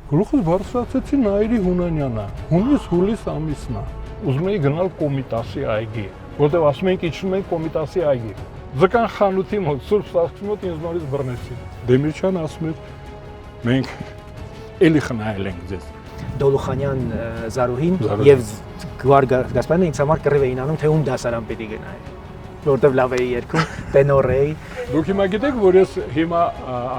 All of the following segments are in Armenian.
Գլուխս բարձրացեցի նայերի Հունանյանը, հունիս-հուլիս ամիսն է։ Ուզում էի գնալ Կոմիտասի այգի, որտեղ ասում ենք իջնում ենք Կոմիտասի այգի։ Ձկան խանութի մոտ, Սուրբ Սարգսի մոտ ինձ նորից բռնեցին։ Դեմիրճյանը ասում էր, մենք էլի խնայել ենք ձեզ։ Դոլուխանյան Զարուհին եւ Գուար Գասպարյանը ինձ համար կռիվ էին անում, թե ում դասարան պիտի գնայի, որտեվ լավ էի երգում, տենոր էի։ Դուք հիմա գիտեք, որ ես հիմա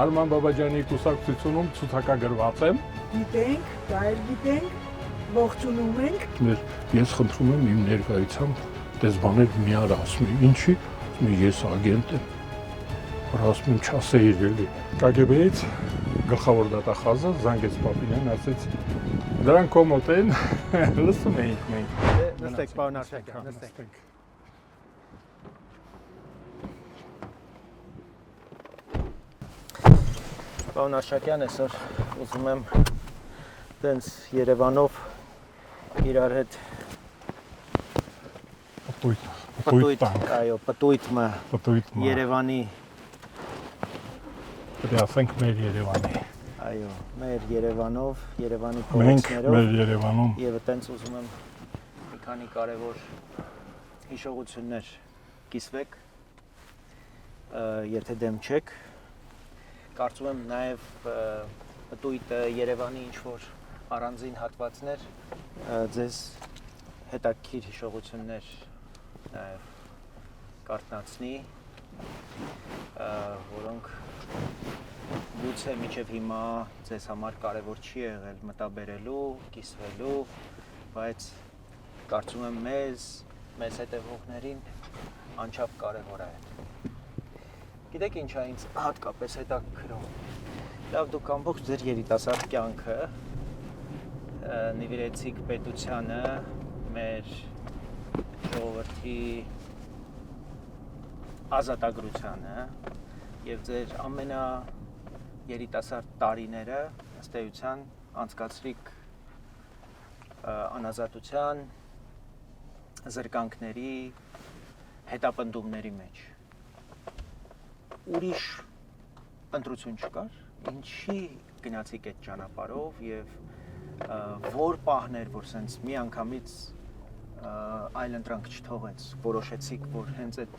Արման Բաբաջյանի կուսակցությունում ցուցակագրված եմ։ Գիտենք, դա էլ գիտենք, ողջունում ենք։ Ես խնդրում եմ իմ ներկայությամբ դες բաներ մի արա, ասում եմ, ինչի, ես ագենտ եմ։ Ասում եմ, չասեիր էլի։ KGB-ից գլխավոր դատախազը զանգեց Պապինյան, ասեց դրանք քո մոտ են, լսում էինք մենք։ Նստեք, պարոն Արշակյան, նստեք։ Պարոն Արշակյան, այսօր ուզում եմ տենց Երևանով իրար հետ պտույտ, այո, պտույտ Երևանի Պետք է ասենք մեր Երևանի։ Այո, մեր Երևանով, Երևանի Մենք փողոցներով մեր Երևանում եւ այտենց ուզում եմ մի քանի կարևոր հիշողություններ կիսվեք, եթե դեմ չեք։ Կարծում եմ նաեւ պտույտը Երևանի ինչ որ առանձին հատվածներ ձեզ հետաքրքիր հիշողություններ նաեւ կարդացնի, որոնք գուցե մինչև հիմա ձեզ համար կարևոր չի եղել մտաբերելու, կիսվելու, բայց կարծում եմ մեզ հետևողներին անչափ կարևոր է։ Գիտեք ինչ է ինձ հատկապես հետաքրքրում։ Լավ, դուք ամբողջ ձեր երիտասարդ կյանքը նվիրեցիք պետությանը, մեր ժողովրդի ազատագրությանը եւ ձեր երիտասարդ տարիները ըստ էության անցկացրիք անազատության, զրկանքների, հետապնդումների մեջ։ Ուրիշ ընտրություն չկար, ինչի գնացիք այդ ճանապարհով եւ որ պահներ, որ սենց մի անգամից այլ ընտրանք չթողեց, որոշեցիք, որ հենց այդ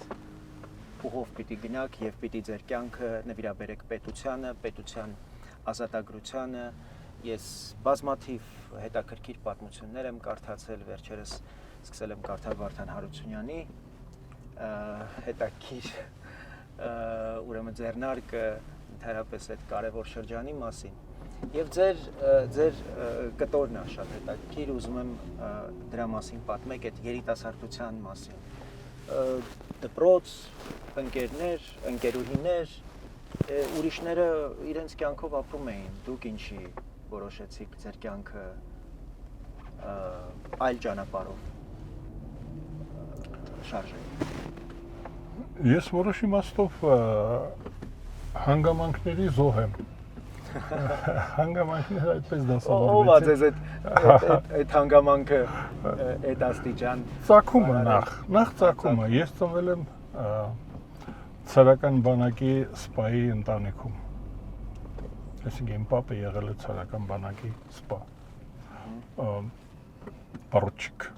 ուղով պիտի գնաք եւ պիտի ձեր կյանքը նվիրաբերեք պետությանը, պետության ազատագրությանը։ Ես բազմաթիվ հետաքրքիր պատմություններ եմ կարդացել, վերջերս սկսել եմ կարդալ Վարդան Հարությունյանի հետաքրքիր ուրեմն ձեռնարկը ընդհանրապես այդ կարևոր շրջանի մասին։ Եվ ձեր կտորն է շատ հետաքրքիր, ուզում եմ դրա մասին պատմեք, այդ երիտասարդության մասին։ Դպրոց, ընկերներ, ընկերուհիներ, ուրիշները իրենց կյանքով ապրում էին, դուք ինչի որոշեցիք ձեր կյանքը այլ ճանապարհով շարժել։ Ես որոշ իմաստով հանգամանքների զոհ եմ։ Հանգամանքները այդպես դասավորվեցին։ Ո՞վ է ձեզ այդ հանգամանքը այդ աստիճան։ Ծագումը նախ ծագումը։ Ես ծնվել եմ ցարական բանակի սպայի ընտանիքում։ Այսինքն իմ պապը եղել է ցարական բանակի սպա։ Պորոչիկ։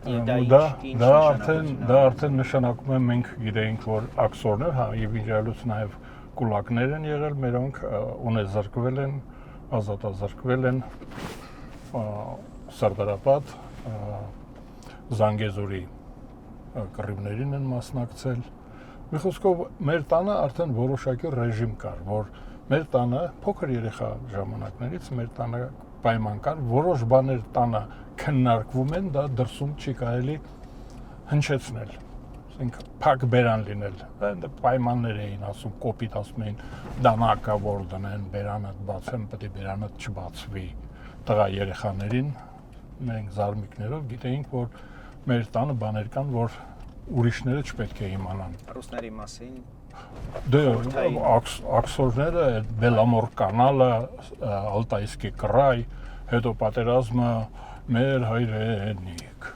Դա արդեն նշանակում է մենք գիտեինք, որ աքսորներ, հա, եւ իջալուց նաեւ կուլակներ են եղել, մերոնք ունեզրկվել են, ազատազրկվել են Սարդարապատ, Զանգեզուրի կռիվներին են մասնակցել։ Մի խոսքով մեր տանը արդեն որոշակի ռեժիմ կար, որ մեր տանը փոքր երեխա ժամանակներից մեր տանը պայման կար, որոշ բաներ տանը քննարկվում են, դա դրսում չի կարելի հնչեցնել։ Ասենք փակ բերան լինել, դա պայմաններ էին ասում, կոպիտ ասում էին, դանակա որ դնեն, բերանը բացեն, պետք է բերանը չբացվի։ Տղա երեխաներին մենք զարմիկներով գիտեինք, որ մեր տանը բաներ կան, որ ուրիշները չպետք է իմանան։ Ռուսների մասին Դե աքսորները, Բելամոր կանալը, Ալտայսկի կռայ, հետո պատերազմը մեր հայրենիք։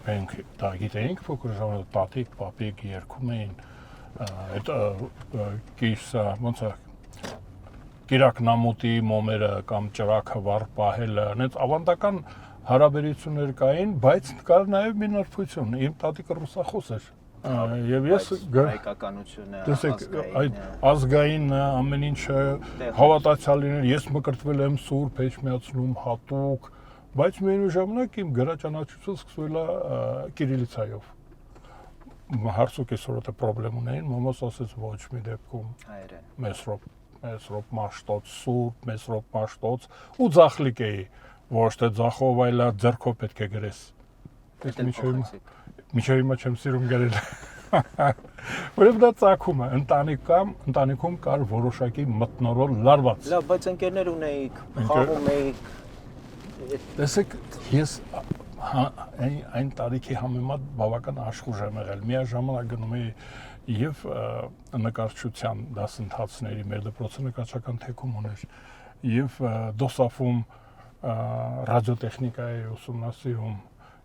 Մենք դա գիտեինք, փոքր ժամանակ տատիկ, պապիկ երգում էին, այդ տիրակնամուտի մոմերը կամ ճրակը վառ պահելը, այնց ավանդական հարաբերություններ կային, բայց կար նաև մի նրբություն։ Իմ տատիկը ռուսախոս էր։ Եվ ես հայկականությունը, այդ ազգային ամեն ինչը հավատացյալ լինել, ես մկրտվել եմ սուրբ էջմիածնում հատուկ, բայց միևնույն ժամանակ իմ գրաճանաչությունը սկսվել է կիրիլիցայով։ Հարցուկ այսօր դա խնդրեմ ունեին, մամաս ասեց ոչ մի դեպքում հայերեն։ Մեսրոպ մաշտոց, սուրբ մեսրոպ մաշտոց ու ձախլիկ էի, ոչ թե ձախով, այլ ձեռքով պետք է գրես։ Միջև հիմա չեմ սիրում գրել։ Որովհետև դա ծագում է, ընտանիքում կար որոշակի մթնոլորտ լարված։ Լավ, բայց ընկերներ ունեիք, խաղում էիք։ Տեսեք, ես այն տարիքի համեմատ բավական աշխուժ եմ եղել։ Միաժամանակ գնում էի եւ նկարչության դասընթացների, մեր դպրոցը նկարչական թեկում ուներ, եւ դոսաֆում ռադիոտեխնիկա էի ուսումնասիրում,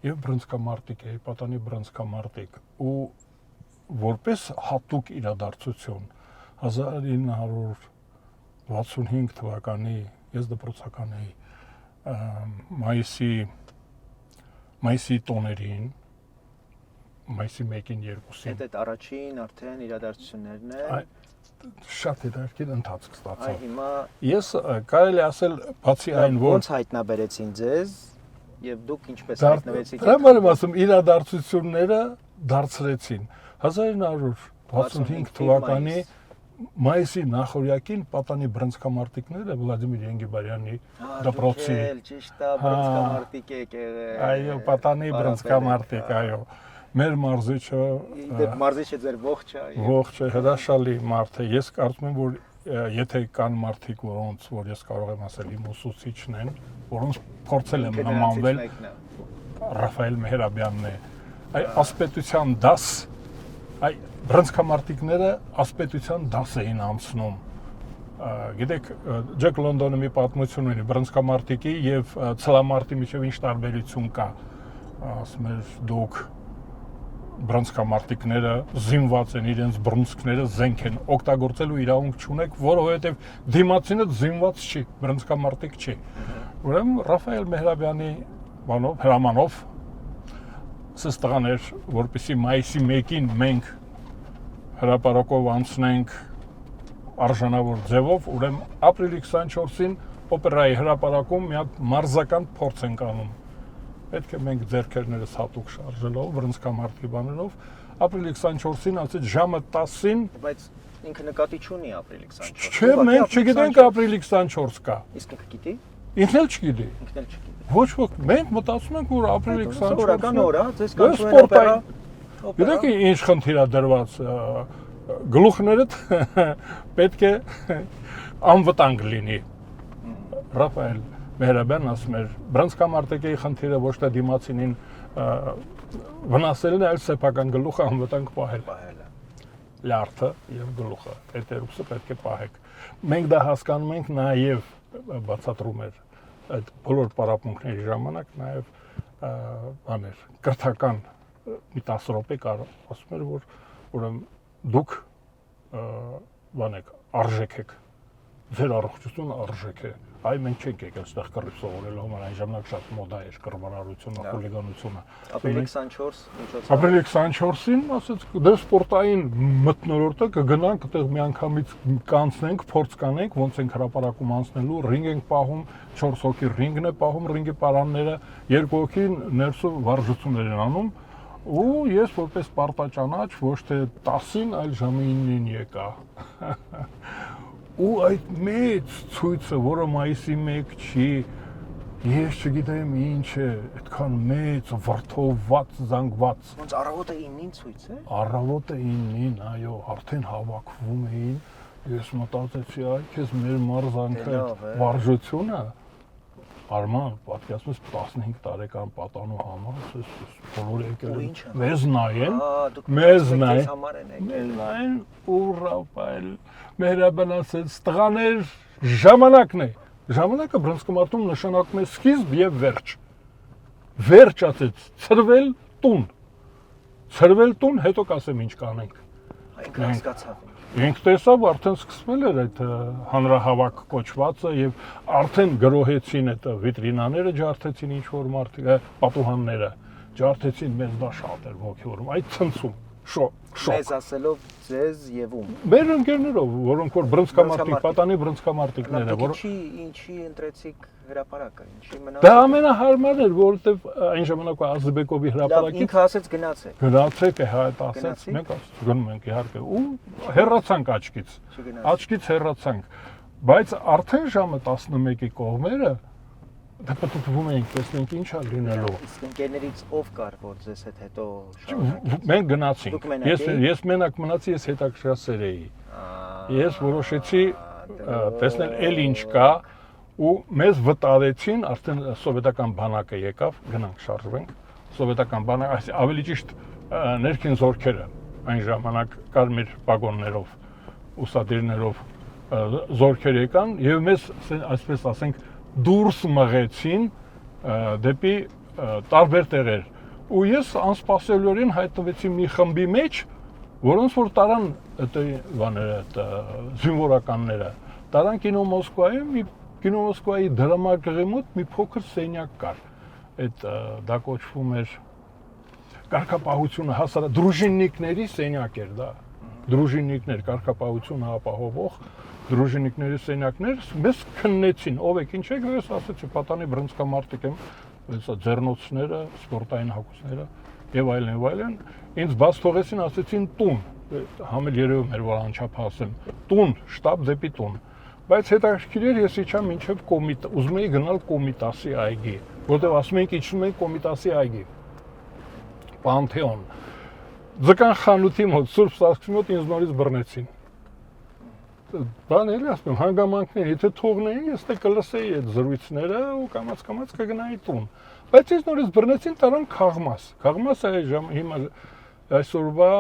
եւ բռնցքամարտիկ էի, պատանի բռնցքամարտիկ, ու որպես հատուկ իրադարձություն 1965 թվականի ես դպրոցական էի մայիսի տոներին, մայիսի 1-ին 2-ին։ Այդ առաջին արդեն իրադարձություններն են։ Շատ հետաքրքիր ընթացք ստացավ։ Հիմա ես կարելի ասել բացի այն, որ ոնց հայտնաբերեցին ձեզ եւ դուք ինչպես հայտնվեցիք։ Դրա համար եմ ասում, իրադարձությունները դարձրեցին 1965 թվականի մայիսի նախօրյակին պատանի բռնցքամարտիկները Վլադիմիր Ենգիբարյանի դպրոցի ճիշտ է, բռնցքամարտիկ եք եղել։ Այո, պատանի բռնցքամարտիկ, այո։ Մեր մարզիչը մարզիչը ձեր ողջը ողջ է, հրաշալի մարդ է։ Ես կարծում եմ, որ եթե կան մարդիկ, որոնց որ ես կարող եմ ասել իմ ուսուցիչն են, որոնց փորձել եմ նմանվել, Ռաֆայել Մեհրաբյանն է։ Այ ասպետության դաս, այ բռնցքամարտիկները ասպետության դաս էին անցնում։ Գիտեք, Ջեք Լոնդոնը մի պատմություն ունի բռնցքամարտիկի եւ ցլամարտի միջև ինչ տարբերություն կա։ Ասում էր դուք բռնցքամարտիկները զինված են, իրենց բռնցքները զենք են, օգտագործելու իրավունք չունեք, որովհետև դիմացինը զինված չի, բռնցքամարտիկ չի։ Ուրեմն Ռաֆայել Մեհրաբյանի հրամանով սս տղաներ, որպեսզի մայիսի 1-ին մենք հրապարակով անցնենք արժանավոր ձևով, ուրեմն ապրիլի 24-ին օպերայի հրապարակում մի հատ մարզական փորձ ենք անում։ Պետք է մենք ձեռքերներս հատուկ շարժելով, բռնցքամարտի բաներով, ապրիլի 24-ին, ասեց ժամը 10-ին, բայց ինքը նկատի չունի ապրիլի 24։ Չէ, մենք չգիտենք ապրիլի 24 կա։ Իսկ ինքը գիտի։ Ինքն էլ չգիտի։ Ոչ ոք, մենք մտածում ենք, որ ապրիլի 24-ը օրական օր է, ձեզ կանչում են օպերա։ Գիտեք ինչ խնդիր է դրված, գլուխներդ պետք է անվտանգ լինի։ Ռաֆայել Մեհրաբյանն ասում էր, բռնցքամարտիկի խնդիրը ոչ թե դիմացինին վնասելն է, այլ սեփական գլուխը անվտանգ պահելը։ Լյարդը եւ գլուխը, այդ երուսը պետք է պահեք։ Մենք դա հասկանում ենք նաեւ բացատրում էր այդ բոլոր պարապմունքների ժամանակ նաեւ բաներ կրթական մի 10 րոպե կարող ասում էր որ ուրեմն դուք բանեք արժեք եք ձեր առողջությունը արժեք է այ մենք չենք եկել այստեղ կռիվ սովորելու համար այն ժամանակ շատ մոդա էր կռվարարությունը խուլիգանությունը ապրիլի 24 ինչու՞ց ապրիլի 24-ին ասեց դե սպորտային մթնոլորտը կգնանք այդտեղ մի անգամից կանցնենք փորձ կանենք ոնց ենք հրապարակում անցնելու ռինգ ենք պահում 4 հոգի ռինգն է պահում ռինգի պարանները 2 հոգին ներսում վարժություններ են անում ու ես որպես պարտաճանաչ ոչ թե 10-ին այլ ժամը 9-ին եկա ու այդ մեծ ցույցը, որը մայիսի 1 չի, ես չգիտեմ ինչ է, այդքան մեծ, վրդովված, զանգված։ Ոնց առավոտը 9-ին ցույց է։ Առավոտը 9-ին, այո, արդեն հավաքվում էին։ Ես մտածեցի, այ քեզ մեր մարզանքը վարժությունը Արման, պատկերացնում ես 15 տարեկան պատանու համար, բոլորը եկել են մեզ նայեն, մեզ նայեն ու Ռաֆայել Մեհրաբյան ասեց, տղաներ, ժամանակն է, ժամանակը բռնցքամարտում նշանակում է սկիզբ և վերջ, վերջ ասեց, ցրվել տուն, հետո կասեմ ինչ կանենք։ Ինքը հասկացավ։ Ինք տեսավ արդեն սկսվել էր այդ հանրահավաք կոչվածը եւ արդեն գրոհեցին այդ վիտրինաները ջարդեցին ինչ որ մարդիկ, պատուհանները ջարդեցին, մեզ դա շատ էր ոգևորում, այդ ցնցում, շոկ։ Մեզ ասելով ձեզ եւ ում։ Մեր ընկերներով, որոնք որ բրոնզկամարտիկ, պատանի բրոնզկամարտիկներ են, որ ինչի ընտրեցիք հրապարակը, ինչի մնաց։ դա ամենահարմարն էր, որովհետեւ այն ժամանակվա Ազբեկովի հրապարակից ինքը ասեց գնացեք։ Գնացեք է հայտ ասեց, մենք գնում ենք իհարկե ու հեռացանք աչքից հեռացանք, բայց արդեն ժամը 11-ի կողմերը դա պատտվում էինք, տեսնենք ինչ է լինելու։ Իսկ ընկերներից ով կար, որ ձեզ հետ հետո մենք գնացինք։ Ես մենակ մնացի, ես հետաքրքրասեր էի։ Ես որոշեցի տեսնել էլ ինչ կա ու մեզ վտարեցին, արդեն սովետական բանակը եկավ, գնանք շարժվենք։ Սովետական բանակը, ավելի ճիշտ ներքին զորքերը այն ժամանակ կարմիր պագոններով, ուսադիրներով զորքեր եկան եւ մեզ այսպես ասենք դուրս մղեցին դեպի տարբեր տեղեր ու ես անսպասելիորեն հայտնվեցի մի խմբի մեջ, որոնց որ տարան այդ բաները, զինվորականները, տարան կինո Մոսկվայի դրամարկղի մոտ մի փոքր սենյակ կար, այդ դա կոչվում էր կարգապահությունը հասարակ դրուժիննիկների սենյակ էր դա, դրուժիննիկներ կարգապահությունը ապահովող դրուժինիկների սենյակներ մեզ քննեցին, ով եք, ինչ եք, ես ասեցի, պատանի բրոնզկամարտիկ եմ, հեսա ձեռնոցները, սպորտային հագուստները եւ այլն, ինձ բաց թողեցին, ասեցին տուն, համել երևում էր, որ անչափ ասեմ, տուն, շտաբ դեպի տուն, բայց հետաքրքիր էր, ես իջա մինչեւ ուզում էի գնալ Կոմիտասի այգի, որտեղ ասում ենք իջնում ենք Կոմիտասի այգի, Պանթեոն, ձկան խանութի մոտ, Սուրբ Սարգսի մոտ ինձ նորից բռնեցին։ Բան էլի ասում եմ, հանգամանքներ, եթե թողնեին, ես դե կլսեի այդ զրույցները ու կամաց կգնայի տուն։ Բայց ես նորից բռնեցին, տարան Քաղմաս։ Քաղմասը հիմա այսօրվա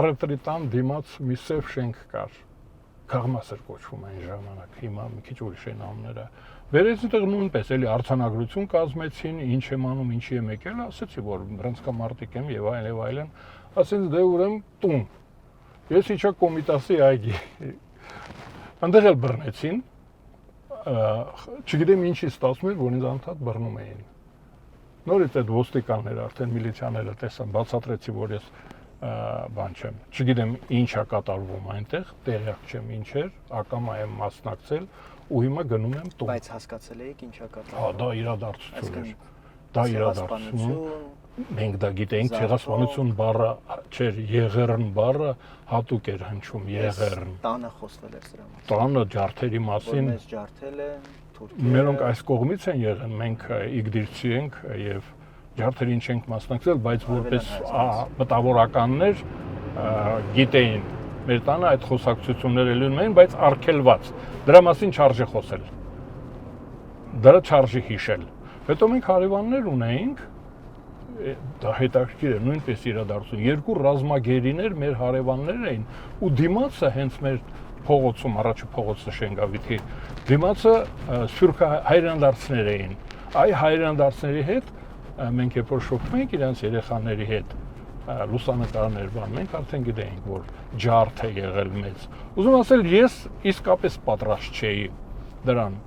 առևտրի տան դիմաց մի սև շենք կար։ Քաղմաս էր կոչվում այն ժամանակ, հիմա մի քիչ ուրիշ են անունները։ Վերեցին տեղ նույնպես էլի արձանագրություն կազմեցին, ինչ եմ անում, ինչի եմ եկել, ասեցի, որ բրոնզկամարտիկ եմ եւ այլն, ասենց դե ուրեմն տուն։ Ես իջա Կոմիտասի այգի, այնտեղ էլ բռնեցին, չգիտեմ ինչի ստացվում էր, որ ինձ անդադ բռնում էին։ Նորից այդ ոստիկանները, արդեն միլիցիաները տեսան, բացատրեցի, որ ես բան չեմ, չգիտեմ ինչ է կատարվում այնտեղ, տեղյակ չեմ ինչ էր, ակամա եմ մասնակցել ու հիմա գնում եմ տուն։ Բայց հասկացել եք ինչ է կատարվում։ Հա, դա իրադարձություն էր։ Դա իրադարձություն։ Մենք դա գիտենք, ցեղասպանություն բառը չէր, եղեռն բառը հատուկ էր հնչում, եղեռն։ Տանը խոսվել էր սրա մասին։ Տանը ջարդերի մասին։ Մեզ ջարդել են թուրքերը։ Մերոնք այս կողմից են եղել, մենք իգդիրցի ենք եւ ջարդերին չենք մասնակցել, բայց որպես մտավորականներ գիտեին մեր տանը այդ խոսակցությունները լինում էին, բայց արգելված։ Դրա մասին չարժե խոսել։ Դրա չարժե հիշել։ Հետո մենք հարևաններ ունեինք, դա հետաքրքիր է, նույնպես իրադարձություն։ Երկու ռազմագերիներ մեր հարևաններ էին ու դիմացը հենց մեր փողոցում, առաջի փողոցը Շենգավիթի, դիմացը սփյուռք հայրենդարձներ էին։ Այ հայրենդարձների հետ մենք երբ որ շփվում ենք իրանց երեխաների հետ, լուսանկարներ բան, մենք արդեն գիտեինք, որ ջարդ է եղել մեծ։ Ուզում ասել, ես իսկապես պատրաստ չէի դրան։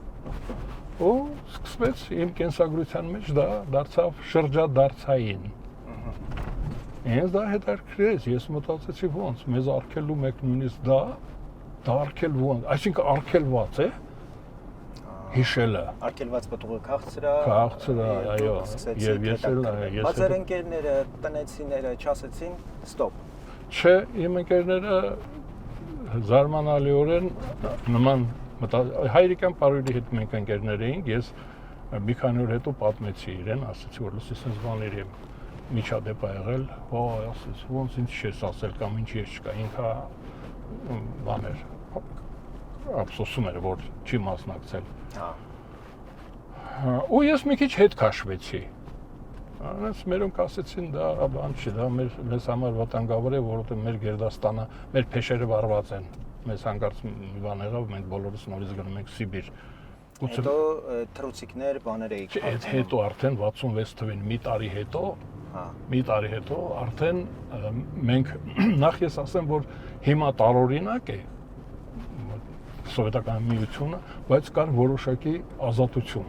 Ու սկսվեց իմ կենսագրության մեջ դա դարձավ շրջադարձային։ Ինձ դա հետաքրքրեց, ես մտածեցի ոնց, մեզ արգելում եք նույնիսկ դա արգելվում, այսինքն արգելված է հիշելը։ Արգելված պտուղը քաղցրա, այո, եւ ես էլ բացեր ընկերները, տնեցիները չասեցին ստոպ։ Չէ, իմ ընկերները զարմանալիորեն նման հայրիկյան պարույրի հետ մենք ընկերներ էինք, ես մի քանի օր հետո պատմեցի իրեն, ասեցի, որ լսի sense բաներ եմ միջադեպ ա եղել, հա, ասեցի, ոնց ինձ չես ասել կամ ինչ ես չկա, ինքա բաներ ափսոսում էր, որ չի մասնակցել։ Հա։ Ու ես մի քիչ հետ քաշվեցի։ Անց մերոնք ասեցին, դա բան չի, դա մեզ համար վտանգավոր է, որովհետև մեր Գերդաստանը, մեր փեշերը վառված են։ Մեզ հանգարց մի բան եղավ, մենք բոլորս նորից գնում ենք Սիբիր։ Հետո թռուցիկներ, բաներ էիք։ Հետո արդեն 66 թվին մի տարի հետո Մի տարի հետո արդեն մենք նախ ես ասեմ, որ հիմա տարօրինակ է սովետական միությունը, բայց կար որոշակի ազատություն։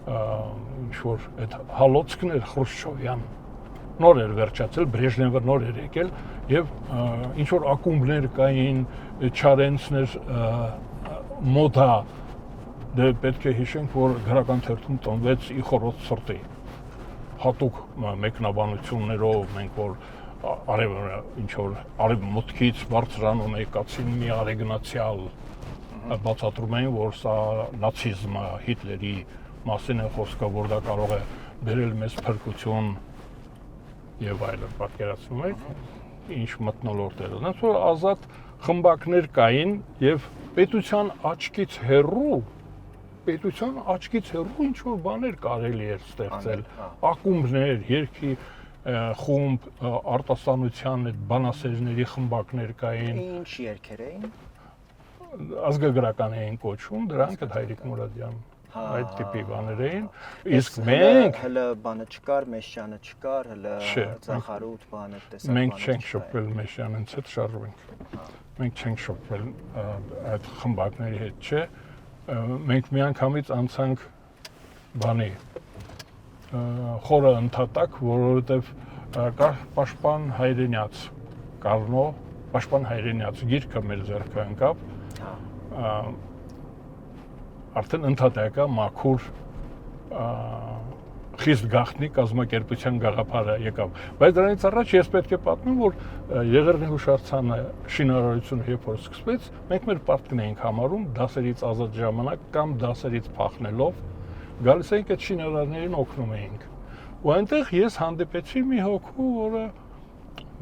Ինչ որ այդ հալոցքն էր Խրուշչովյան, նոր էր վերջացել, Բրեժնևը նոր էր եկել եւ ինչ որ ակումբներ կային, Չարենցներ, մոդա, դե պետք է հիշենք, որ գրական թերթում տնվեց իխորոց սրտի հատուկ մեկնաբանություններով, մենք որ ինչ որ արևմուտքից բարձրանում եկացին մի արեգնացիալ բացատրում էին, որ սա նացիզմը, Հիտլերի մասին է խոսքը, որ դա կարող է բերել մեզ փրկություն եւ այլն, պատկերացնում եք, ինչ մթնոլորտ էր։ Այնց որ ազատ խմբակներ կային եւ պետության աչքից հեռու ինչ որ բաներ կարելի էր ստեղծել, ակումբներ, երգի խումբ, արտասանության այդ բանասերների խմբակներ կային։ Ինչ երգեր էին։ Ազգագրական էին կոչվում, դրանք այդ Հայրիկ Մուրադյան այդ տիպի բաներ էին, իսկ մենք հələ բանը չկար, Մեշյանը չկար, հələ Ծախարուտ բանը տեսակ բանը։ Մենք չենք շփվել Մեշյանից հետ շարժվենք։ Մենք չենք շփվել այդ խմբակների հետ, չէ։ Մենք միանգամից անցանք բանի խորը ընդհատակ, որովհետև կար Պաշտպան Հայրենյաց, Կարնո, Պաշտպան Հայրենյաց գիրքը մեր ձեռքը ընկավ։ Արդեն ընդհատակա մաքուր խիստ գաղտնի կազմակերպության գաղափարը եկավ։ Բայց դրանից առաջ ես պետք է պատմեմ, որ Եղեռնի հուշարձանը շինարարությունը երբ որ սկսվեց, մենք մեր պարտքն էինք համարում դասերից ազատ ժամանակ կամ դասերից փախնելով գալիս էինք այդ շինարարներին օգնում էինք։ Ու այնտեղ ես հանդիպեցի մի հոգու, որը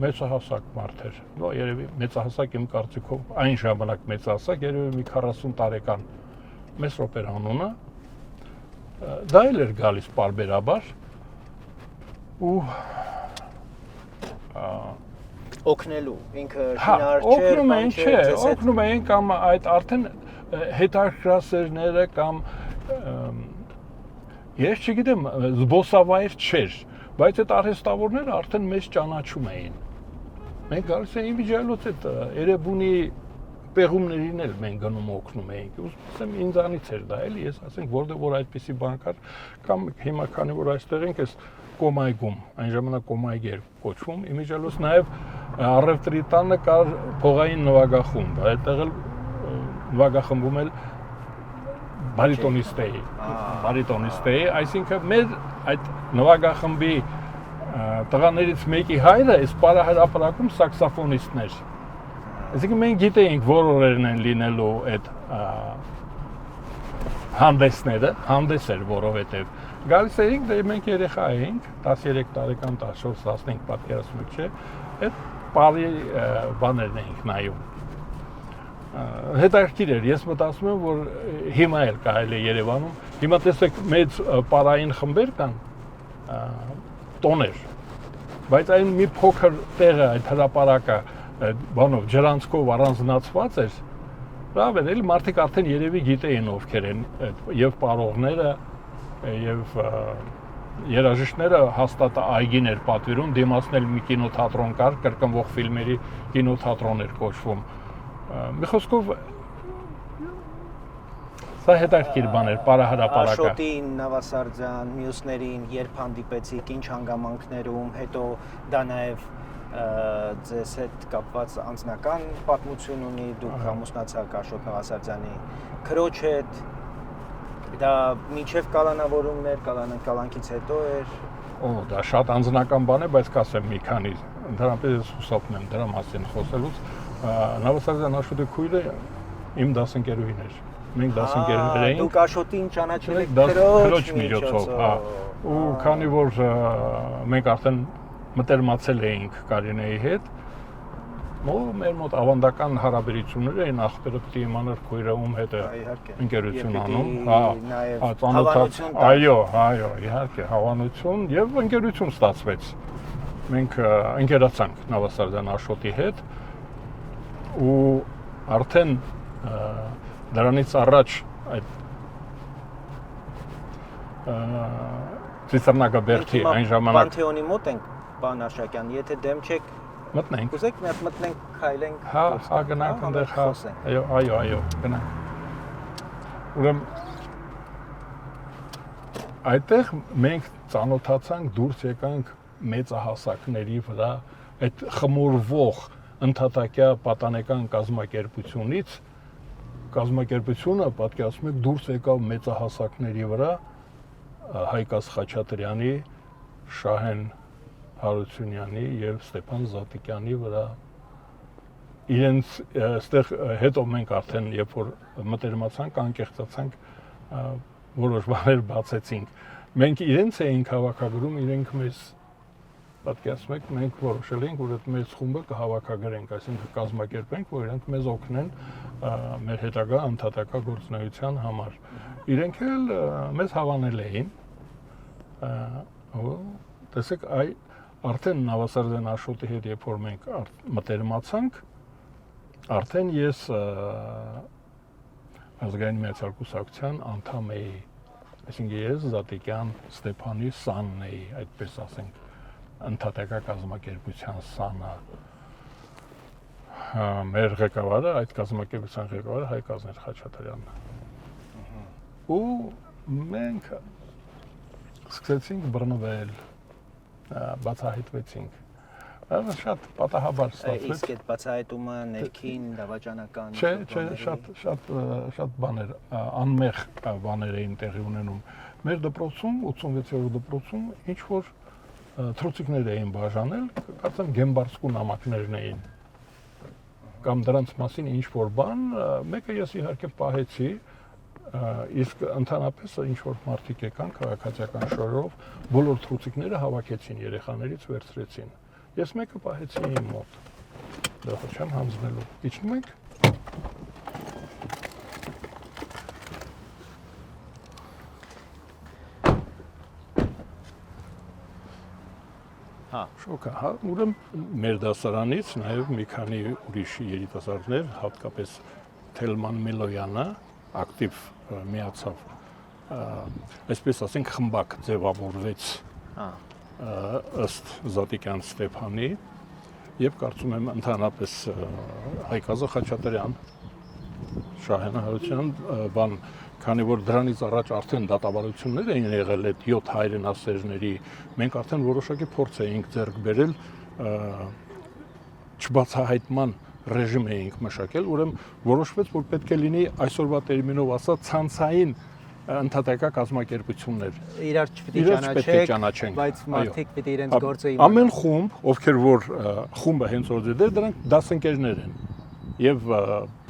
մեծահասակ մարդ էր։ Նո, երևի մեծահասակ իմ կարծիքով այն ժամանակ մեծահասակ, երևի մի 40 տարեկան Մեսրոպեր անունը, դա էլ էր գալիս պարբերաբար ու օգնելու, ինքը շինարար չէր, օգնում էին կամ այդ արդեն հետաքրքրասերները կամ ես չգիտեմ, զբոսավայր չէր, բայց այդ արհեստավորները արդեն մեզ ճանաչում էին։ Մենք գալիս էինք իմիջիայլոց այդ Էրեբունի պեղումներին էլ մենք գնում օգնում էինք։ Ուզում ինձանից էր դա էլի, ես ասենք որտեղ որ այդպիսի բան կար, կամ հիմա քանի որ այստեղ ենք, այս Կոմայգում, այն ժամանակ Կոմայգ էր կոչվում, իմիջիայլոց նաև առևտրի տանը կար փողային նվագախումբ, այդտեղ էլ նվագախմբում էլ բարիտոնիստ էի, այսինքն մեր այդ նվագախմբի տղաներից մեկի հայրը այս պարահրապարակում սաքսոֆոնիստն էր։ Այսինքն մենք գիտեինք որ օրերն են լինելու այդ հանդեսները, հանդես էր որովհետև գալիս էինք, դե մենք երեխա էինք, 13 տարեկան, 14-15 պատկերացնում եք, չէ, այդ պարի բաներն էինք նայում։ Հետաքրքիր էր, ես մտածում եմ, որ հիմա էլ կարելի է Երևանում, հիմա տեսեք մեծ պարային խմբեր կան, տոներ, բայց այն մի փոքր տեղը, այդ հրապարակը բանով ջրանցքով առանձնացված էր, լավ էր, էլի մարդիկ արդեն երևի գիտեին ովքեր են եւ պարողները եւ երաժիշտները հաստատ այգին էր պատվիրում, դիմացն էլ մի կինոթատրոն կար, կրկնվող ֆիլմերի կինոթատրոն էր կոչվում։ Մի խոսքով սա հետաքրքիր բան էր, պարահրապարակը։ Աշոտին, Նավասարդյան, մյուսներին երբ հանդիպեցիք, ինչ հանգամանքներում, հետո դա նաեւ ձեզ հետ կապված անձնական պատմություն ունի, դուք ամուսնացաք Աշոտ Նավասարդյանի քրոջ հետ, դա մինչև կալանավորումներ, կալանքից հետո էր։ Դա շատ անձնական բան է, բայց կասեմ մի քանի, դրանպես հուսափում եմ դրա մասին խոսելուց, Նավասարդյան Աշոտի քույրը իմ դասընկերուհին էր, մենք դասընկերներ էինք։ Դուք Աշոտին ճանաչել եք քրոջ միջոցով, ու քանի որ մենք արդեն մտերմացել էինք Կարինեի հետ, մեր մոտ ավանդական հարաբերություններ էին, աղբերը պիտի իմանար քույրը ում հետ է ընկերություն անում, ծանոթացանք, այո, իհարկե, հավանություն եւ ընկերություն ստացվեց։ Մենք ընկերացանք Նավասարդյան Աշոտի հետ ու արդեն դրանից առաջ այդ Ծիսարնագաբերդի այն ժամանակ Պանթեոնի մոտ ենք Պարոն Արշակյան, եթե դեմ չեք, մտնենք։ կուզեք մի հատ մտնենք, քայլենք։ Հա, գնանք այնտեղ, հա։ Այո, գնանք։ Ուրեմն այդտեղ մենք ծանոթացանք, դուրս եկանք մեծահասակների վրա, այդ խմորվող ընդհատակյա պատանեկան կազմակերպությունից, կազմակերպությունը պատկերացնում եք դուրս եկավ մեծահասակների վրա Հայկազ Խաչատրյանի, Շահեն Հարությունյանի եւ Ստեփան Զատիկյանի վրա։ Իրենց այստեղ հետո մենք արդեն երբ որ մտերմացանք, անկեղծացանք, որոշ բաներ բացեցինք։ Մենք իրենց էինք հավաքագրում, իրենք մեզ պատկերացնում եք, մենք որոշել ենք, որ այդ մեծ խումբը կհավաքագրենք, այսինքն կազմակերպենք, որ իրենք մեզ օգնեն մեր հետագա ընդհատակա գործունեության համար։ Իրենք էլ մեզ հավանել էին։ Տեսեք, արդեն Նավասարդյան Աշոտի հետ երբ որ մենք մտերմացանք, արդեն ես ազգային միացյալ կուսակցության անդամ էի, այսինքն ես Զատիկյան Ստեփանի սանն էի, այդպես ասենք, ընդհատակա կազմակերպության սանը։ Մեր ղեկավարը, այդ կազմակերպության ղեկավարը Հայկ Ազներ Խաչատրյանն է։ Ու մենք սկսեցինք բռնվել, բացահայտվեցինք։ Շատ պատահաբար ստացվեց։ Իսկ այդ բացահայտումը ներքին դավաճանական Չէ, շատ բաներ, անմեղ բաներ էին տեղի ունենում։ Մեր դպրոցում, 86-րդ դպրոցում ինչ որ թռուցիկներ էին բաժանել, կարծեմ Գեմբարսկու նամակներն էին։ Կամ դրանց մասին ինչ որ բան, մեկը ես իհարկե պահեցի, իսկ ընդհանրապես ինչ որ մարդիկ եկան քաղաքացիական շորով, բոլոր թռուցիկները հավաքեցին, երեխաներից վերցրեցին։ Ես մեկը պահեցի իմ մոտ։ Դա չեմ հանձնելու։ Իջնում ենք։ Շոկա, հա, ուրեմն մեր դասարանից նաև մի քանի ուրիշ երիտասարդներ, հատկապես Թելման Մելոյանը ակտիվ միացավ, այսպես ասենք խմբակ ձևավորվեց ըստ Զատիկյան Ստեփանի եւ կարծում եմ ընդհանրապես Հայկազը Խաչատրյան, Շահեն Հարությունյան բան, քանի որ դրանից առաջ արդեն դատավարություններ էին եղել այդ 7 հայրենասերների, մենք արդեն որոշակի փորձ էինք ձեռք բերել չբացահայտման ռեժիմ էինք մշակել, ուրեմն որոշվեց, որ պետք է լինի այսօրվա տերմինով ասած ցանցային ընդհատակա կազմակերպություններ։ Իրար չպիտի ճանաչենք, բայց մարդիկ պիտի իրենց գործը իմանան։ Ամեն խումբ, ովքեր որ խումբը հենց որ դեր, դրանք դասընկերներ են եւ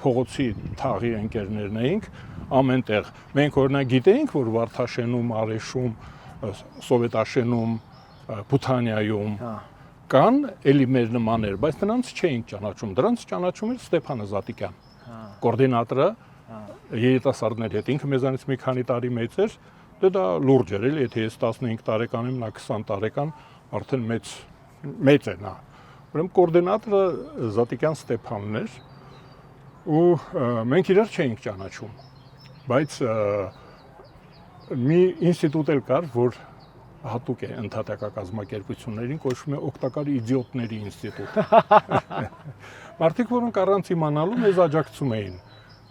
փողոցի թաղի ընկերներն էինք ամենտեղ։ Մենք օրինակ գիտեինք, որ Վարդաշենում, Արեշում, Սովետաշենում, Բութանիայում կան էլի մեր նմաններ, բայց նրանց չէինք ճանաչում։ Դրանց ճանաչում էր Ստեփանը Զատիկյան, կոորդինատորը երիտասարդների հետ։ Ինքը մեզանից մի քանի տարի մեծ էր, դա լուրջ էր, էլի, եթե ես 15 տարեկան եմ, նա 20 տարեկան, արդեն մեծ է նա։ Ուրեմն կոորդինատորը Զատիկյան Ստեփանն էր, ու մենք իրար չէինք ճանաչում, բայց մի ինստիտուտ էլ կար, որ հատուկ է ընդհատակա կազմակերպություններին, կոչվում է օգտակար իդիոտների ինստիտուտ։ Մարդիկ, որոնք առանց իմանալու մեզ աջակցում էին։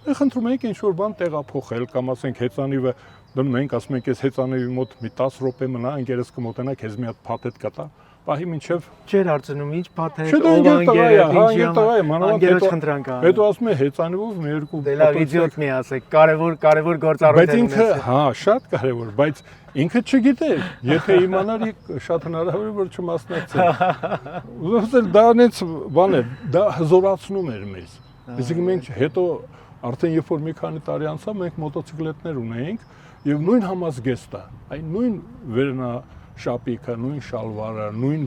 Խնդրում էինք ինչ-որ բան տեղափոխել, կամ ասենք հեծանիվը դնում ենք, ասում ենք, ես հեծանիվի մոտ մի 10 րոպե մնա, ընկերս կմոտենա, քեզ մի հատ փաթեթ կտա, պահի մինչև Չէր հարցնում, ինչ փաթեթ, ով անգերը, անգերոջ խնդրանք ա։ Հետո ասում է հեծանիվով մի երկու Դե լավ, իդիոտ մի ասեք, կարևոր գործառույթ է ունեցել։ Բայց ինքը, հա, շատ կարևոր, բայց ինքը չգիտեր, եթե իմանար, շատ հնարավոր է, որ չմասնակցեր։ Ուզում դա բան է, դա հզորացնում էր մեզ։ Իսկ մենք հետո արդեն երբ որ մի քանի տարի անցավ, մենք մոտոցիկլետներ ունեինք եւ նույն համազգեստը, այն նույն վերնաշապիկը, նույն շալվարը, նույն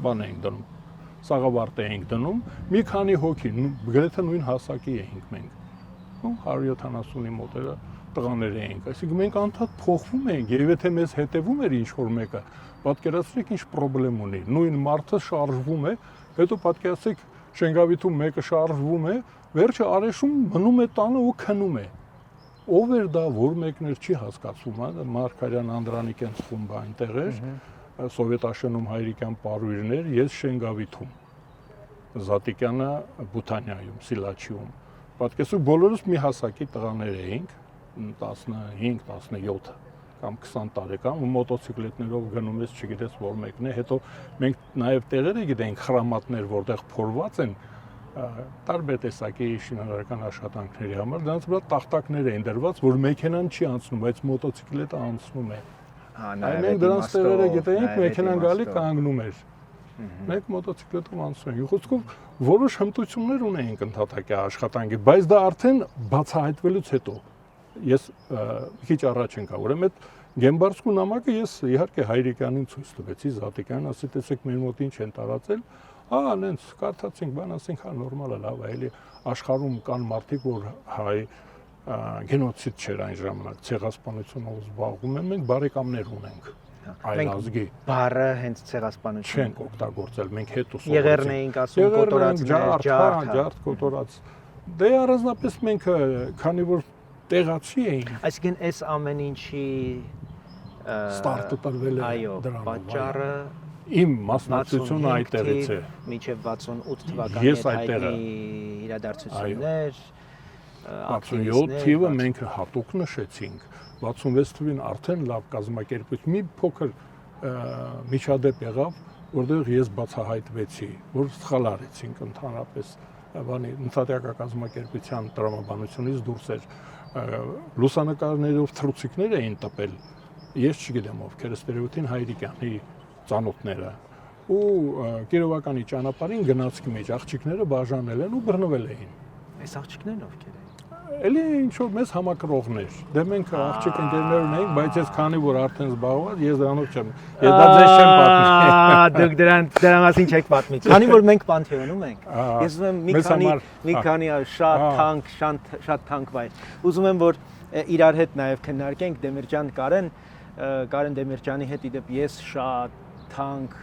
բան էինք դնում, սաղավարտ էինք դնում, մի քանի հոգի, գրեթե նույն հասակի էինք մենք, 170-ի մոտերը տղաներ էինք, այսինքն մենք անդադ փոխվում էինք, եւ եթե մեզ հետևում էր ինչ-որ մեկը, պատկերացրեք ինչ խնդրեմ ունի, նույն մարդը շարժվում է, հետո պատկերացրեք Շենգավիթում մեկը շարժվում է, վերջը Արեշում մնում է տանը ու քնում է։ Ով էր դա, որ մեկն էր չի հասկացվում, Մարգարյան Անդրանիկյան խումբը այնտեղ էր, սովետաշնում հայրիկյան պարույրներ, ես Շենգավիթում, Զատիկյանը Բութանիայում, Սիլաչիում։ Պատկերացրու բոլորս մի հասակի տղաներ էինք, 15-17 կամ 20 տարեկան, ու մոտոցիկլետներով գնում ես, չգիտես որ մեկն է, հետո մենք նաև տեղերը գիտենք խրամատներ, որտեղ փորված են տարբեր տեսակի շինարարական աշխատանքների համար, դրանց վրա տախտակներ էին դրված, որ մեքենան չի անցնում, բայց մոտոցիկլետը անցնում է։ Մենք դրանց տեղերը գիտեինք, մեքենան գալի կանգնում էր։ Մենք մոտոցիկլետով անցնում ենք։ Իխոսքով որոշ հմտություններ ունեինք ընդհատակի աշխատանքի, բայց դա արդեն բացահայտվելուց հետո ես քիչ առաջ ընկա, ուրեմն այդ Գեմբարսկու նամակը ես իհարկե Հայրիկյանին ցույց տվեցի, Զատիկյանին, ասի տեսեք մեր մոտ ինչ են տարածել, նենց կարդացինք, բան ասենք, նորմալ է, լավ է, էլի աշխարհում կան մարդիկ, որ հայ գենոցիդ չէր այն ժամանակ, ցեղասպանությունով զբաղվում են, մենք բարեկամներ ունենք։ Այլ ազգի բառը հենց ցեղասպանություն չենք օգտագործել, մենք հետո եղերն էինք ասում կոտորած ջարդ կոտորած։ Դե առանձնապես մենք քանի որ տեղացի էինք։ Այսինքն այս ամեն ինչի ստարտը տրվել է այո, պատճառը իմ մասնակցությունը այդտեղից է։ Մինչև 68 թվականի հայտնի իրադարձություններ 67 թիվը մենք հատուկ նշեցինք, 66 թվին արդեն լավ կազմակերպություն, մի փոքր միջադեպ եղավ, որտեղ ես բացահայտվեցի, որ սխալ արեցինք ընդհանրապես, բանի ընդհատակա կազմակերպության տրամաբանությունից դուրս էր, լուսանկարներով թռուցիկներ էին տպել, ես չգիտեմ ովքեր, ստերեոտին Հայրիկյանի ծանոթները, ու Կիրովականի ճանապարհին գնացքի մեջ աղջիկները բաժանել են ու բռնվել էին։ Այս աղջիկներն ովքեր էին։ Էլի ինչ որ մեզ համակրողներ։ Դե մենք աղջիկ ընկերներ ունենք, բայց ես քանի որ արդեն զբաղված, ես դրանով չեմ։ Ես դա ձեզ չեմ պատմի։ Դուք դրա մասին չեք պատմի։ Քանի որ մենք Պանթեոնում ենք։ Ես ուզում եմ մի քանի շատ թանկ վայր։ Ուզում եմ որ իրար հետ նաև քննարկենք Դեմիրճան Կարեն Դեմիրճանի հետ իդեպ ես շատ թանկ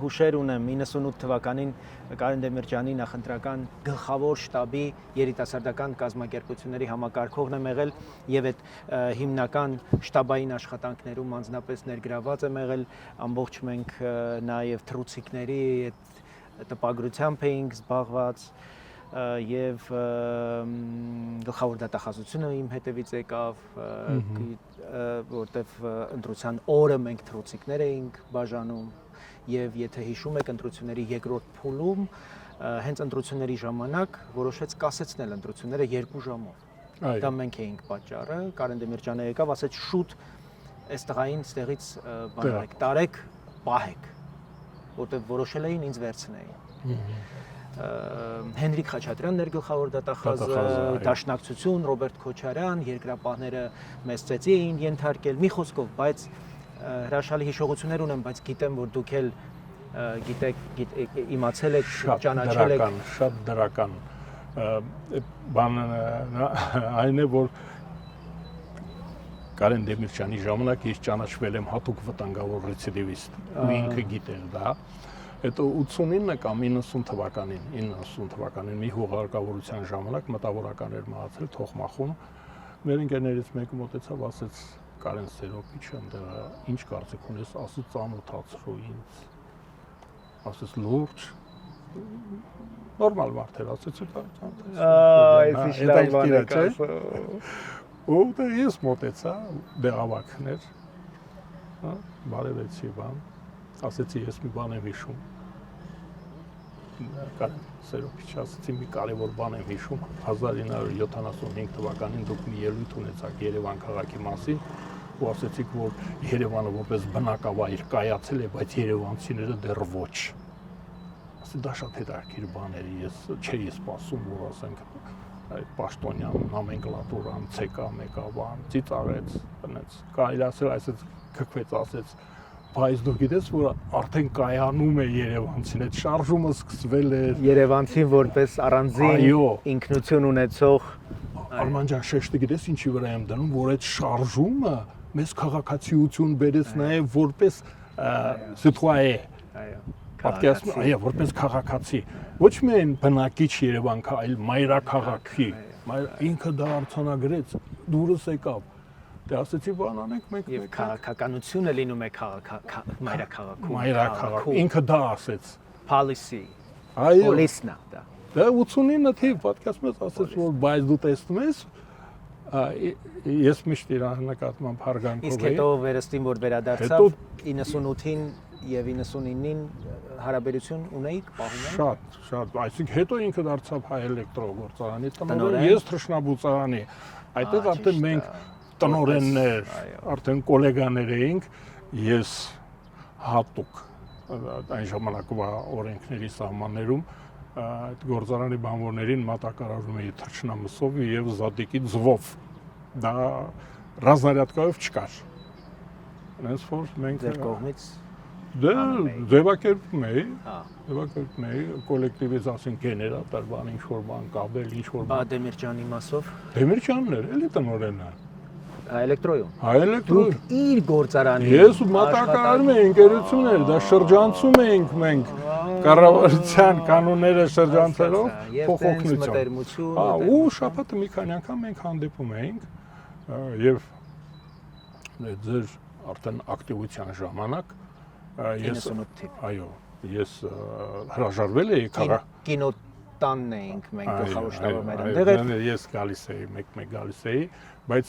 հուշեր ունեմ 98 թվականին Կարեն Դեմիրճյանի նախընտրական գլխավոր շտաբի երիտասարդական կազմակերպությունների համակարգողն եմ եղել եւ այդ հիմնական շտաբային աշխատանքներում անձնապես ներգրաված եմ եղել ամբողջ մենք նաեւ թռուցիկների այդ տպագրությամբ էինք զբաղված եւ գլխավոր դատախազությունը իմ հետևից եկավ որտեվ ընտրության օրը մենք թռուցիկներ էինք բաժանում եւ եթե հիշում եք ընտրությունների երկրորդ փուլում հենց ընտրությունների ժամանակ որոշեց կասեցնել ընտրությունները 2 ժամով դա մենք էինք պատճառը Կարեն Դեմիրճյանը եկավ ասեց շուտ այս տղային ստեղից բանարեք տարեք պահեք որտեվ որոշել էին ինձ վերցնեին Հենրիկ Խաչատրյանն էր գլխավոր դատախազը, Դաշնակցություն, Ռոբերտ Քոչարյան, երկրապահները մեծ ծեծի էին ենթարկել, մի խոսքով, բայց հրաշալի հիշողություններ ունեմ, բայց գիտեմ, որ դուք էլ գիտեք, իմացել եք, ճանաչել եք։ Շատ դրական բանը այն է, որ Կարեն Դեմիրճյանի ժամանակ ես ճանաչվել եմ հատուկ վտանգավոր ռեցիդիվիստ, ու ինքը գիտեր դա։ Հետո 89 կամ 90 թվականին մի հուղարկավորության ժամանակ մտավորական էր մահացել Թոխմախում մեր ընկերներից մեկը մոտեցավ ասեց Կարեն Սերոպիչը այնտեղ ինչ կարծիք ունես ասեց ծանոթացրու ինձ ասեց լուրջ նորմալ մարդ էր ասեց այս լավ բան է ու դա ես մոտեցա դեղավակներ բարևեցի բան ասեցի ես մի բան եմ հիշում Կարեն Սերոպիչը ասեցի մի կարևոր բան եմ հիշում 1975 թվականին դուք մի ելույթ ունեցաք Երևան քաղաքի մասին ու ասեցիք որ Երևանը որպես բնակավայր կայացել է բայց երևանցիները դեռ ոչ ասեցի դա շատ հետաքրքիր բան էր ես չէի սպասում որ ասենք այդ Պաշտոնյան նոմենկլատուրան ՑԿ մեկա բան ծիծաղեց բնեց կարելի ասել այսպես քքվեց ասեց Բայց դու գիտես, որ արդեն կայանում է Երևանցին, այդ շարժումը սկսվել է Երևանցին որպես առանձին ինքնություն ունեցող Արման ջան, շեշտը գիտես ինչի վրա եմ դնում, որ այդ շարժումը մեզ քաղաքացիություն բերեց նաև որպես սիտուայե պատկերացնում, այո, որպես քաղաքացի ոչ միայն բնակիչ Երևան, այլ մայրաքաղաքի ինքը դա արձանագրեց, դուրս եկավ Դե ասեցի բան անենք մենք Եվ քաղաքականությունը լինում է մայրաքաղաքում։ Մայրաքաղաք։ Ինքը դա ասեց։ Policy։ Այո։ Policy-ն է դա։ Դա 89 թիվ պատկասում ես ասեց որ բայց դու տեսնում ես ես միշտ իր նկատմամբ հարգանքով Իսկ հետո վերստին որ վերադարձավ 98-ին եւ 99-ին հարաբերություն ունեիք, պահում եք։ Շատ, այսինքն հետո ինքը դարձավ հայ էլեկտրոգործարանի տնօրեն, ես թռչնաբուծարանի։ Այդտեղ արդեն մենք տնօրեններ, արդեն գոլեգաներ էինք, ես հատուկ այն ժամանակվա օրենքների սահմաններում այդ գործարանի բանվորներին մատակարարում էի թռչնամսով եւ զատիկի ձվով։ Դա ռազնարյատկայով չկար։ Այնպես որ մենք ձեր կողմից դե ձևակերպում էի, կոլեկտիվից ասենք գեներատոր բան ինչ-որ բան, կաբել, ինչ-որ բան։ Դեմիրճյանի մասով։ Դեմիրճյանն էր, էլի տնօրենը։ Էլեկտրոյում։ Հա, էլեկտրոյում։ Դուք իր գործարանի։ Ես մատակարարում էի ընկերություններ, դա շրջանցում էինք մենք կառավարության կանոնները շրջանցելով փոխօգնություն։ Հա, ու շաբաթը մի քանի անգամ մենք հանդիպում էինք եւ ձեր արդեն ակտիվության ժամանակ ես այո, ես հրաժարվել էի կինոտանն էինք մենք գլխավոր շտաբները։ Այնտեղ ես գալիս էի, մեկ գալիս էի, բայց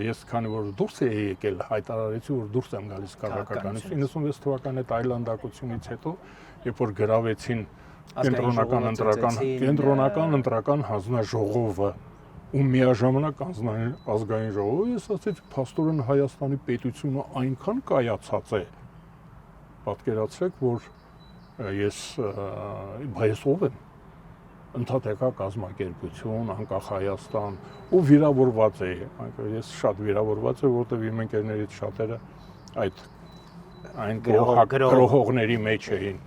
ես քանի որ դուրս էի եկել, հայտարարեցի որ դուրս եմ գալիս քաղաքականից 96 թվականի այլանդակությունից հետո, երբ որ գրավեցին կենտրոնական ընտրական հանձնաժողովը ու միաժամանակ ազգային ժողովը, ես ասեցի փաստորեն Հայաստանի պետությունը այնքան կայացած է, պատկերացրեք, որ ես ով եմ, ընդհատակա կազմակերպություն, անկախ Հայաստան ու վիրավորված էի, ես շատ վիրավորված եմ, որտեղ իմ ընկերներից շատերը այն գրողների մեջ էին,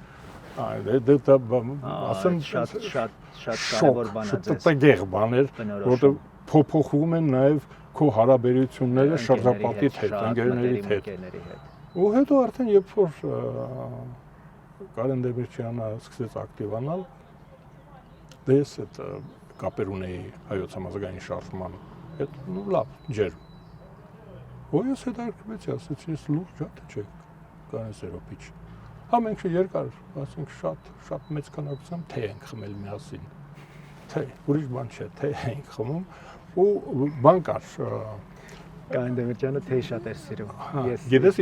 ասեմ շատ կարևոր բան է ձեզ, տգեղ բաներ, որտեղ փոփոխվում են նաև քո հարաբերությունները շրջապատիդ հետ, ընկերներիդ հետ։ Ու հետո արդեն երբ որ Կարեն Դեմիրճյանը սկսեց ակտիվանալ, դե ես այդ կապեր ունեի հայոց համազգային շարժման հետ, լավ, ջերմ։ Ու ես հետաքրքրվեցի, ասեցի, ես լուրջ ջատ չեք, Կարեն Սերոպիչ։ Հա մենք երկար, ասենք շատ մեծ քանակությամբ թե ենք խմել միասին։ Թե, ուրիշ բան չէ, թե ենք խմում ու բան կար։ Կարեն Դեմիրճյանը թե շատ էր սիրում։ Գիտես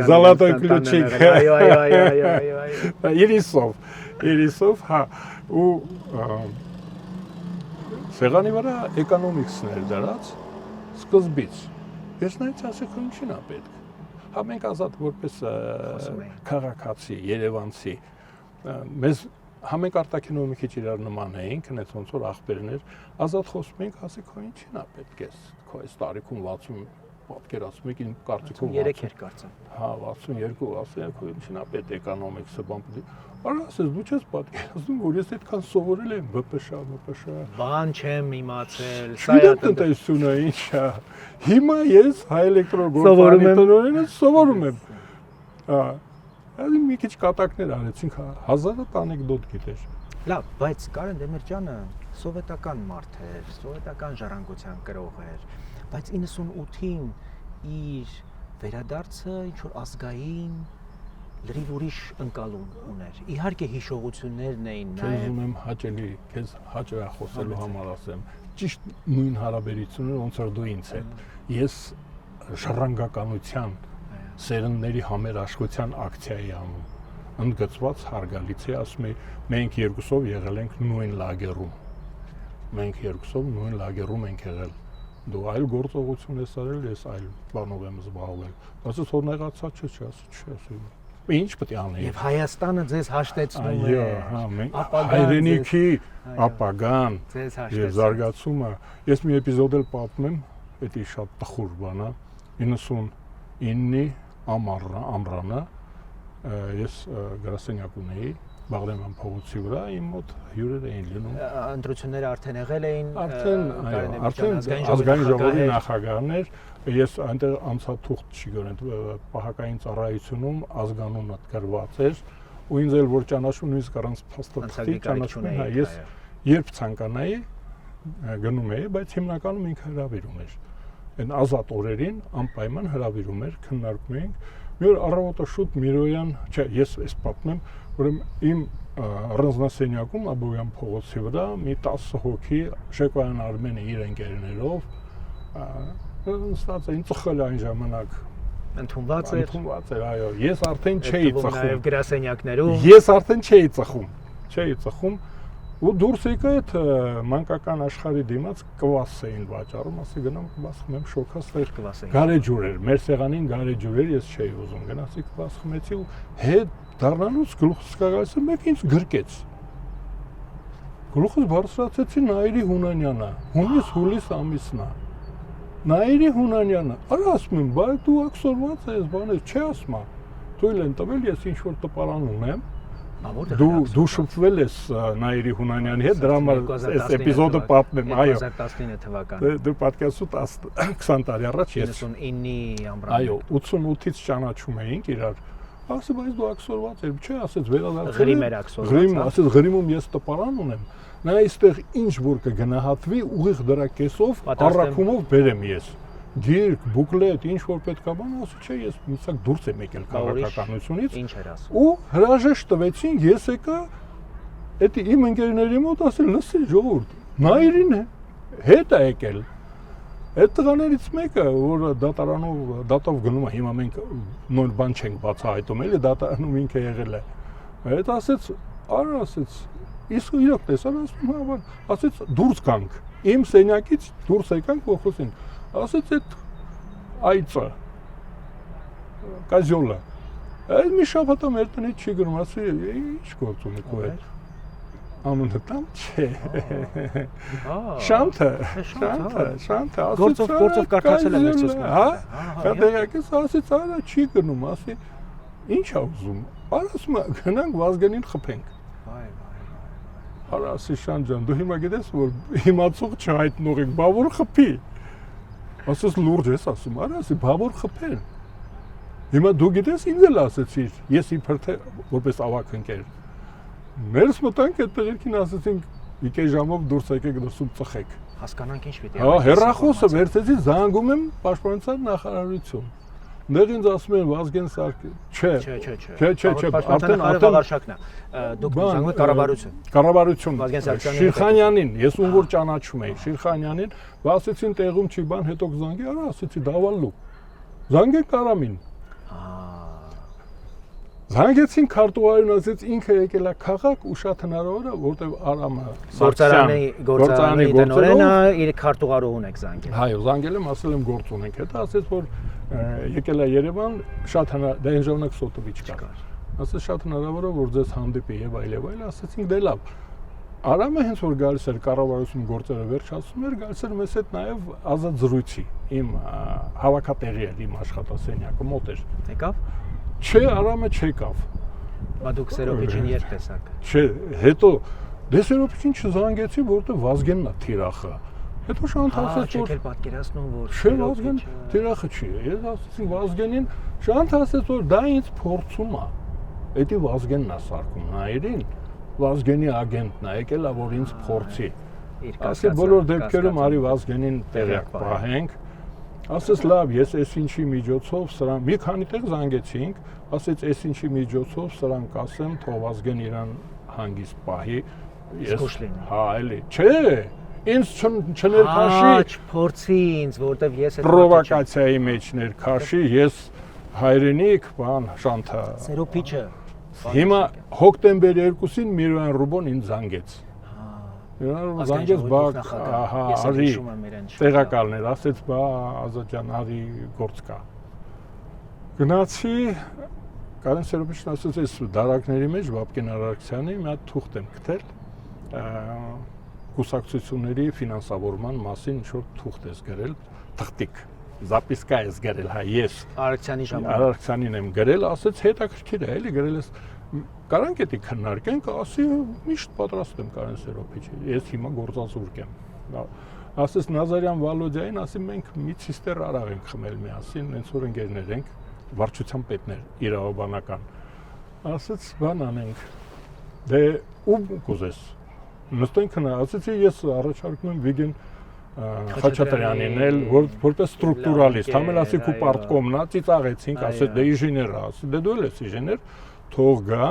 Զալատոյ Կլուչիկ։ Այո։ Իրիսով, հա, ու սեղանի վրա էկոնոմիկսն էր դրած սկզբից։ Ես նայեցի ասեցի, ինչին է պետք։ Հա մենք ազատ որպես քաղաքացի, երևանցի, մեզ համենք արտաքինով մի քիչ իրար նման էինք, այնց ոնց որ աղբերներ, ազատ խոսում էինք, ասեք, քո ինչին է պետք է, քո այս տարիքում 60 պատկերացում եք, իմ կարծիքով 63 էր կարծեմ։ Հա, 62, ասեք, քո ինչին է պետք էկոնոմիկսը, բան պետք։ Արա ասես, դու չես պատկերացնում, որ ես այդքան սովորել եմ ԲՊՇ։ Բան չեմ իմացել, սա է տնտեսությունը ինչ է։ Հիմա ես հայ էլեկտրոգործարանի տնօրենը սովորում եմ։ Հա, այլ մի քիչ կատակներ արեցինք, 1000 անեկդոտ գիտեր։ Լավ, բայց Կարեն Դեմիրճյանը սովետական մարդ էր, սովետական ժառանգության կրող էր, բայց 98-ին իր վերադարձը ինչ որ ազգային լրիվ ուրիշ ընկալում ուներ։ Իհարկե հիշողություններն էին նաև։ Ես ուզում եմ հաճելի, քեզ հաճախոսելու համար ասեմ, ճիշտ նույն հարաբերությունը ոնց որ դու ինձ հետ։ Ես ժառանգականության սերնդների համերաշխության ակցիայի անում, ընդգծված հարգալից է, ասում եմ, մենք երկուսով եղել ենք նույն լագերում ենք եղել։ Դու այլ գործողություն ես արել, ես այլ բանով եմ զբաղվել։ Ասես որ նեղացած չէ։ Ինչ պետք է անեի։ Եվ Հայաստանը ձեզ հաշտեցնում է։ Այո, հա, հայրենիքի ապագան եւ զարգացումը։ Ես մի էպիզոդ էլ պատմում եմ, դա շատ տխուր բան է։ 99-ի ամռանը ես գրասենյակ ունեի Բաղրամյան փողոցի վրա, իմ մոտ հյուրեր էին լինում։ Ընտրությունները արդեն եղել էին։ Արդեն ազգային ժողովի նախագահն էր, ես այնտեղ անցաթուղթ չի գորեն, պահակային ծառայությունում ազգանունը գրված էր, ու ինձ էլ որ ճանաչում նույնիսկ առանց փաստաթղթի ճանաչում են, ես երբ ցանկանայի գնում էի, բայց հիմնականում ինքը հրավիրում էր։ Այն ազատ օրերին անպայման հրավիրում էր, քննարկում էինք։ Մի օր առավոտը շուտ Միրոյան, չէ, ես էս պատմեմ, ուրեմն իմ առանձնասենյակում Աբովյան փողոցի վրա մի 10 հոգի Շեկոյան Արմենը իր ընկերներով նստած էին, ծխել այն ժամանակ Ընդունված էր, այո, ես արդեն չէի ծխում։ Նաև գրասենյակներում։ Ես արդեն չէի ծխում, ու դուրս եկա այդ մանկական աշխարհի դիմաց կվաս էին վաճառում, ասի գնամ կվաս խմեմ, շոքաս էր գարեջուր էր, մեր սեղանին գարեջուր էր, ես չէի ուզում, գնացի կվաս խմեցի ու հետ դառնալուց գլուխս կգալիս մեկ ինձ գրկեց։ Գլուխս բարձրացեցի Նաիրի Հունանյանը, հունիս ամիսն է։ Նաիրի Հունանյանը, արա ասում եմ, բայ դու աքսորված ես, բաներ, չէ ասում եմ, թույլ են տվել, ես ինչ-որ տպարան ունեմ, դու շփվել ես Նաիրի Հունանյանի հետ, դրա համար այս էպիզոդը պատմեմ, այո, 2019 թվական, դու պատկերացու 20 տարի առաջ ես, 99-ի ամռանը, այո, 88-ից ճանաչում էինք իրար, ասի, բայց դու աքսորված ես, չէ, ասեց, վերադարձել Ղրիմ էր աքսորված, ասեց, Ղրիմում ես տպարան ունեմ, նա այստեղ ինչ որ կգնահատվի ուղիղ դրա կեսով առաքումով բերեմ ես գիրք, բուկլետ, ինչ որ պետք է բան, ասի չէ, ես միսակ դուրս եմ եկել քաղաքականությունից ինչ էր ասում ու հրաժեշտ տվեցին, ես եկա այդ իմ ընկերների մոտ ասել, լսի ժողովուրդ, Նաիրին հետ է եկել այդ տղաներից մեկը, որ դատով գնում է, հիմա մենք նոր բան չենք բացահայտում, էլի դատարանում ինքը եղել է, այդ ասեց, արա ասեց Իսկ իրոք տեսան, ասում եմ, հավան, ասեց դուրս գանք, իմ սենյակից դուրս եկանք ու խոսենք, ասեց այդ այծը, կազյոլը, այդ մի շաբաթ մեր տնից չի գրում, ասի, ինչ գործ ունի քո հետ, ամունը տամ չէ, շանթը, գործով կարդացել եմ ես հա, տեղակից ասեց, արա չի գնում, ասի, ինչ է ուզում, ասում է, գնանք Վազգենին խփենք, Արա ասի Շան ջան, դու հիմա գիտես, որ հիմացող չհայտնող եք, բա որ խփի։ Ասես լուրջ ես ասում, արա ասի, բա որ խփեն։ Հիմա դու գիտես, ինձ էլ ասեցիր, ես իբր թե որպես ավակ ընկեր։ Ներս մտանք այդ տղերքին ասեցինք, եկե ժամով դուրս եկեք դրսում ծխեք։ Հասկանանք ինչ պիտի։ Հա, հեռախոսը վերցեցի, զանգում եմ պաշտպանության նախարարություն։ Ներ ինձ ասում են Վազգեն Սարգսյանը, չէ, արդեն վարշակն է։ Դուք զանգում եք կառավարություն։ Վազգեն Սարգսյանին Շիրխանյանին, ես ում որ ճանաչում էի, Շիրխանյանին, ասեցին տեղում չի բան, հետո կզանգի, արա ասեցի դավալու։ Զանգեք Արամին։ Զանգեցին քարտուղարին, ասեց ինքը եկել է քաղաք ու շատ հնարավոր է, որտեղ Արամը գործարանի տնօրենը իր քարտուղարուհուն եք զանգել։ Այո, զանգել եմ, ասել եմ գործ ունենք, հետո ասեց որ եկել է Երևան, շատ դա այն ժամանակ Սոտովի չկար։ Ասեց շատ հնարավոր է որ ձեզ հանդիպի եւ այլ, ասեցինք դե լավ։ Արամը հենց որ գալիս էր կառավարություն գործերը վերջացնում էր, գալիս էր մեզ հետ նաեւ ազատ զրույցի։ Իմ հավաքատեղի էր, իմ աշխատասենյակը մոտ էր։ Եկավ։ Չէ, Արամը չեկավ։ Բա դուք Սերոպիչին երբ տեսաք։ Չէ, հետո դե Սերոպիչին չզանգեցի, որտեղ Վազգենն է թիրախը։ Հետո Շանթ ասաց որ չեք պատկերացնում որ չէ, Վազգեն թիրախը չի։ Ես ասեցի Վազգենին, Շանթ ասաց որ դա ինձ փորձում է։ Էդի Վազգենն է սարքում Նաիրին, Վազգենի ագենտն է, եկել է որ ինձ փորձի։ Ասի բոլոր դեպքերում արի Վազգենին տեղյակ պահենք։ Ասես լավ, ես այսինչի միջոցով սրան մի քանի տեղ զանգեցինք, ասեց այսինչի միջոցով սրան կասեմ, թող Վազգեն իրան հանգիստ պահի։ Ես հա, էլի, չէ, ինձ չներքաշի, չփորձի ինձ, որտեվ ես այդ պրովոկացիայի մեջ ներքաշի, ես հայրենիք, բան, Շանթը։ Սերոպիչը։ Հիմա հոկտեմբեր 2-ին Միրոյան Ռուբոն ինձ զանգեց։ Զանգեց բա, ահա, արի տեղակալներ, ասեց բա Ազատ ջան, արի գործ կա։ Գնացի, Կարեն Սերոպիչն ասեց, այս դարակների մեջ Վապկեն Արարքցյանի մի հատ թուղթ եմ գտել, կուսակցությունների ֆինանսավորման մասին ինչ-որ թուղթ ես գրել, թղթիկ, զապիսկա ես գրել, հա, ես Արարքցյանի ժամանակ։ Արարքցյանին եմ գրել, ասեց հետաքրքիր է, էլի գրել ես Կարանք էդի քննարկենք, ասի միշտ պատրաստ եմ Կարեն Սերոպիչի, ես հիմա գործազուրկ եմ։ Ասես Նազարյան Վալոդյային, ասի մենք մի ցիստեր արաղ ենք խմել միասին, հենց որ ընկերներ ենք, վարչության պետներ, իրավաբանական։ Ասեց բան անենք։ Դե ում կուզես։ Նստենք քնա, ասեցի ես առաջարկում եմ Վիգեն Խաչատրյանին էլ որպես ստրուկտուրալիստ, համել ասիկ ու պարտկոմնա ծիծաղեցինք, ասեց դե ինժեներ է, ասեց դե դու ես ինժեներ, թող գա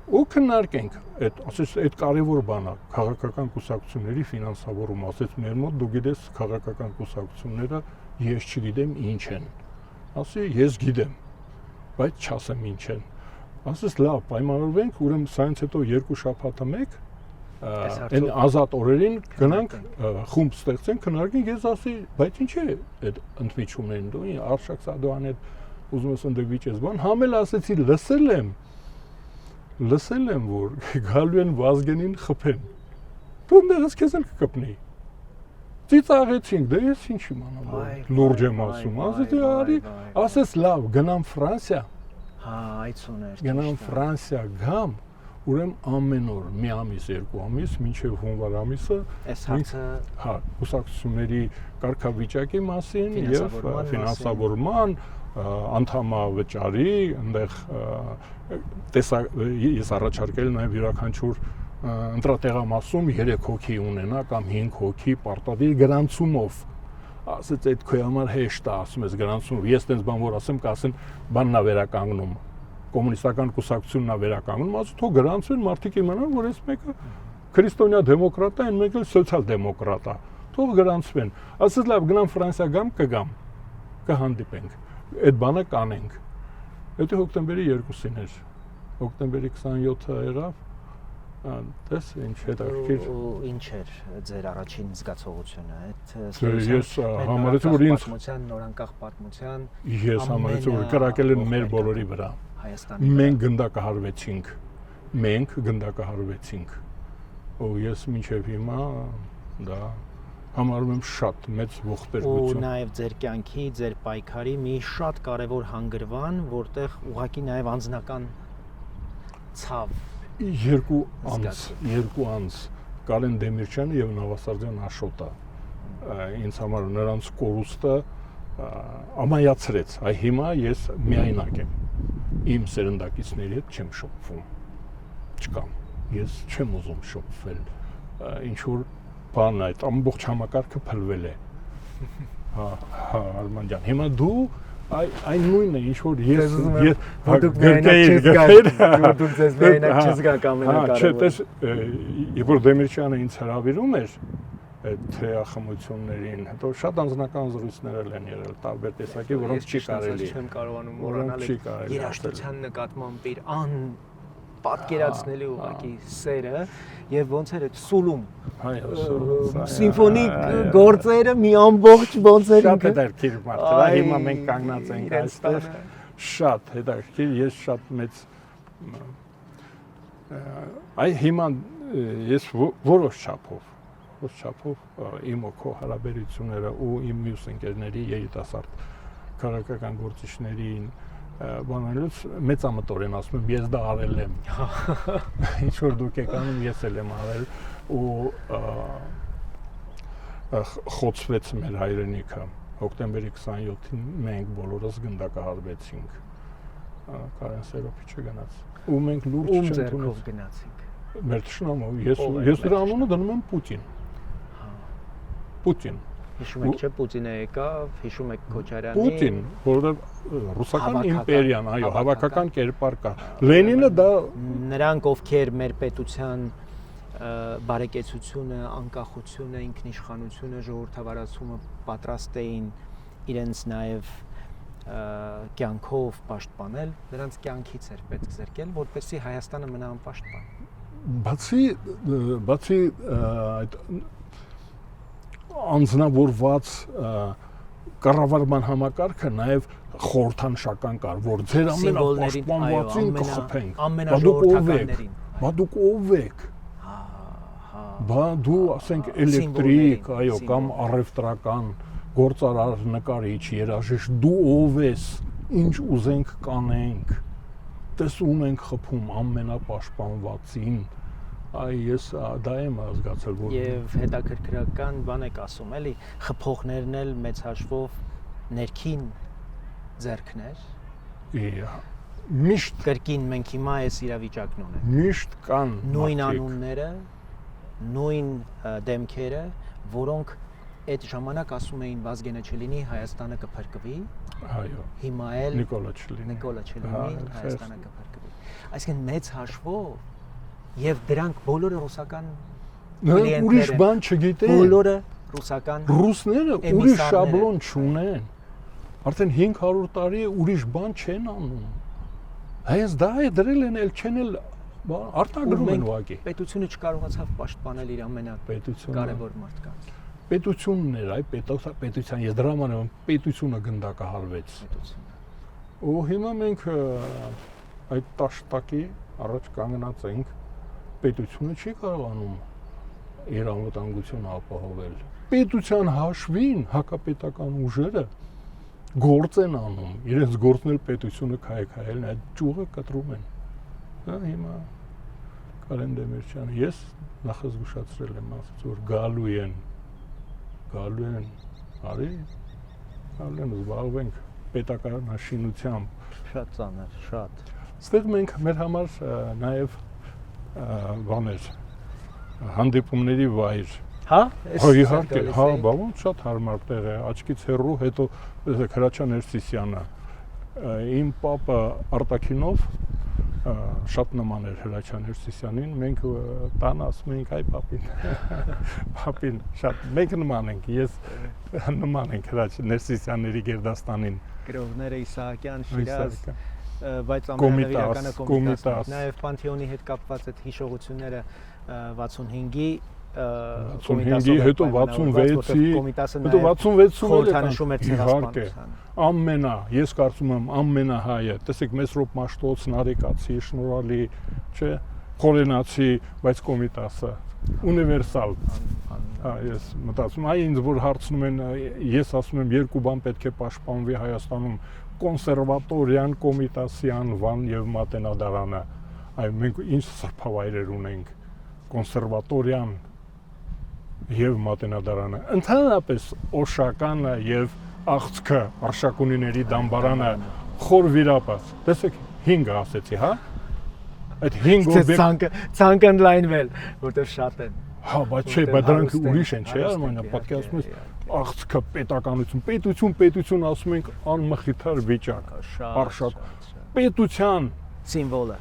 ու քննարկենք այդ կարևոր բանը քաղաքական կուսակցությունների ֆինանսավորումը, ասեց մեր մոտ դու գիտես քաղաքական կուսակցությունները ես չգիտեմ ինչ են, ասի ես գիտեմ, բայց չասեմ ինչ են, ասեց լավ պայմանավորվենք, ուրեմն սրանից հետո 2 շաբաթը մեկ այն ազատ օրերին գնանք խումբ ստեղծենք, քննարկենք, ես ասի, բայց ինչ է այդ ընդմիջումներին դու Արշակ Սադոյան հետ ուզում ես ընդգրկես բան, համել ասեցի լսել եմ, որ գալու են Վազգենին խփեն։ Դու ներս քեզ էլ կկպնի։ Ծիծաղեցինք, դե ես ինչ իմանամ, լուրջ եմ ասում, ասեցի արի, ասես լավ, գնամ Ֆրանսիա։ Հա, այցուներ։ Գնամ Ֆրանսիա գամ, ուրեմն ամեն օր մի ամիս, 2 ամիս, մինչև հունվար ամիսը այս հարցը հա, կուսակցությունների կարգավիճակի մասին եւ ֆինանսավորման անդամավճարի, այնտեղ ես առաջարկել նաև յուրաքանչյուր ընտրատեղամասում 3 հոգի ունենա կամ 5 հոգի պարտադիր գրանցումով։ Ասեց այդ քո համար հեշտ է, ասում ես գրանցում, ես տենց բան որ ասեմ, կասեն բանն է վերականգնում, կոմունիստական կուսակցությունն է վերականգնում, ասում թող գրանցվեն, մարդիկ իմանան, որ այս մեկը քրիստոնյա դեմոկրատ է, այն մեկը սոցիալ-դեմոկրատ է, թող գրանցվեն։ Ասեց լավ, գնամ Ֆրանսիա կգամ, կհանդիպենք, այդ բանը կանենք։ Դա հոկտեմբերի 2-ին էր, հոկտեմբերի 27-ը եղավ, տես ինչ հետաքրքիր։ Ինչ էր ձեր առաջին զգացողությունը, այդ ես համարեցի, որ ինձ պատմության, նորանկախ պատմության ես համարեցի, որ կրակել են մեր բոլորի վրա։ Մենք գնդակահարվեցինք։ Ու ես մինչև հիմա դա համարում եմ շատ մեծ ողբերգություն։ Ու նաև ձեր կյանքի, ձեր պայքարի մի շատ կարևոր հանգրվան, որտեղ ուղղակի նաև անձնական ցավ 2 անձ Կարեն Դեմիրճյանը եւ Նավասարդյան Աշոտը ինձ համար նրանց կորուստը ամայացրեց։ Այ հիմա ես միայնակ եմ։ Իմ սերնդակիցների հետ չեմ շփվում։ Չկամ։ Ես չեմ ուզում շփվել։ Ինչ որ բան այդ ամբողջ համակարգը փլվել է։ Հա, Արման ջան, հիմա դու այն նույնն է, ինչ որ ես դուք ձեզ միայնակ չզգաք ամենակարևորը։ Չէ, տես, երբ որ Դեմիրճյանը ինձ հրավիրում էր այդ թեախմություններին, հետո շատ անձնական զրույցներ են եղել, տարբեր տեսակի, որոնք չի կարելի։ Չեմ կարողանում մոռանալ երաժշտության նկատմամբ իր պատկերացնելի ուղղակի սերը եւ ոնց էր այդ սուլում սիմֆոնիկ գործերը մի ամբողջ ոնց էր շատ հետաքրքիր մարդը հիմա մենք կանգնած ենք այստեղ շատ հետաքրքիր ես շատ մեծ այ հիմա ես որոշ չափով իմ օքո հարաբերությունները ու իմ մյուս ընկերների երիտասարդ քաղաքական գործիչներին բանալուց մեծամտորեն ասում եմ ես դա արել եմ ինչ որ դուք եք անում ես էլ եմ արել ու խոցվեց մեր հայրենիքը հոկտեմբերի 27-ին մենք բոլորս գնդակահարվեցինք Կարեն Սերոպիչը գնաց ու մենք լուրջ չընդունեցինք գնացինք մեր ճշնամով ես դրա անունը դնում եմ Պուտին Հիշում եք չէ Պուտինը եկավ, հիշում եք Քոչարյանի Պուտին, որովհետև ռուսական իմպերիան, այո, հավաքական կերպար կա։ Լենինը դա նրանք ովքեր մեր պետության բարեկեցությունը, անկախությունը, ինքնիշխանությունը, ժողովրդավարացումը պատրաստ էին իրենց նաև կյանքով պաշտպանել, նրանց կյանքից էր պետք զրկել, որպեսզի Հայաստանը մնա անպաշտպան։ Բացի այդ անձնավորված կառավարման համակարգը նաև խորհրդանշական կար, որ ձեր ամենապաշտպանվածին կխփենք։ Բա դուք ով եք։ Բա դու ասենք էլեկտրիկ, այո, կամ առևտրական գործարար, նկարիչ, երաժիշտ, դու ով ես, ինչ ուզենք կանենք։ Տեսում ենք խփում ամենապաշտպանվածին։ Այ ես դա եմ զգացել որ եւ հետաքրքրական բան եք ասում էլի խփողներն էլ մեծ հաշվով ներքին ձեռքներ միշտ կրկին մենք հիմա այս իրավիճակն ունենք միշտ կան նույն անունները նույն դեմքերը որոնք այդ ժամանակ ասում էին Վազգենը չլինի, Հայաստանը կփրկվի։ Այո։ Հիմա էլ Նիկոլա չլինի։ Հայաստանը կփրկվի։ Այսինքն մեծ հաշվով եւ դրանք բոլորը ռուսական ուրիշ բան չգիտեն։ Բոլորը ռուսական ռուսները ուրիշ շաբլոն չունեն։ Արդեն 500 տարի է ուրիշ բան չեն անում։ Հենց դա է դրել են էլ չեն էլ արտագրում են ուղղակի։ Պետությունը չկարողացավ պաշտպանել իր ամենակարևոր մարդկանց։ Պետությունն էր, այ պետության ես դրա համար եմ պետությունը գնդակահարվեց։ Ու հիմա մենք այդ տաշտակի առաջ կանգնած ենք, պետությունը չի կարողանում իր անվտանգությունը ապահովել։ Պետության հաշվին հակապետական ուժերը գործ են անում, իրենց գործն էլ պետությունը քայքայելն այդ ճյուղը կտրում են։ Դա հիմա Կարեն Դեմիրճյանը ես նախազգուշացրել եմ, ասած որ գալու են, արի, գալու են զբաղվենք պետականաշինությամբ։ Շատ ծանր, շատ։ Ստեղ մենք մեր համար նաև բաներ հանդիպումների վայր։ Հա, իհարկե, հա, բավական շատ հարմար տեղ է, աչքից հեռու, հետո Հրաչյա Ներսիսյանը, իմ պապը Արտաքինով շատ նման էր Հրաչյա Ներսիսյանին, մենք տան ասում ենք այ պապին, շատ մենք նման ենք, ես նման ենք Հրաչյա Ներսիսյանների Գերդաստանին։ Գրողները Իսահակյան, Շիրազ, բայց ամենավիրականը Կոմիտաս։ Նաև Պանթեոնի հետ կապված այդ հիշողությունները 65-ի 65-ի, հետո 66-ի, հետո 66-ում խորհրդանշում էր ցեղասպանությունը։ Ես կարծում եմ ամենահայը, տեսեք Մեսրոպ Մաշտոց, Նարեկացի, շնորհալի, չէ, Խորենացի, բայց Կոմիտասը ունիվերսալ։ Հա, ես մտածում, այ ինձ որ հարցնում են, ես ասում եմ երկու բան պետք է պաշտպանվի Հայաստանում՝ կոնսերվատորիան, Կոմիտասյան, Վան եւ Մատենադարանը։ Այ մենք ինչ սրբավայրեր ունենք, կոնսերվատորիան եւ Մատենադարանը, ընդհանրապես Օշականը եւ Աղցքը, Արշակունիների դամբարանը, Խոր վիրապը։ Տեսեք 5 ասեցի, հա։ Այդ 5 ցանկը ընդլայնվել, որտեղ շատ են։ Հա, բայց չէ, բայց դրանք ուրիշ են, չէ՞, Արմանյա, պատկերացնում ես Աղցքը պետություն ասում ենք անմխիթար վիճակ, արշակ, պետության սիմվոլը։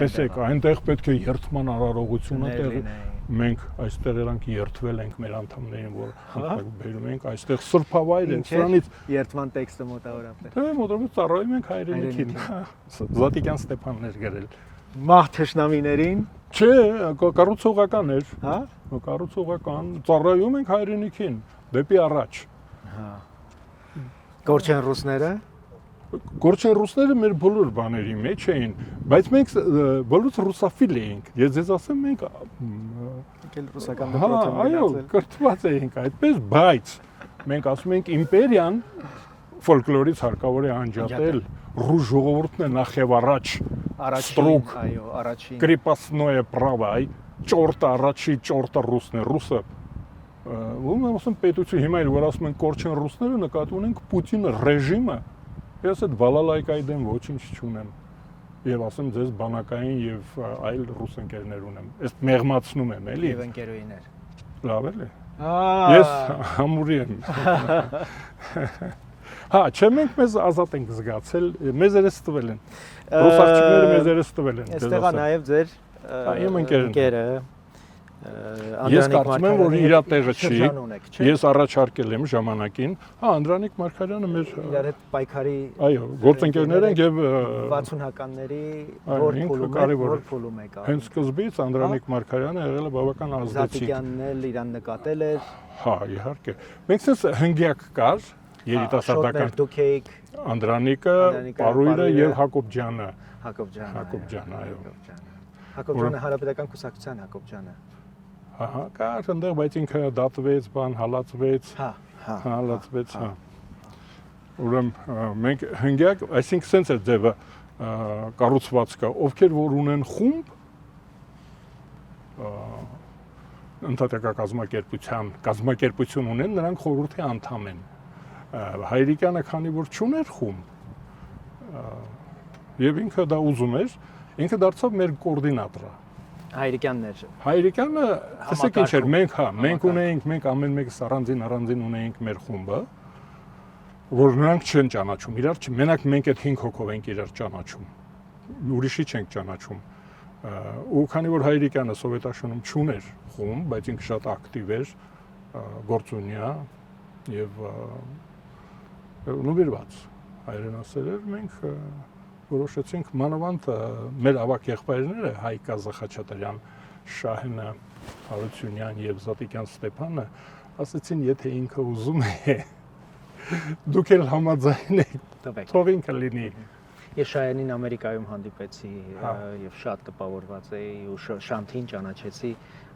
Տեսեք, այնտեղ պետք է երթման արարողությունը տեղի։ Մենք այստեղ երանք երթվել ենք մեր անդամներին, որ բերում ենք այստեղ սրբավայր է, սրանից երթման տեքստը մոտավորապես։ Դե մոտավորապես ծառայում ենք հայրենիքին։ Զատիկյան Ստեփանն էր գրել։ Մահ թշնամիներին։ Չէ, կառուցողական էր։ Հա։ Կառուցողական, ծառայում ենք հայրենիքին, դեպի առաջ։ Հա։ Գործեն ռուսները։ Գործեն ռուսները մեր բոլոր բաների մեջ էին, բայց մենք բոլորս ռուսաֆիլ էինք։ Ես ձեզ ասեմ, մենք ռուսական դպրոցում այո, կրթված էինք այդպես, բայց մենք ասում ենք իմպերիան ֆոլկլորից հարկավոր է անջատել, ռուս ժողովուրդն է նախ եւ առաջ, առաջին, այո, առաջին Крепостное право, այ ճորտը առաջի ճորտը ռուսն է, ռուսը ում ասում պետություն հիմա էլ որ ասում են կորչեն ռուսները նկատի ունենք Պուտինը ռեժիմը ես այդ բալալայկայի դեմ ոչինչ չունեմ եւ ասեմ ձեզ բանակային եւ այլ ռուս ընկերներ ունեմ ես մեղմացնում եմ էլի եւ ընկերուհիներ լավ էլի ես համուրի եմ հա չէ մենք մեզ ազատ ենք զգացել մեզ երես տվել են ռուս աղջիկները մեզ երես տվել են այստեղ է նաեւ ձեր իմ ընկերը Ես կարծում եմ, որ իր տեղը չի։ Ես առաջարկել եմ ժամանակին, հա, Անդրանիկ Մարգարյանը մեր իրար հետ պայքարի այո, գործընկերներ են եւ 60-ականների որ փուլում եկա։ Հենց սկզբից Անդրանիկ Մարգարյանը եղել է բավական ազդեցիկ։ Զատիկյանն էլ իրան նկատել էր։ Հա, իհարկե։ Մենք sense հնգյակ կար երիտասարդական դուք էիք Անդրանիկը, Պարույրը եւ Հակոբյանը։ Հակոբյանը, այո։ Հակոբյանը Հակոբյանը Հանրապետական կուսակցության Հակոբյանը։ Ահա, կար այնտեղ, բայց ինքը դատվեց, բան հալածվեց։ Հալածվեց, հա։ Ուրեմն մենք հնգյակ, այսինքն sense է ձևը կառուցվածքը, ովքեր որ ունեն խումբ ընդհանրական կազմակերպություն ունեն, նրանք խորհրդի անդամ են։ Հայրիկյանը քանի որ չուներ խումբ, եւ ինքը դա ուզում էր, ինքը դարձավ մեր կոորդինատորը։ Հայրիկյաններ։ Հայրիկյանը, տեսեք ինչ էր, մենք ունեինք, մենք ամեն մեկս առանձին ունեինք մեր խումբը, որ նրանք չեն ճանաչում իրար, մենակ մենք այդ 5 հոգով ենք իրար ճանաչում, ուրիշի չենք ճանաչում, ու քանի որ Հայրիկյանը Սովետաշունում չուներ խումբ, բայց ինքը շատ ակտիվ էր, գործունյա եւ նվիրված հայրենասեր էր, մենք որոշեցինք մանավանդ մեր ավակ եղբայրները Հայկա Զախաչատրյան, Շահենը Հարությունյան եւ Զատիկյան Ստեփանը ասեցին, եթե ինքը ուզում է դուք էլ համաձայն եք, թող ինքը լինի։ Ես Շահենին Ամերիկայում հանդիպեցի եւ շատ տպավորված էի ու Շանթին ճանաչեցի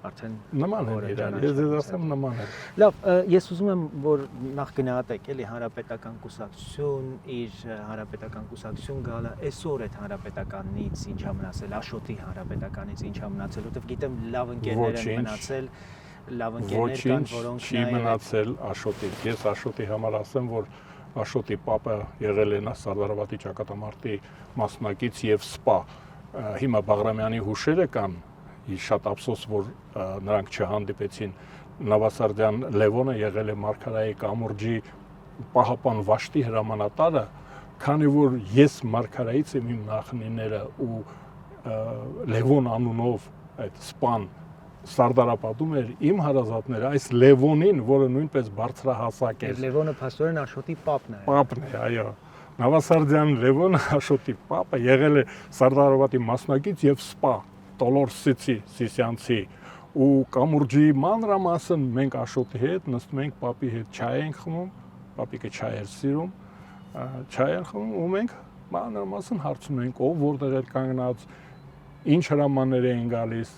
արդեն նման է իրար, ես ձեզ ասեմ նման է։ Լավ, ես ուզում եմ որ նախ գնահատեք էլի հանրապետական կուսակցություն, իր հանրապետական կուսակցություն գալը, այսօր այդ հանրապետականից ինչ ա մնացել, Աշոտի հանրապետականից ինչ ա մնացել, որովհետեւ գիտեմ լավ ընկերներ են մնացել, լավ ընկերներ կան, որոնք չի մնացել Աշոտից։ Ես Աշոտի համար ասեմ, որ Աշոտի պապը եղել է նա Սարդարավատի ճակատամարտի մասնակից եւ սպա։ Հիմա Բաղրամյանի հուշերը կան, շատ ափսոս, որ նրանք չհանդիպեցին։ Նավասարդյան Լևոնը եղել է Մարգարայի կամուրջի պահապան Վաշտի հրամանատարը, քանի որ ես Մարգարայից եմ իմ նախնիները ու Լևոն անունով այդ սպան Սարդարապատում էր իմ հարազատները, այս Լևոնին, որը նույնպես բարձրահասակ էր։ Լևոնը փաստորեն Աշոտի պապն է։ Պապն է, այո։ Նավասարդյան Լևոնը Աշոտի պապը եղել է Սարդարավատի մասնակից եւ սպա Տոլորսիցի, Սիսյանցի ու կամուրջի մանրամասն մենք Աշոտի հետ նստում ենք պապի հետ չայ ենք խմում, պապիկը չայ էր սիրում, չայ են խմում ու մենք մանրամասն հարցում ենք ով որտեղ էր կանգնած, ինչ հրամաններ էին գալիս,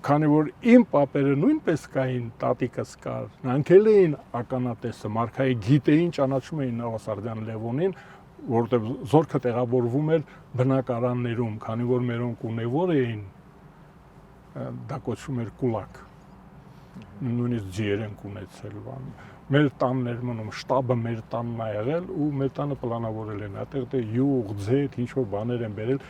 քանի որ իմ պապերը նույնպես կային, տատիկս կար, նրանք էլ էին ականատեսը, Մարգայի գիտեին, ճանաչում էին Նավասարդյան Լևոնին, որտեղ զորքը տեղավորվում էր բնակարաններում, քանի որ մերոնք ունևոր էին, դա կոչվում էր կուլակ, նույնիսկ ձիեր ենք ունեցել, մեր տանն էր մնում, շտաբը մեր տանն ա եղել ու մեր տանը պլանավորել են, այդտեղ յուղ, ձեթ, ինչ-որ բաներ են բերել,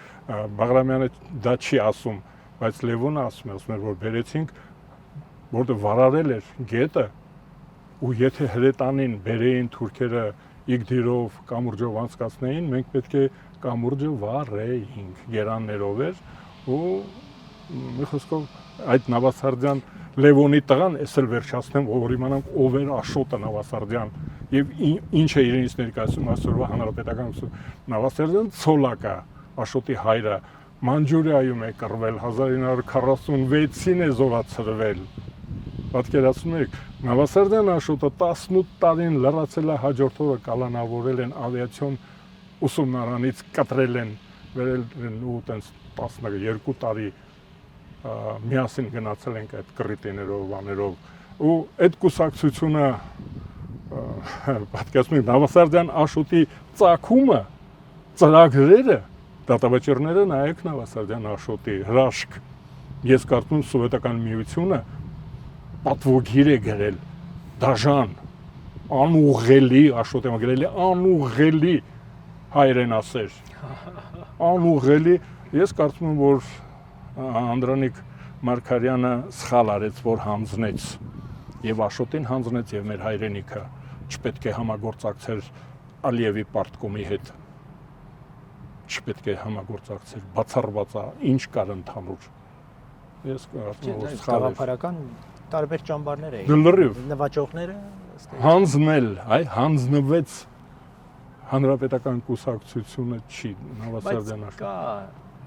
Բաղրամյանը դա չի ասում, բայց Լևոնը ասում էր, որ բերեցինք, որտեղ վարարել էր գետը ու եթե հրետանին բերեին թուրքերը իգդիրով կամուրջով անցկացնեին, մենք պետք է կամուրջը վառեինք, գերաններով էր ու մի խոսքով այդ Նավասարդյան Լևոնի տղան, ես էլ վերջացնեմ, որ իմանանք ով էր Աշոտը Նավասարդյան եւ ինչ է իրենից ներկայացնում այսօրվա հանրապետական Նավասարդյան Ցոլակա, Աշոտի հայրը Մանջուրիայում է կռվել 1946-ին է զորացրվել։ Պատկերացնում եք, Նավասարդյան Աշոտը 18 տարին լրացել է հաջորդ օրը կալանավորել են ավիացիոն ուսումնարանից կտրել են, վերել են ու տենց 12 տարի միասին գնացել ենք այդ կռիտիներով, բաներով ու այդ կուսակցությունը պատկերացնում եք Նավասարդյան Աշոտի ծագումը, ծրագրերը դատավճիռները նայեք Նավասարդյան Աշոտի հրաշք, ես կարծում եմ Սովետական միությունը պատվոգիր է գրել, դաժան, անուղղելի, Աշոտը գրել է անուղղելի հայրենասեր, անուղղելի, ես կարծում եմ, որ Անդրանիկ Մարգարյանը սխալ արեց, որ հանձնեց եւ Աշոտին հանձնեց եւ մեր հայրենիքը չպետք է համագործակցեր Ալիևի պարտկոմի հետ, չպետք է համագործակցեր, բացառված է, ինչ կար ընդհանուր։ Ես կարծում եմ, որ սխալ էր։ Գաղափարական տարբեր ճամբարներ էին։ Լրիվ Նվաճողները հանձնել, հանձնվեց հանրապետական կուսակցությունը չի Նավասարդյան Աշոտը։ Կա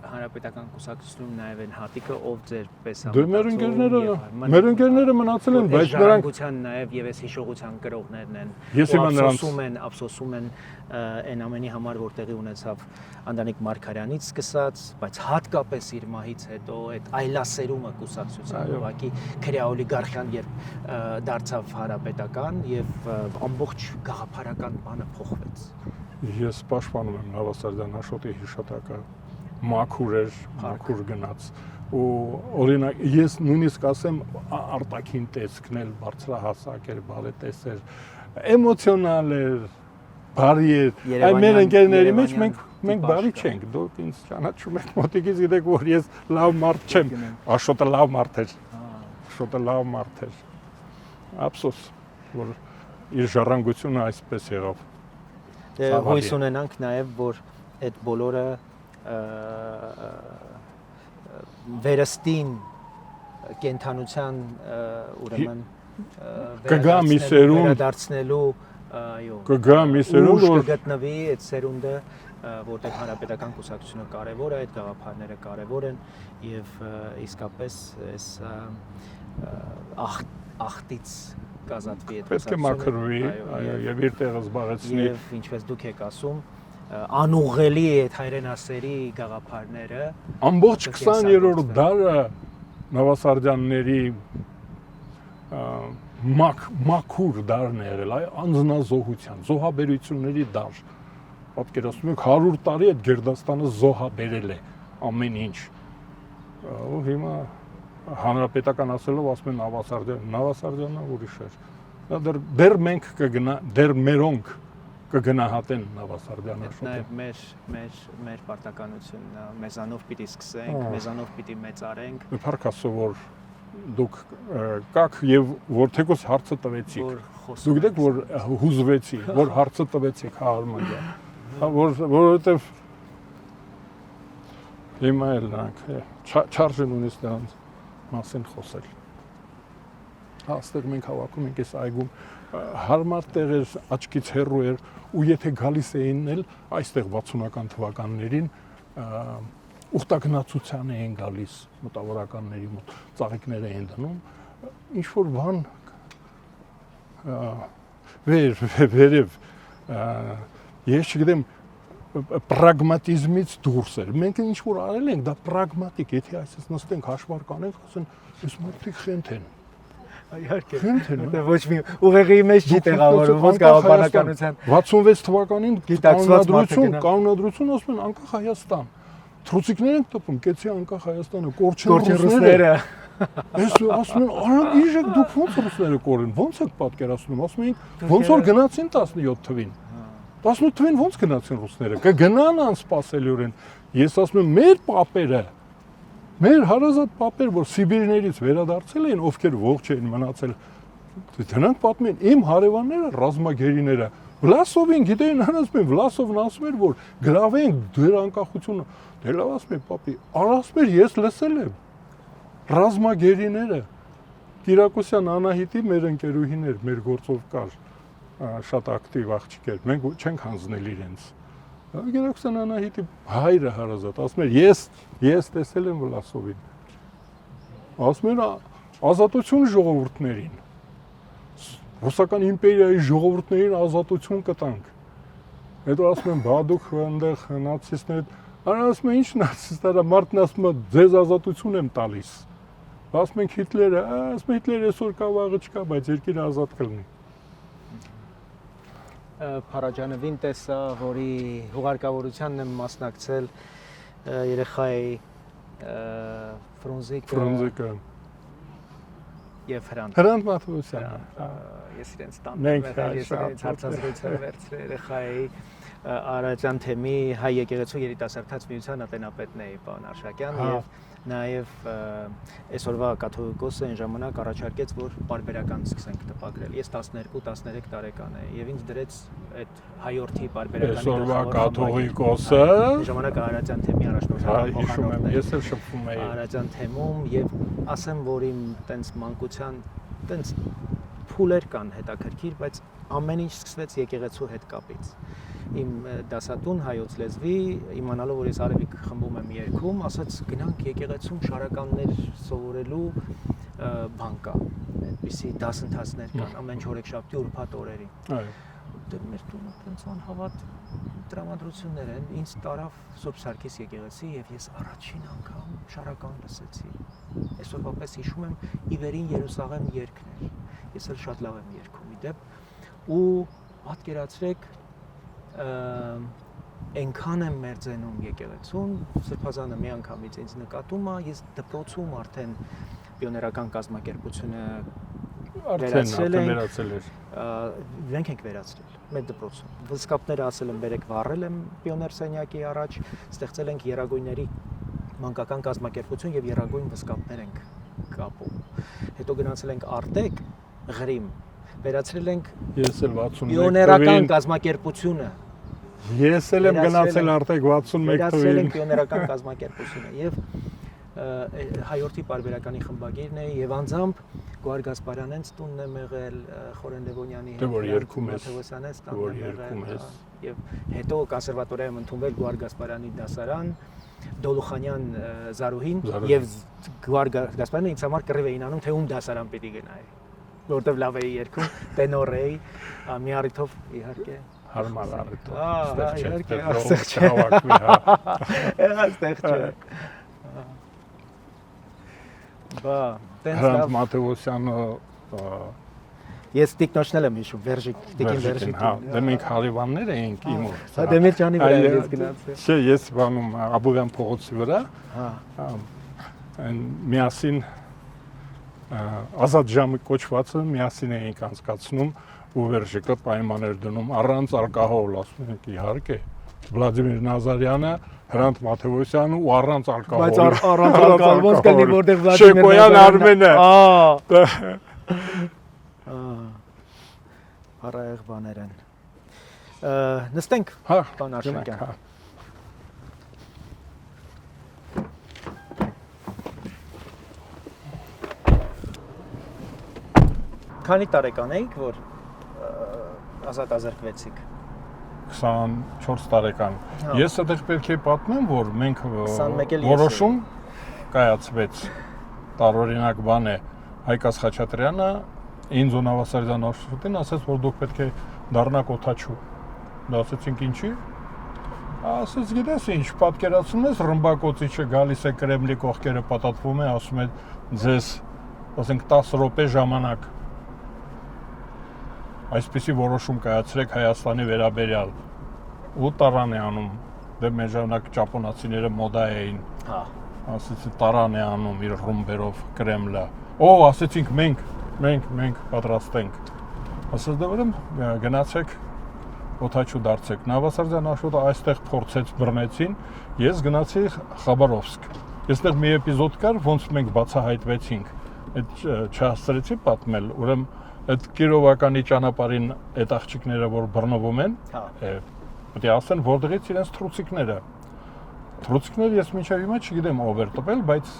հանրապետական կուսակցությունում նաև են հատիկը, ով ձեր պես Դե մեր ընկերները մնացել են, բայց նրանք ժառանգության նաև եւ այս հիշողության կրողներն են։ Ես հիմա նրանց ափսոսում են այն ամենի համար, որ տեղի ունեցավ Անդրանիկ Մարգարյանից սկսած, բայց հատկապես իր մահից հետո այդ այլասերումը կուսակցության ուղղակի քրեաօլիգարխիան երբ դարձավ հանրապետական եւ ամբողջ գաղափարական բանը փոխվեց։ Ես պաշտպանում եմ Նավասարդյան Աշոտի հիշատակը, մաքուր էր, մաքուր գնաց ու օրինակ ես նույնիսկ ասեմ արտաքին տեսքն էլ բարձրահասակ էր, բարետես էր, էմոցիոնալ էր, բարի էր։ Այ մեր ընկերների մեջ մենք բարի տիպաժ կա։ չենք։ Դուք ինձ ճանաչում եք մոտիկից գիտեք որ ես լավ մարդ չեմ։ Աշոտը լավ մարդ էր։ Աշոտը լավ մարդ էր։ Ափսոս որ իր ժառանգությունը այսպես եղավ։ Հույս ունենանք նաև որ այդ բոլորը վերստին կենթանության ուրեմն կգա մի սերունդ վերադարձնելու այո կգա մի սերունդ որ կգտնվի այդ սերունդը որտեղ հանրապետական կուսակցությունը կարևոր է այդ գաղափարները կարևոր են եւ իսկապես այս ախտից կազատվի այդ պետք է մաքրվի այո եւ իր տեղը զբաղեցնի եւ ինչպես դուք եք ասում անուղղելի է այդ հայրենասերի գաղափարները ամբողջ 20-րդ դարը Նավասարդյանների մաքուր դարն է եղել, այ անձնազոհության, զոհաբերությունների դար։ Պատկերացնում եք 100 տարի այդ Գերդաստանը զոհաբերել է ամեն ինչ։ Ու հիմա հանրապետական ասելով ասում են Նավասարդյանը ուրիշ էր։ Դեռ մենք կգնա, դեռ մերոնք կգնահատեն Նավասարդյանը Նաև մեր պարտականությունն է, մեզանով պիտի սկսենք, մեզանով պիտի մեծարենք։ Փառք Աստծո որ դուք կաք եւ որ թեկոս հարցը տվեցիք։ Դուք գիտեք որ հուզվեցի, որ հարցը տվեցիք Արմանդյան։ Որովհետեւ հիմա էլ նրանք չարժեն ունես դրանց մասին խոսել։ Այստեղ մենք հավաքում ենք այս այգում հարմար տեղեր աչքից հեռու էր ու եթե գալիս էին էլ այստեղ 60-ական թվականներին ուխտագնացության էին գալիս մտավորականների մոտ ծաղիկներ էին դնում ինչ որ բան վերև ես չգիտեմ պրագմատիզմից դուրս էր մենք ինչ որ արել ենք դա պրագմատիկ եթե այսպես նստենք հաշվար կանենք ասեն այս մարդիկ խենթ են Իհարկե խենթ են ոչ մի ուղեղի մեջ չի տեղավորվում ոնց գաղափարականության 66 թվականին կանոնադրություն ասում են անկախ Հայաստան Թրուցիկներ են տպում, կեցի անկախ Հայաստանը, կորչեն ռուսները։ Ես ասում են, արանք ինչ եք դուք ոնց ռուսները կորեն, ոնց եք պատկերացնում, ասում են, ոնց որ գնացին 17 թվին։ 18 թվին ոնց գնացին ռուսները, կգնան անսպասելիորեն։ Ես ասում եմ, մեր պապերը, մեր հարազատ պապեր, որ Սիբիրներից վերադարձել էին, ովքեր ողջ էին մնացել, դրանք պատմում են, իմ հարևանները, ռազմագերիները, Վլասովին գիտեին ասում են, Վլասովն ասում էր, որ գրավեն դեր անկախությունը Դե լավ ասում եմ, պապի, ասում էր, ես լսել եմ, ռազմագերիները, Կիրակոսյան Անահիտի մեր ընկերուհին էր, մեր գործով կար, շատ ակտիվ աղջիկ էր, մենք չենք հանձնել իրենց, Կիրակոսյան Անահիտի հայրը հարազատ, ասում էր, ես տեսել եմ Վլասովին, ասում էր, ազատություն ժողովուրդներին, Ռուսական իմպերիայի ժողովուրդներին ազատություն կտանք, հետո ասում են, բա դուք այնտեղ նացիստներ Ասում են, ինչ նացիստարա, մարդն ասում է, ձեզ ազատություն եմ տալիս։ Ասում ենք Հիտլերը, ասում Հիտլերը այսօր կա վաղը չկա, բայց երկիրը ազատ կլինի։ Փարաջանովին տեսա, որի հուղարկավորությանն եմ մասնակցել երեխայի Ֆրունզիկը եւ Հրանտ Մաթեոսյանը։ Ես իրենց տանեմ, ես իրենց հարցազրույցը վերցրել երեխայի Արարատյան թեմի հայ եկեղեցու երիտասարդաց միության ատենապետն էի պարոն Արշակյան եւ նաեւ այսօրվա կաթողիկոսը այն ժամանակ առաջարկեց որ պարբերական սկսենք տպագրել ես 12-13 տարեկան էի եւ ինձ դրեց այդ հայորդի պարբերականի այսօրվա կաթողիկոսը այն ժամանակ Արարատյան թեմի առաջնորդական փոխանցում եմ ես էլ շփվում էի Արարատյան թեմում եւ ասեմ որ իմ տենց մանկության տենց փուլեր կան հետաքրքիր բայց ամեն ինչ սկսվեց եկեղեցու հետ կապից իմ դասատուն հայոց լեզվի իմանալով որ ես արևիկ խմբում եմ երգում ասաց գնանք եկեղեցում շարականներ սովորելու բան կա այդպիսի դասընթացներ կան ամեն չորեքշաբթի ուրբաթ օրերին այո դե մեր տունը տենց անհավատ տրամադրություններ են ինձ տարավ Սուրբ Սարգիս եկեղեցի եւ ես առաջին անգամ շարական լսեցի այսօրվա պես հիշում եմ Իվերին Երուսաղեմ երգներ ես էլ շատ լավ եմ երգում իդեպ ու պատկերացրեք այնքան եմ մերձենում եկեղեցուն Սրբազանը մի անգամից ինձ նկատում է ես դպրոցում արդեն պիոներական կազմակերպությունը արդեն վերացել էր։ Իրենք ենք վերացրել մեր դպրոցում։ Վսկապները ասել եմ, բերեք վառել եմ պիոներ սենյակի առաջ, ստեղծել ենք երագույնների մանկական կազմակերպություն եւ երագույն վսկապներ ենք կապում։ Հետո գնացել ենք Արտեկ, Ղրիմ, վերացրել ենք Ես էլ 61 պիոներական կազմակերպությունը։ Ես էլ եմ գնացել Արտեկ 61 վերացրել ենք պիոներական կազմակերպությունը եւ հայորդի պարբերականի խմբագիրն է եւ անձամբ Գոհար Գասպարյանենց տունն եմ եղել, Խորեն Լևոնյանի հետ, որ երգում ես, որ երգում ես, եւ հետո կոնսերվատորիայում ընդունվել Գոհար Գասպարյանի դասարան, Դոլուխանյան Զարուհին եւ Գոհար Գասպարյանը ինձ համար կռիվ էին անում, թե ում դասարան պիտի գնայի, որտեվ լավ էի երգում, տենոր էի, մի առիթով իհարկե հարմար առիթով, իհարկե, այստեղ չէ։ Բա, Հրանտ Մաթեոսյանը ես տիկնոջնել եմ հիշում, Վերժիկ, տիկին Վերժիկ։ Հա, դե մենք հարևաններ էինք իմ մոտ։ Հա, Դեմիրճյանի վրա ես գնացել։ Չէ, ես բանում Աբովյան փողոցի վրա։ Հա։ Այն միասին ազատ ժամը կոչվածը միասին էինք անցկացնում ու Վերժիկը պայման էր դնում առանց ալկոհոլ, ասում ենք իհարկե։ Վլադիմիր Նազարյանը, Հրանտ Մաթեոսյանը ու առանց ալկոհոլ։ Բայց առանց ալկոհոլ ոնց կլինի, որտեղ Վլադիմիր Շեկոյան Արմենը։ Հարայեղ բաներ են։ Նստենք, պան Արշակյան։ Քանի տարեկան էիք, որ ազատազրկվեցիք։ 24 տարեկան։ Ես այդտեղ պետք է պատմեմ, որ մենք 21 որոշում կայացվեց տարօրինակ բան է Հայկաս Խաչատրյանը ինձ ու Նավասարդյան Աշոտին ասաց, որ դուք պետք է դառնաք օթաչու։ Դա ասեցինք ինչի։ Ասեց, գիտես ինչ, պատկերացնում ես ռմբակոծիչը գալիս է Կրեմլի կողքերը պատատվում է, ասում է ձեզ, ասենք 10 րոպե ժամանակ այսպիսի որոշում կայացրեք Հայաստանի վերաբերյալ ու տարան է անում, դե մեր ժամանակ ճապոնացիները մոդա էին, ասեցի տարան է անում իր ռումբերով Կրեմլը, ասեցինք մենք պատրաստ ենք, ասեց դե ուրեմն գնացեք օթաչու դարձեք, Նավասարդյան Աշոտը այստեղ փորձեց բռնեցին, ես գնացի Խաբարովսկ, այստեղ մի էպիզոդ կար, ոնց մենք բացահայտվեցինք, այդ չհասցրեցի պատմել, ուրեմն այդ Կիրովականի ճանապարհին այդ աղջիկները որ բռնվում են, պետք է ասեն որտեղից իրենց թրուցիկները։ Թրուցիկները ես մինչև հիմա չգիտեմ ով էր տվել, բայց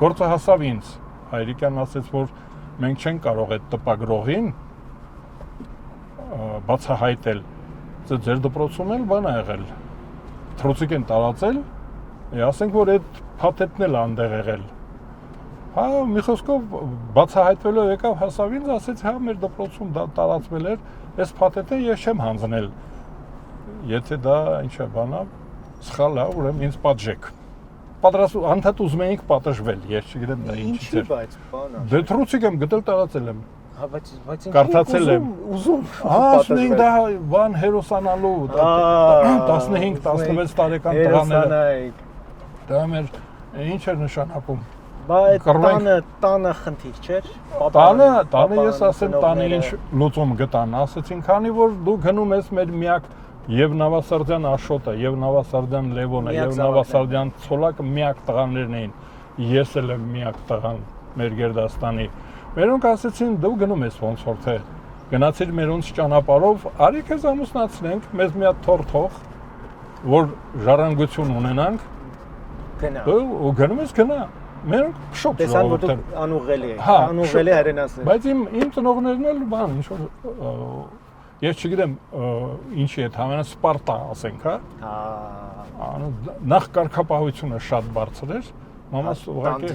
գործը հասավ ինձ։ Հայրիկյանն ասեց, որ մենք չենք կարող այդ տպագրողին բացահայտել։ Ձեր դպրոցում էլ բան ա եղել։ Թրուցիկ են տարածել, ասենք որ այդ փաթեթն էլ անդեղ եղել։ Հա, մի խոսքով բացահայտվելով եկավ հասավ ինձ, ասեց, հա, մեր դպրոցում դա տարածվել էր, այս փաթեթը ես չեմ հանձնել։ Եթե դա ինչ է բանա, սխալ է, ուրեմն ինձ պատժեք։ Պատրաստ անդադ ուզում էինք պատժվել, ես չգիտեմ դա ինչի էր։ Բայց բանա։ Դե թրուցիկ եմ գտել տարածել եմ։ Հա, բայց կարդացել եմ։ Ուզում։ Ասում դա բան հերոսանալու 15-16 տարեկան տղաները։ Դա մեր ինչ էր նշանակում։ Բայց տանը խնդիր չէր։ Տանը ես ասեմ տանը ինչ լուծում գտան, ասեցին, քանի որ դու գնում ես մեր միակ եւ Նավասարդյան Աշոտը, եւ Նավասարդյան Լևոնը, եւ Նավասարդյան Ցոլակը միակ տղաներն էին։ Ես էլ եմ միակ տղան մեր Գերդաստանի։ Մերոնք ասեցին, դու գնում ես ոնց որ թե գնացիր մերոնց ճանապարհով, արի քեզ ամուսնացնենք, մեզ մի հատ թոր թող, որ ժառանգություն ունենանք։ Գնա։ Ու գնում ես գնա։ Մերոնք շոկ տեսան որ դու անուղղելի ես, անուղղելի հայրենասեր։ Բայց իմ ծնողներն էլ բան ինչ որ ես չգիտեմ ինչի է համենա Սպարտա ասենք, հա։ Նախ կարգապահությունը շատ բարձր էր, մամաս ուղղակի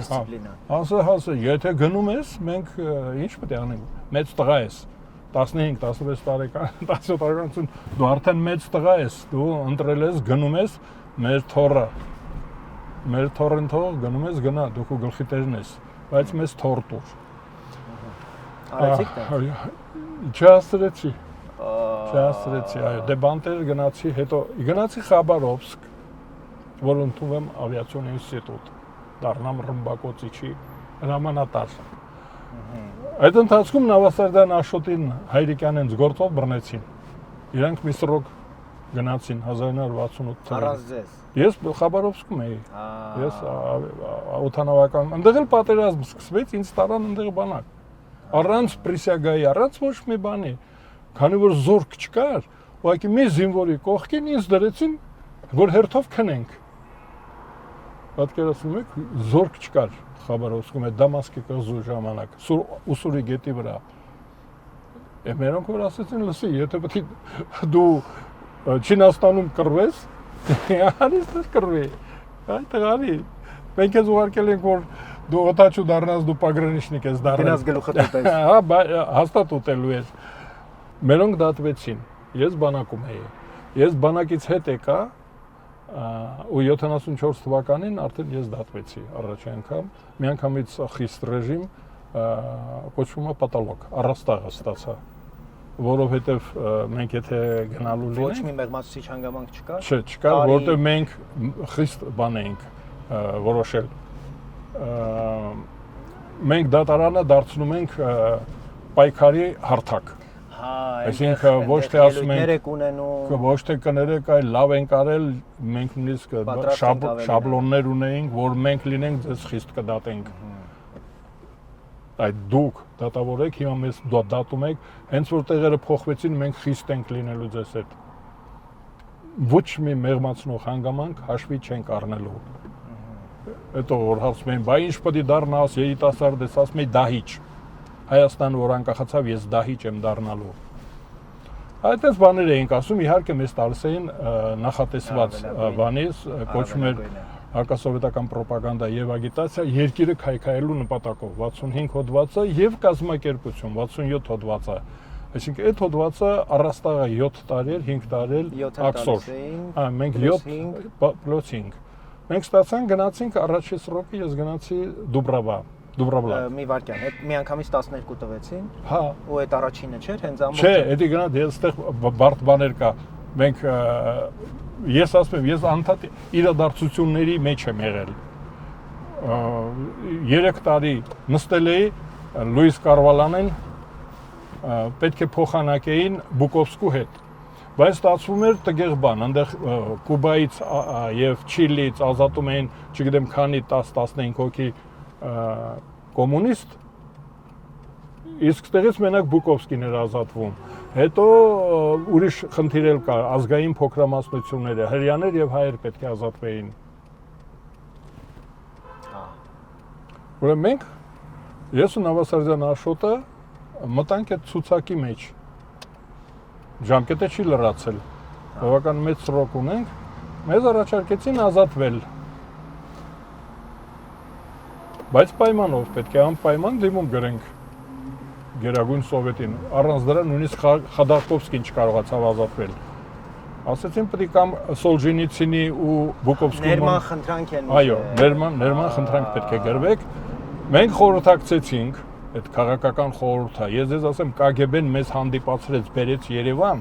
ասա, եթե գնում ես, մենք ինչ պետք է անենք, մեծ տղա ես, 15-16 տարեկան, 17 տարեկան, դու արդեն մեծ տղա ես, դու ընտրել ես, գնում ես մեր թորը Մեր թորեն թող գնում ես գնա, դուք ու գլխի տերն ես, բայց մեզ թոր տուր։ Արեցիք դա։ Չհասցրեցի, այո, դե բանտեր գնացի, հետո գնացի Խաբարովսկ, որ ընդունվեմ ավիացիոն ինստիտուտ, դառնամ ռմբակոծիչի հրամանատար։ Այդ ընթացքում Նավասարդյան Աշոտին Հայրիկյանենց գործով բռնեցին։ Իրանք մի սրոք գնացին 1968 թվականին։ Առանց ձեզ։ Ես Խաբարովսկում էի։ Ես օթանավական, այնտեղ էլ պատերազմ սկսվեց, ինձ տարան այնտեղ բանակ։ Առանց պրիսիագայի, առանց ոչ մի բանի։ Քանի որ զորք չկար, ուղղակի մի զինվորի կողքին ինձ դրեցին, որ հերթով քնենք։ Պատկերացնում եք, զորք չկար Խաբարովսկում այդ Դամասկի կղզու ժամանակ, Ուսուրի գետի վրա։ Մերոնք որ ասեցին, լսի, եթե պետք է դու Չինաստանում կռվես, արես դες կռվի։ Այդտեղ արի։ Մենք ես ուղարկել ենք, որ դու օտաչու դառնաս, դու պագրանիշնիկ ես դառնալ։ Գնաս գլուխը տտես։ Հա, հաստատ ուտելու ես։ Մերոնք դատվեցին։ Ես բանակում էի։ Ես բանակից հետ եկա ու 74 թվականին արդեն ես դատվեցի առաջին անգամ։ Մի անգամից խիստ ռեժիմ կոչվում է պատալոգ, առաստաղը ստացա։ Որովհետև մենք եթե գնալու լինենք Ոչ մի մեղմացուցիչ հանգամանք չկար։ Չէ, չկար, որտեղ մենք խիստ բան էինք որոշել։ Մենք դատարանը դարձնում ենք պայքարի հարթակ։ Հա, Այսինքն ոչ թե ասում ենք ունենում, ոչ թե կներեք, այլ լավ ենք արել, մենք նույնիսկ շաբլոններ ունեինք, որ մենք լինենք, ձեզ խիստ կդատենք։ Այդ դուք դատավորեք, հիմա մեզ դատում եք, հենց որ տեղերը փոխվեցին, մենք խիստ ենք լինելու ձեզ հետ։ Ոչ մի մեղմացնող հանգամանք հաշվի չենք առնելու։ Հետո որ հարցում են, բա ինչ պետք է դառնաս, երիտասարդ ես, ասում եմ դահիճ։ Հայաստանը որ անկախացավ, ես դահիճ եմ դառնալու։ Այդպես բաներ էինք ասում, իհարկե մեզ տալիս էին նախատեսված բանից, կոչվում էր հակասովետական պրոպագանդա եւ ագիտացիա երկիրը քայքայելու նպատակով 65 հոդվածը եւ կազմակերպություն 67 հոդվածը այսինքն այդ հոդվածը առաստաղը 7 տարի էր 5 տարի էր աքսոր հա մենք 7 մենք ստացանք գնացինք առաջի սրոկի ես գնացի Դուբրավլա մի վարքյան այդ մի անգամից 12 տվեցին հա ու այդ առաջինը չէր հենց ամբողջ չէ էդի գնա դե այստեղ բարդ բաներ կա մենք Ես ասում եմ, ես անդադ իրադարձությունների մեջ եմ եղել։ 3 տարի նստել էի Լուիս Կարվալանեն պետք է փոխանակեին Բուկովսկու հետ։ Բայց ստացվում էր տգեղ բան, այնտեղ Կուբայից եւ Չիլիից ազատում էին, չգիտեմ քանի 10-15 հոգի կոմունիստ։ Իսկ ստեղից մենակ Բուկովսկին էր ազատվում։ Հետո ուրիշ խնդիր էլ կա, ազգային փոքրամասնությունները, հрьяաներ եւ հայեր պետք է ազատվեին։ Ուրեմն մենք ես ու Նավասարդյան Աշոտը մտանք այդ ցուցակի մեջ։ Ժամկետը չի լրացել։ Բավական մեծ սրոք ունենք, մեզ առաջարկեցին ազատվել։ Բայց պայմանով պետք է անպայման դիմում գրենք Գերագույն Սովետին, առանց դրա նույնիսկ Խադարկովսկին չկարողացավ ազատվել։ Ասեցին պետք է կամ Սոլժենիցինի ու Բուկովսկու ներման խնդրանք են։ Այո, ներման խնդրանք պետք է գրվեք։ Մենք խորհրդակցեցինք, այդ քաղաքական խորհուրդը, ես ձեզ ասեմ, KGB-ն մեզ հանդիպացրեց, բերեց Երևան։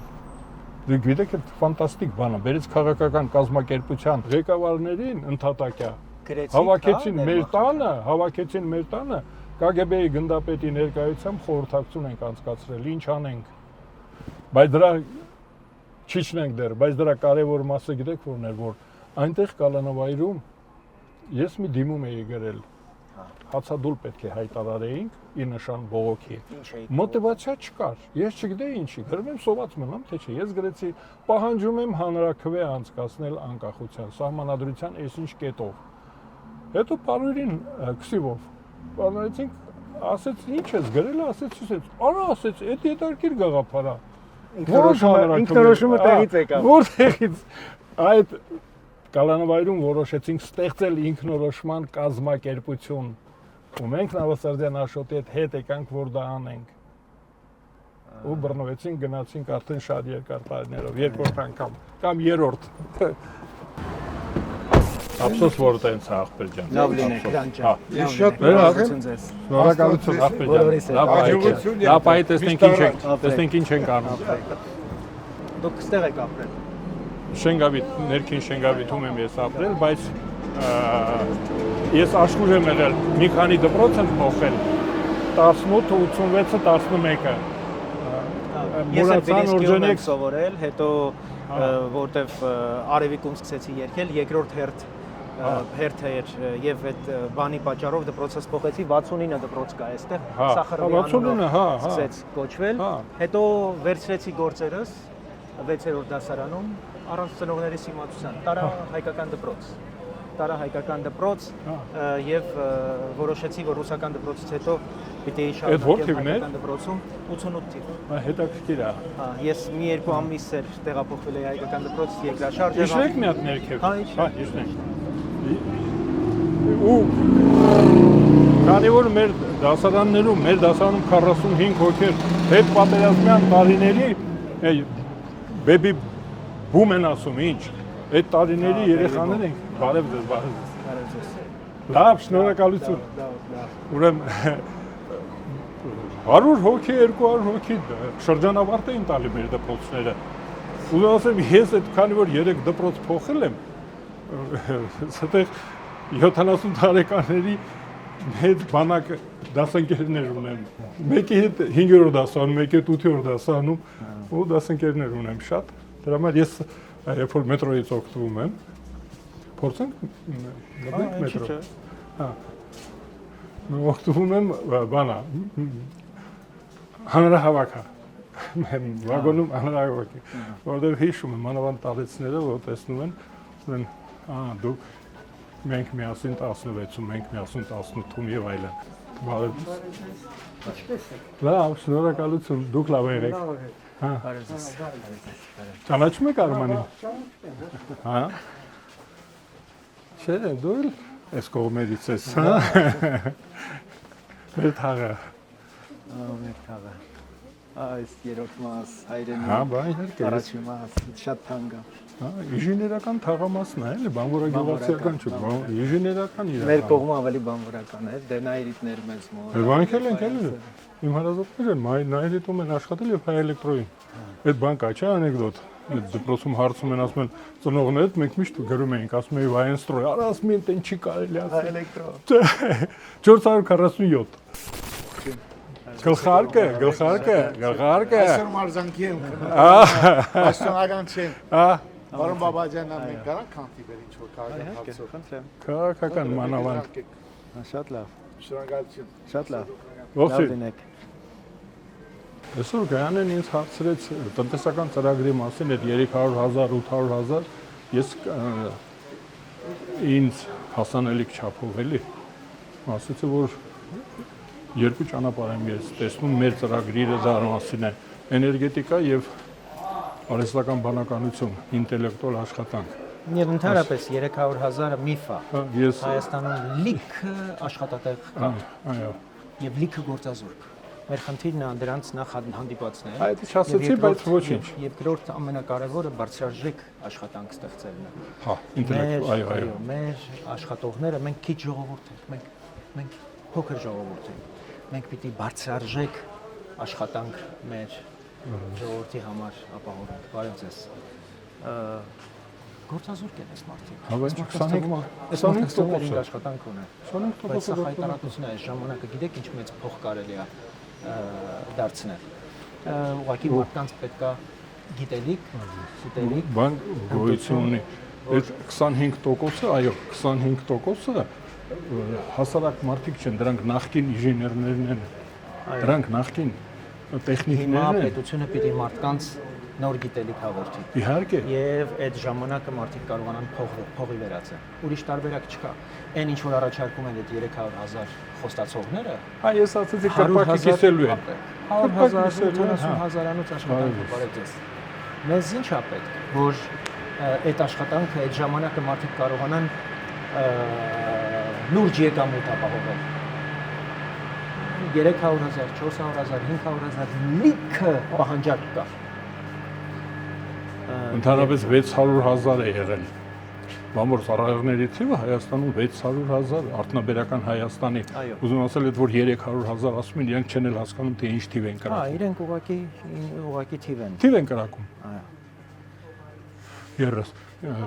Դուք գիտեք, այդ ֆանտաստիկ բան է, բերեց քաղաքական կազմակերպության ղեկավարներին ընդհատակյա։ Հավաքեցին մեր տանը, KGB-ի գնդապետի ներկայությամբ խորհրդակցություն ենք անցկացրել, ինչ անենք։ Բայց դրա չիջնենք դեռ, բայց դրա կարևոր մասը գիտեք որն էր, որ այնտեղ Կալանավայրում ես մի դիմում էի գրել։ Հացադուլ պետք է հայտարարեինք ի նշան բողոքի։ Մոտիվացիա չկար։ Ես չգիտեի ինչի, գրում եմ սոված մնամ, թե չէ։ Ես գրեցի պահանջում եմ հանրաքվե անցկացնել անկախության սահմանադրության այսինչ կետով։ Հետո բարույրին քսիվով բանալեցինք, ասեց ինչ ես գրել, ասեց, արա ասեց, այդ հետարքիր գաղափար է։ Ինքնորոշումը տեղից եկավ։ Որտեղից այդ Կալանավայրում որոշեցինք ստեղծել ինքնորոշման կազմակերպություն։ Ու մենք Նավասարդյան Աշոտի հետ եկանք, որ դա անենք։ Ու բռնվեցինք, գնացինք արդեն շատ երկար տարիներով, երկրորդ անգամ, կամ երրորդ։ Ափսոս որ տենց աղբեր ջան։ Լավ լինեք, դրան ջան։ Ես շատ շնորհակալություն ձեզ։ Շնորհակալություն աղբեր ջան։ Լավ այ տեսնենք ինչ ենք անում։ Դուք ստեղ եք ապրել։ Շենգավիթ, ներքին Շենգավիթում եմ ես ապրել, բայց ես աշխուժ եմ եղել, մի քանի դպրոց եմ փոխել, 18, 86-ը, 11-ը։ Ես էլ Մուրացան Բիլիսկիում եմ Օրջանեկ սովորել, հետո որտեվ Արևիկում սկսեցի երգել, երկրորդ հերթը էր եւ այդ բանի պատճառով դպրոցը փոխեցի 69 դպրոց կա այստեղ Սախարովի անունով սկսեց կոչվել, հետո վերցրեցի գործերս 6-րդ դասարանում առանց ծնողների իմացության, տարա հայկական դպրոց եւ որոշեցի, որ ռուսական դպրոցից հետո պիտի շարունակեմ հայկական դպրոցում 88 թիվ։ Հետաքրքիր է։ Ես մի 2 ամիս էր տեղափոխվել էի հայկական դպրոցից երկրաշարժ եղավ։ Իշեք մի հատ ներքև։ Իշեք։ Ու քանի որ մեր դասարաններում, մեր դասարանում 45 հոգեր հետ պատերազմյան տարիների բեբի բում են ասում, ինչ։ Այդ տարիների երեխաներ են, բարև ձեզ, բարև ձեզ։ Լավ, շնորհակալություն։ Ուրեմն 100 հոգի, 200 հոգի շրջանավարտ էին տալի մեր դպրոցները։ Ուզում ասեմ, ես այդ քանի որ 3 դպրոց փոխել եմ, այդտեղ 70 տարեկաների հետ բանակ դասընկերներ ունեմ։ Մեկի հետ 5-րդ դասանում, մեկի հետ 8-րդ դասանում ու դասընկերներ ունեմ շատ։ Դրա համար ես երբ որ մետրոյից օգտվում եմ, փորձենք մետրո։ Օգտվում եմ բանա հանրահավաք։ Վագոնում հանրահավաք։ Որտեղ հիշում եմ մանավանդ տարեցները, որ տեսնում են, դուք մենք միասին 16-ում, մենք միասին 18-ում եւ այլն։ Բարև։ Լավ, շնորհակալություն, դուք լավ եղեք։ Ճանաչում եք Արմանին։ Հա։ Չէ, դու էլ այս կողմերից ես, հա։ Մեր թաղը։ Մեր թաղը։ Այս երրորդ մաս հայրենի։ Հա, բա իհարկե։ Առաջին մաս շատ թանկ է։ Հա, ինժեներական թաղամասն է, էլի, բանվորագյուղացիական չէ, ինժեներական իրական։ Մեր կողմը ավելի բանվորական է, դե նայրիտներ մեծ մոտ։ Բանք էլ ենք էլի։ Իմ հարազատներն են, նայրիտում են աշխատել եւ հայ էլեկտրոյին։ Այդ բան կա, չէ, անեկդոտ։ Դպրոցում հարցում են, ասում են ծնողներդ, մենք միշտ գրում էինք, ասում էի վայենստրոյ, արա ասում են, տեն չի կարելի ասել։ Հայ էլեկտրո։ 447։ Գլխարկը։ Այսօր մարզանքի եմ քնում։ Պաշտոնական չեմ։ Բարոն Բաբաջանն մենք կարանք քանտիբեր ինչ որ քաղաքական հարցով։ Քաղաքական մանավանդ։ Շատ լավ։ Շնորհակալություն։ Շատ լավ։ Ողջույն։ Այսօր Գայանեն ինձ հարցրեց տնտեսական ծրագրի մասին, այդ 300,000, 800,000, ես ինձ հասանելիք չափով էլի, ասեցի, որ երկու ճանապարհ եմ ես տեսնում մեր ծրագրերը դրա մասին է էներգետիկա եւ արհեստական բանականություն, ինտելեկտուալ աշխատանք։ Եվ ընդհանրապես 300,000-ը միֆ է։ Ես Հայաստանում լիքը աշխատատեղ կա։ Այո։ Եվ լիքը գործազուրկ։ Մեր խնդիրն է դրանց նախ հանդիպացնել։ Այդ չասեցի, բայց ոչինչ։ Երկրորդ ամենակարևորը բարձրաժեք աշխատանք ստեղծելն է։ Հա, ինտելեկտուալ, այո։ Մեր աշխատողները, մենք քիչ ժողովուրդ ենք, մենք փոքր ժողովուրդ ենք։ Մենք պիտի բարձրաժեք աշխատանք մեր ժողովրդի համար ապահովենք։ Բարև ձեզ։ Գործազուրկ են այս մարդիկ։ Հավանաբար 25% աշխատանք ունեն։ 25% Բայց սա հայտարարություն է, այս ժամանակը գիտեք ինչ մեծ փող կարելի է դարձնել։ Ուղղակի մարդկանց պետքա գիտելիք, բան գոյություն ունի։ Այդ 25%-ը, այո, 25%-ը հասարակ մարդիկ չեն, դրանք նախկին ինժեներներն են։ Դրանք նախկին տեխնիկներն հիմա են։ պետությունը պիտի մարդկանց նոր գիտելիք հաղորդի։ Իհարկե։ Եվ այդ ժամանակը մարդիկ կարողանան փողի վերածել։ Ուրիշ տարբերակ չկա։ Այն ինչ որ առաջարկում են այդ 300,000 խոստացողները, Հա, ես ասացի կրպակի կիսելու են։ 100,000, 70,000-անոց աշխատանք բարեձեզ։ Մեզ ինչ է պետք, որ այդ աշխատանքը, այդ ժամանակը մարդիկ կարողանան լուրջ եկամուտ ապահովել։ 300,000, 400,000, 500,000 լիքը պահանջարկ կա։ Ընդհանրապես 600,000 է եղել։ Բամոր ծառայողների թիվը Հայաստանում 600,000 արտոնաբերական Հայաստանի։ Ուզում ասել այդ որ 300,000 ասում են, իրանք չեն էլ հասկանում թե ինչ թիվ են կրակում։ Հա, իրենք ուղղակի թիվ են։ Թիվ են կրակում։ Այո։ 30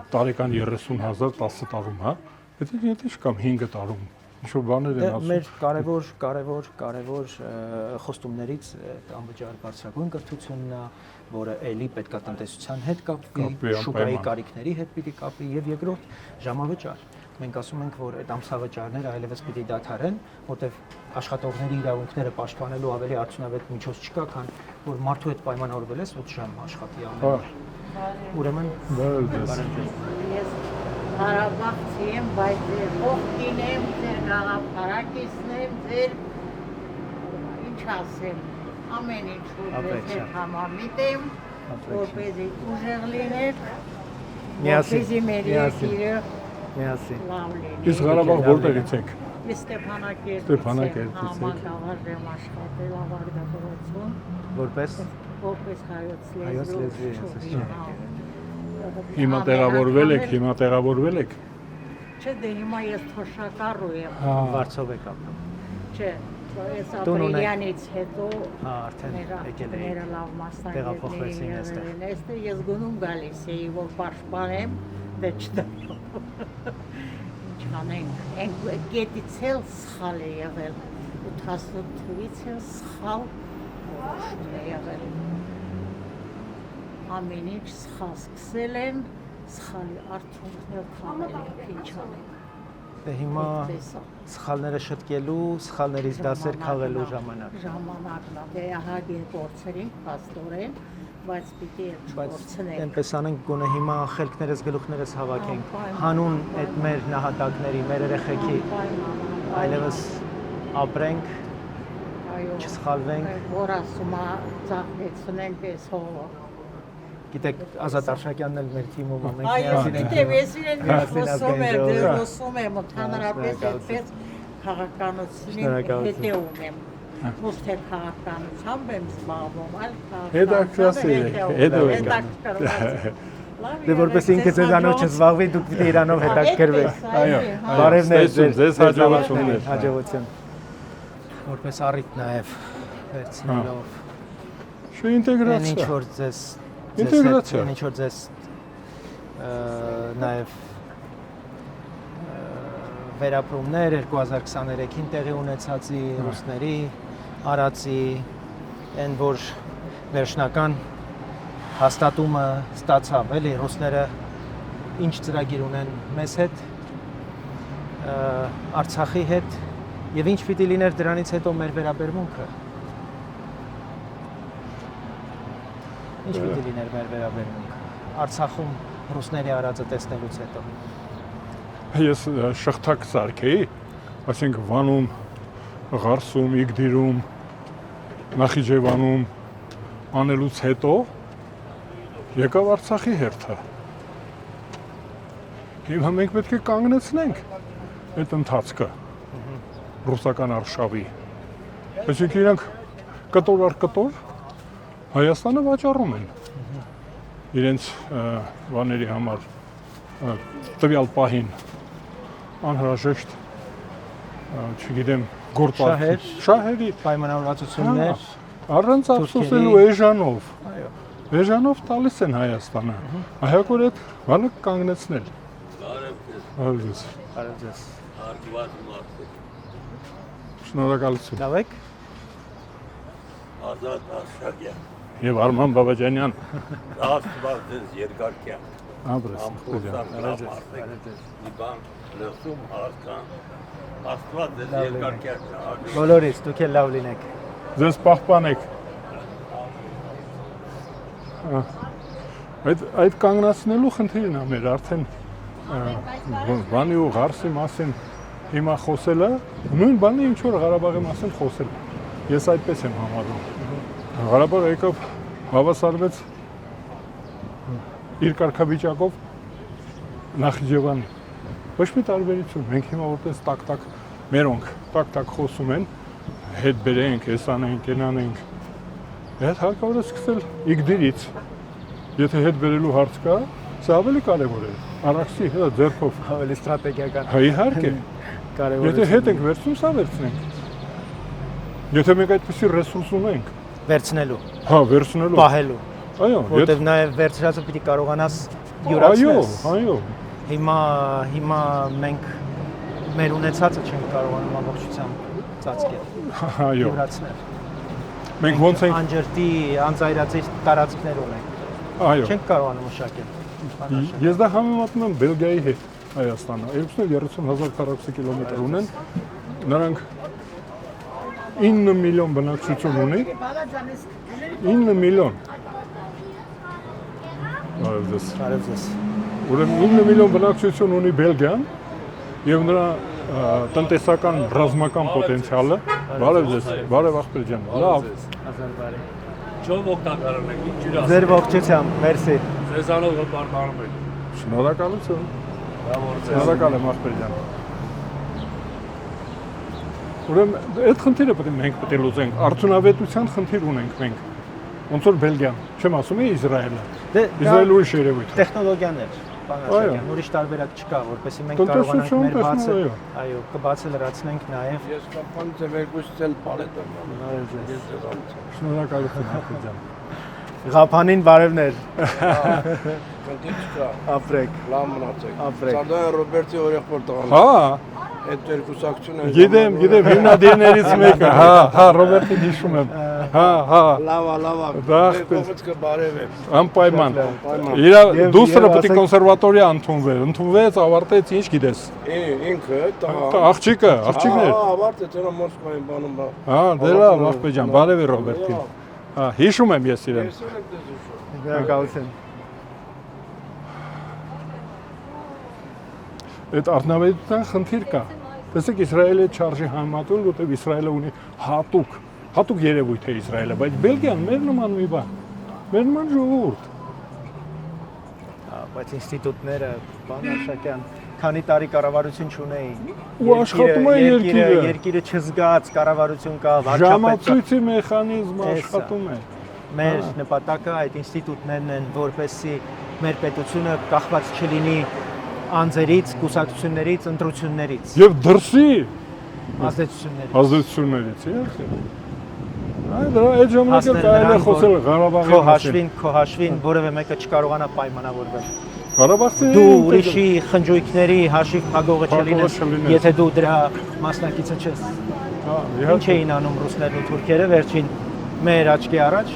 տարեկան 30,000 10 տարում, հա։ Եթե կամ 5 տարում ինչ-որ բաներ են ասում։ Մեր կարևոր խոստումներից անվճար բարձրագույն կրթությունն է, որը էլի պետքա տնտեսության հետ կապվի, շուկայի կարիքների հետ պիտի կապվի եւ երկրորդ ժամավճար։ Մենք ասում ենք, որ այդ ամսավճարները այլևս պիտի դադարեն, որտեղ աշխատողների իրավունքները պաշտպանելու ավելի արդյունավետ միջոց չկա, քան որ մարդու հետ պայմանավորվել ես 8 ժամ աշխատի ամեն։ Ուրեմն ես Հարաբաղցի եմ, բայց ձեր ողքին եմ, ձեր գաղափարակիցն եմ, ձեր ինչ ասեմ, ամեն ինչ որ համամիտ եմ, որպեսզի ուժեղ լինեք, որպեսզի մեր երկիրը լավ լինի։ Իսկ Ղարաբաղ որտեղից եք։ Ստեփանակերտից համագավառ եմ աշխատել ավարտավորություն, որպես հայոց լեզվի։ Հիմա տեղավորվել եք։ Չէ, դե հիմա ես թոշակառու եմ։ Վարձով եք ապրում։ Չէ, ես ապրիլյանից հետո արդեն եկել եք։ Մեր լավ մասնագետների եղել են։ Այստեղ ես գնում գալիս էի, որ պաշտպանեմ, դե չդեմ։ Ինչ անենք, այն գետից էլ սխալ է եղել։ 88 թվից էլ սխալ որոշում է եղել։ Ամեն ինչ սխալ սկսել են, սխալի արդյունքներ քամել են, ինչ անենք։ Դե հիմա սխալները շտկելու, սխալներից դասեր քաղելու ժամանակն է։ Դե ահագ գործերին փաստորեն, բայց պիտի չկորցնենք։ Այնպես անենք, գոնե հիմա խելքներս, գլուխներս հավաքենք, հանուն այդ մեր նահատակների, մեր երեխեքի այլևս ապրենք, չսխալվենք։ Որ ասում է ծաղկեցնենք այս հողը։ Գիտեք, Ազատ Արշակյանն էլ մեր թիմում է, մենք Այո, միասին ենք։ գիտեմ, ես իրեն խոսում եմ, ընդհանրապես այդպես քաղաքականությունին հետևում եմ։ Ոչ թե քաղաքականությամբ եմ զբաղվում, այլ Դե որպես ինքը ձեզանով չզբաղվի, դուք պիտի իրանով հետաքրքրվեք։ Այո, բարևներ ձեզ հաջողություններ։ Հաջողություն։ Որպես առիթ նաև վերցնելով Շո ինտեգրացիա։ ինչ որ ձեզ ինտեգրացիա։ Ինչ որ ձեզ նաև վերապրումներ 2023-ին տեղի ունեցածի ռուսների արածի այն որ վերջնական հաստատումը ստացավ, էլի ռուսները ինչ ծրագիր ունեն մեզ հետ, Արցախի հետ եւ ինչ պիտի լիներ դրանից հետո մեր վերաբերմունքը։ Ինչ պիտի լիներ մեր վերաբերմունքը Արցախում ռուսների արածը տեսնելուց հետո։ Ես շղթակ սարքեի, ասենք Վանում, Ղարսում, Իգդիրում, Նախիջևանում անելուց հետո եկավ Արցախի հերթը։ Հիմա մենք պետք է կանգնեցնենք այդ ընթացքը ռուսական արշավի։ Այսինքն իրանք կտոր առ կտոր Հայաստանը վաճառում են իրենց բաների համար տվյալ պահին անհրաժեշտ չգիտեմ շահերի պայմանավորվածություններ առանց ափսոսելու էժանով էժանով տալիս են Հայաստանը այհակոր այդ բանը կանգնեցնել Բարև շնորհակալություն լավ եք Ազատ Արշակյան եւ Արման Բաբաջանյան Աստված ձեզ երկար կյանք Ապրես Իբան լսում հարցան Աստված ձեզ երկար կյանք բոլորից դուք էլ լավ լինեք ձեզ պահպանեք այդ կանգնացնելու խնդիրն է մեր արդեն բանի ու Ղարսի մասին հիմա խոսելը նույն բանը ինչ որ Ղարաբաղի մասին խոսել ես այդպես եմ համարում Ղարաբաղը եկավ հավասարվեց իր կարգավիճակով Նախիջևան ոչ մի տարբերություն մենք հիմա որպես տակ-տակ մերոնք տակ-տակ խոսում են հետ բերենք էս անենք այն անենք այդ հարկավոր է սկսել Իգդիրից եթե հետ բերելու հարց կա սա ավելի կարևոր է Արաքսի հետ ձեռքով ավելի ստրատեգիական հա իհարկե կարևոր է եթե հետ ենք վերցնում սա վերցնենք եթե մենք այդպեսի ռեսուրս ունենք վերցնելու հա վերցնելու պահելու այո որտեղ նաև վերցրածը պիտի կարողանաս յուրացնել այո հիմա մենք մեր ունեցածը չենք կարողանում ամբողջությամբ ծածկել, Այո։ յուրացնել։ Մենք ոնց ենք անջրտի, անձայրածիր տարածքներ ունենք։ այո։ Չենք կարողանում մշակել։ Ես դա համեմատում եմ Բելգիայի հետ Հայաստանը։ 30,000 քառակուսի կիլոմետր ունեն։ Նրանք 9 միլիոն բնակչություն ունի։ 9 միլիոն։ Բարև ձեզ։ Ուրեմն 9 միլիոն բնակչություն ունի Բելգիան եւ նրա տնտեսական ռազմական պոտենցիալը։ Բարև ձեզ, բարև աղբեր ջան։ Լավ։ Չով օգտակարում ենք, ինչ ջրած։ Ձեր ողջությամբ, մերսի։ Ձեզանով հպարտանում ենք։ Շնորհակալություն։ Լավ օր ձեզ։ Շնորհակալ եմ աղբեր ջան։ Ուրեմն այդ խնդիրը մենք պետք է լուծենք։ Արդյունավետության խնդիր ունենք մենք։ Ոնց որ Բելգիան, չեմ ասում Իսրայելը։ Իսրայելը ուրիշ երևույթ է։ Տեխնոլոգիաներ, բանաշրջան, ուրիշ տարբերակ չկա, որպեսզի մենք կարողանանք մեր բացը, այո, կբացը լրացնենք նաև։ Ես կապանց եմ երկուսից էլ պալետ եմ։ Շնորհակալություն աղբեր ջան։ Ղափանին բարևներ։ Քննի չկա։ Ապրեք։ Լավ մնացեք։ Ապրեք։ Սադոյան Ռոբերտի օրեղբոր տղան։ Հա, Այդ երկուսակցությունը։ գիտեմ, հիմնադիրներից մեկը, հա, Ռոբերտին հիշում եմ։ Հա։ Լավ։ Դա Կողմից կբարև եմ։ Անպայման։ Իրա դուստրը պետք է կոնսերվատորիա ընդունվեց, ավարտեց, ինչ գիտես։ Ինքը տղա։ Աղջիկներ։ Ավարտեց նա Մոսկվայում բանում բա։ Հա, դե լավ, աղբեր ջան, բարև է Ռոբերտին։ Հա, հիշում եմ ես իրեն։ Ես էլ եմ դες ուշ։ Շնորհակալություն։ Այդ արդյունավետության խնդիր կա։ Տեսեք, Իսրայելը չարժի համատուն, որտեղ Իսրայելը ունի հատուկ երևույթ է Իսրայելը, բայց Բելգիան մեր նման մի բան։ Մեր նման ժողովուրդ։ Բայց ինստիտուտները, բանաշրջան, քանի տարի կառավարություն չունեին։ Ու աշխատում է երկիրը։ Երկիրը չզգաց, կառավարություն կա, վարչապետ կա։ Ժամացույցի մեխանիզմը աշխատում է։ Մեր նպատակը այդ ինստիտուտներն են, որպեսզի մեր պետությունը կախված չլինի անձերից, կուսակցություններից, ընտրություններից, Եվ դրսի ազդեցություններից։ Այդ ժամանակ էլ կարելի է խոսել Ղարաբաղի Քո հաշվին որևէ մեկը չկարողանա պայմանավորվել։ Ղարաբաղցիների Դու ուրիշի խնջույքների հաշիվ փակողը չլինես, եթե դու դրա մասնակիցը չես։ Ինչ էին անում ռուսներն ու թուրքերը վերջին մեր աչքի առաջ։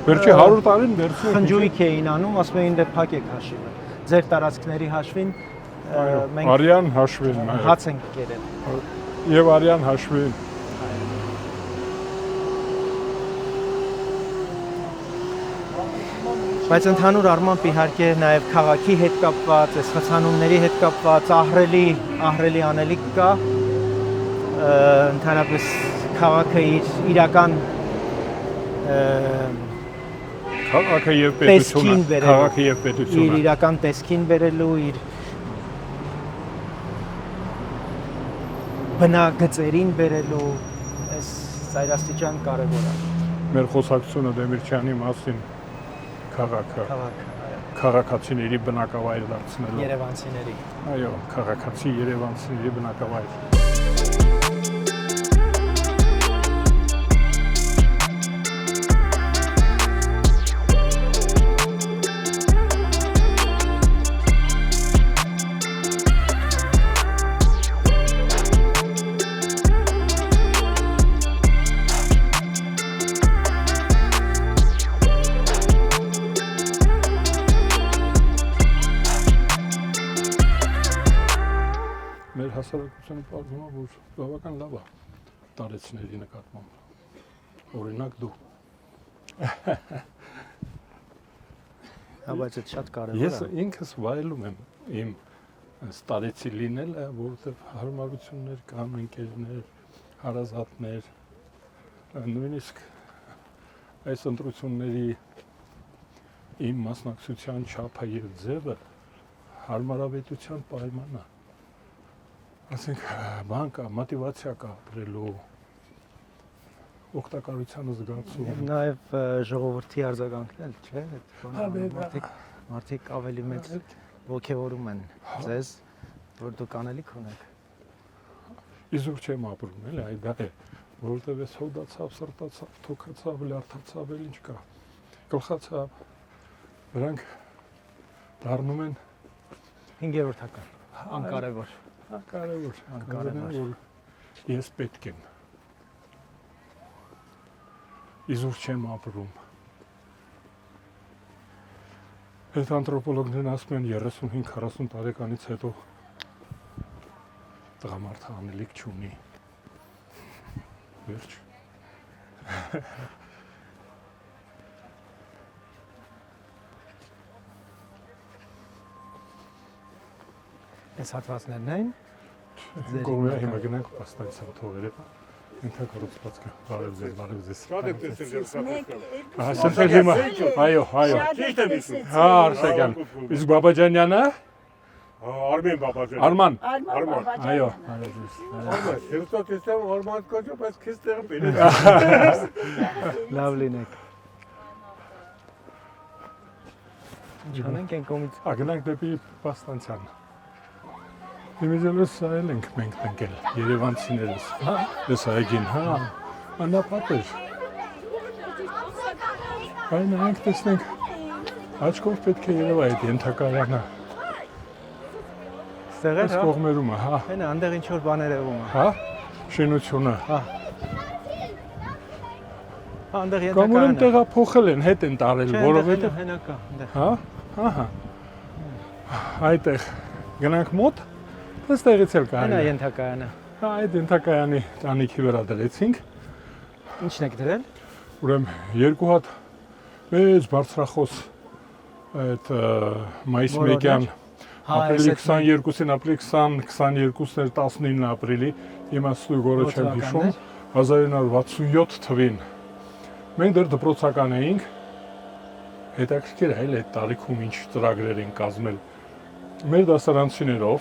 Վերջի 100 տարին վերցնում Խնջույք էին անում, ասում էին դե փակեք հաշիվը։ Ձեր տարածքների հաշվին մենք Արյան հաշվին հաց ենք կերել։ եւ Արյան հաշվին։ Բայց ընդհանուր առմամբ իհարկե նաև քաղաքի հետ կապված, այս խցանումների հետ կապված ահռելի անելիք կա։ Ընդհանրապես քաղաքը իր իրական Քաղաքը եւ տեսքին պետությունը, բերելու, քաղաքը եւ իր պետությունը։ իրական տեսքին բերելու, իր բնագծերին բերելու, այս ծայրաստիճան կարևոր է։ Մեր խոսակցությունը Դեմիրճյանի մասին քաղաքը, քաղաքացիների բնակավայր դարձնելու։ Երևանցիների։ Այո, քաղաքացի երևանցիների բնակավայր։ Մեր հասարակությունը պատմում է, որ բավական լավ է տարեցների նկատմամբ։ Օրինակ դու։ Բայց դա շատ կարևոր է։ Ես ինքս վայելում եմ իմ տարեցի լինելը, որովհետև հարմարություններ կան, ընկերներ, հարազատներ, նույնիսկ այս ընտրությունների իմ մասնակցության չափը եւ ձևը հարմարավետության պայման է։ Ասենք բան կա, մոտիվացիա կա ապրելու, օգտակարության զգացում։ Եվ նաև ժողովրդի արձագանքն էլ, չէ՞, մարդիկ ավելի մեծ ոգևորում են ձեզ, որ դուք անելիք ունեք։ Իզուր չեմ ապրում, էլի, այդ դա է, որովհետև ես հոդացավ, սրտացավ, թոքացավ, լյարդացավ, էլ ինչ կա, գլխացավ, նրանք դառնում են 5-րդ հական, անկարևոր։ Կարևոր, որ ես պետք եմ։ Իզուր չեմ ապրում։ Այդ անթրոպոլոգներն ասում են 35-40 տարեկանից հետո տղամարդը անելիք չունի։ Վերջ։ Այս հատվածներն են։ Գոմեա հիմա գնանք պաստանցիա թողերը։ Ինքա կառուցված կա։ Բարև ձեզ։ Շատ եք տեսել Ասել հիմա։ Այո։ Ճիշտ եմ իսու։ Հա, Արսակյան։ Իսկ Բաբաջանյանը։ Արմեն Բաբաջան։ Արման։ Արման Այո։ Արման, հերթա տեսամ Արման կոչը, բայց քիչ տեղը բերես։ Լավ լինեք։ Ինչ անենք այն կողմից։ Գնանք դեպի պաստանցիան։ Իմիջիալս այլ ենք մենք տնկել, երևանցիներս, ես այգին, հա, անապատեր։ Այն նայենք տեսնենք, աչքով պետք է երևա այդ ենթակայանը, Ստեղեր, այս կողմերում է, հա, Հենա, անդեղ ինչ որ բաներ եղում է։ հա, շինությունը։ Անդեղ Կամ ուրեմն ենթակայանը։ տեղափոխել են, հետ են տարել, որովհետև, հենա կա, անդեղ։ հա, ահա, այդտեղ գնանք մոտ, այստեղից էլ Հենա կարելի է։ ենթակայանը։ Հա, այդ ենթակայանի տանիքի վրա դրեցինք, Ինչն եք դրել։ ուրեմն երկու հատ մեծ բարձրախոս այդ մայիս 1-յան ապրիլի 22-ին, ապրիլի 20-22-ներ 19 ապրիլի, իմաստու գորը չեմ հիշում, 1967 թվին։ Մենք դեռ դպրոցական էինք, հետաքրքիր է այդ տարիքում ինչ ծրագրեր են կազմել։ Մեր դասարանցիներով,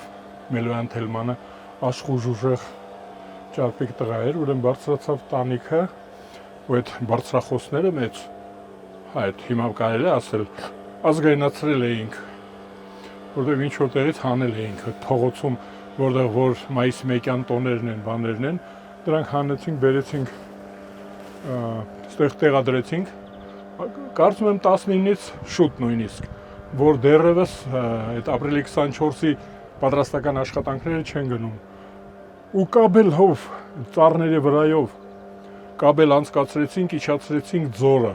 Մելոյան Թելմանը աշխուժ ուժեղ ճարպիկ տղա էր, ուրեմն բարձրացավ տանիքը, ու այդ բարձրախոսները մեծ, այդ հիմա կարելի է ասել, ազգայնացրել էինք, որտեղ ինչ որտեղից հանել էինք, փողոցում, որտեղ որ մայիս 1-յան տոներն են, բաներն են, դրանք հանեցինք, բերեցինք, ստեղ տեղադրեցինք, կարծում եմ 19-ից շուտ նույնիսկ, որ դեռևս այդ ապրիլի 24-ի պատրաստական աշխատանքները չեն գնում։ Ու կաբելով, ծառների վրայով, կաբել անցկացրեցինք, իջացրեցինք ձորը։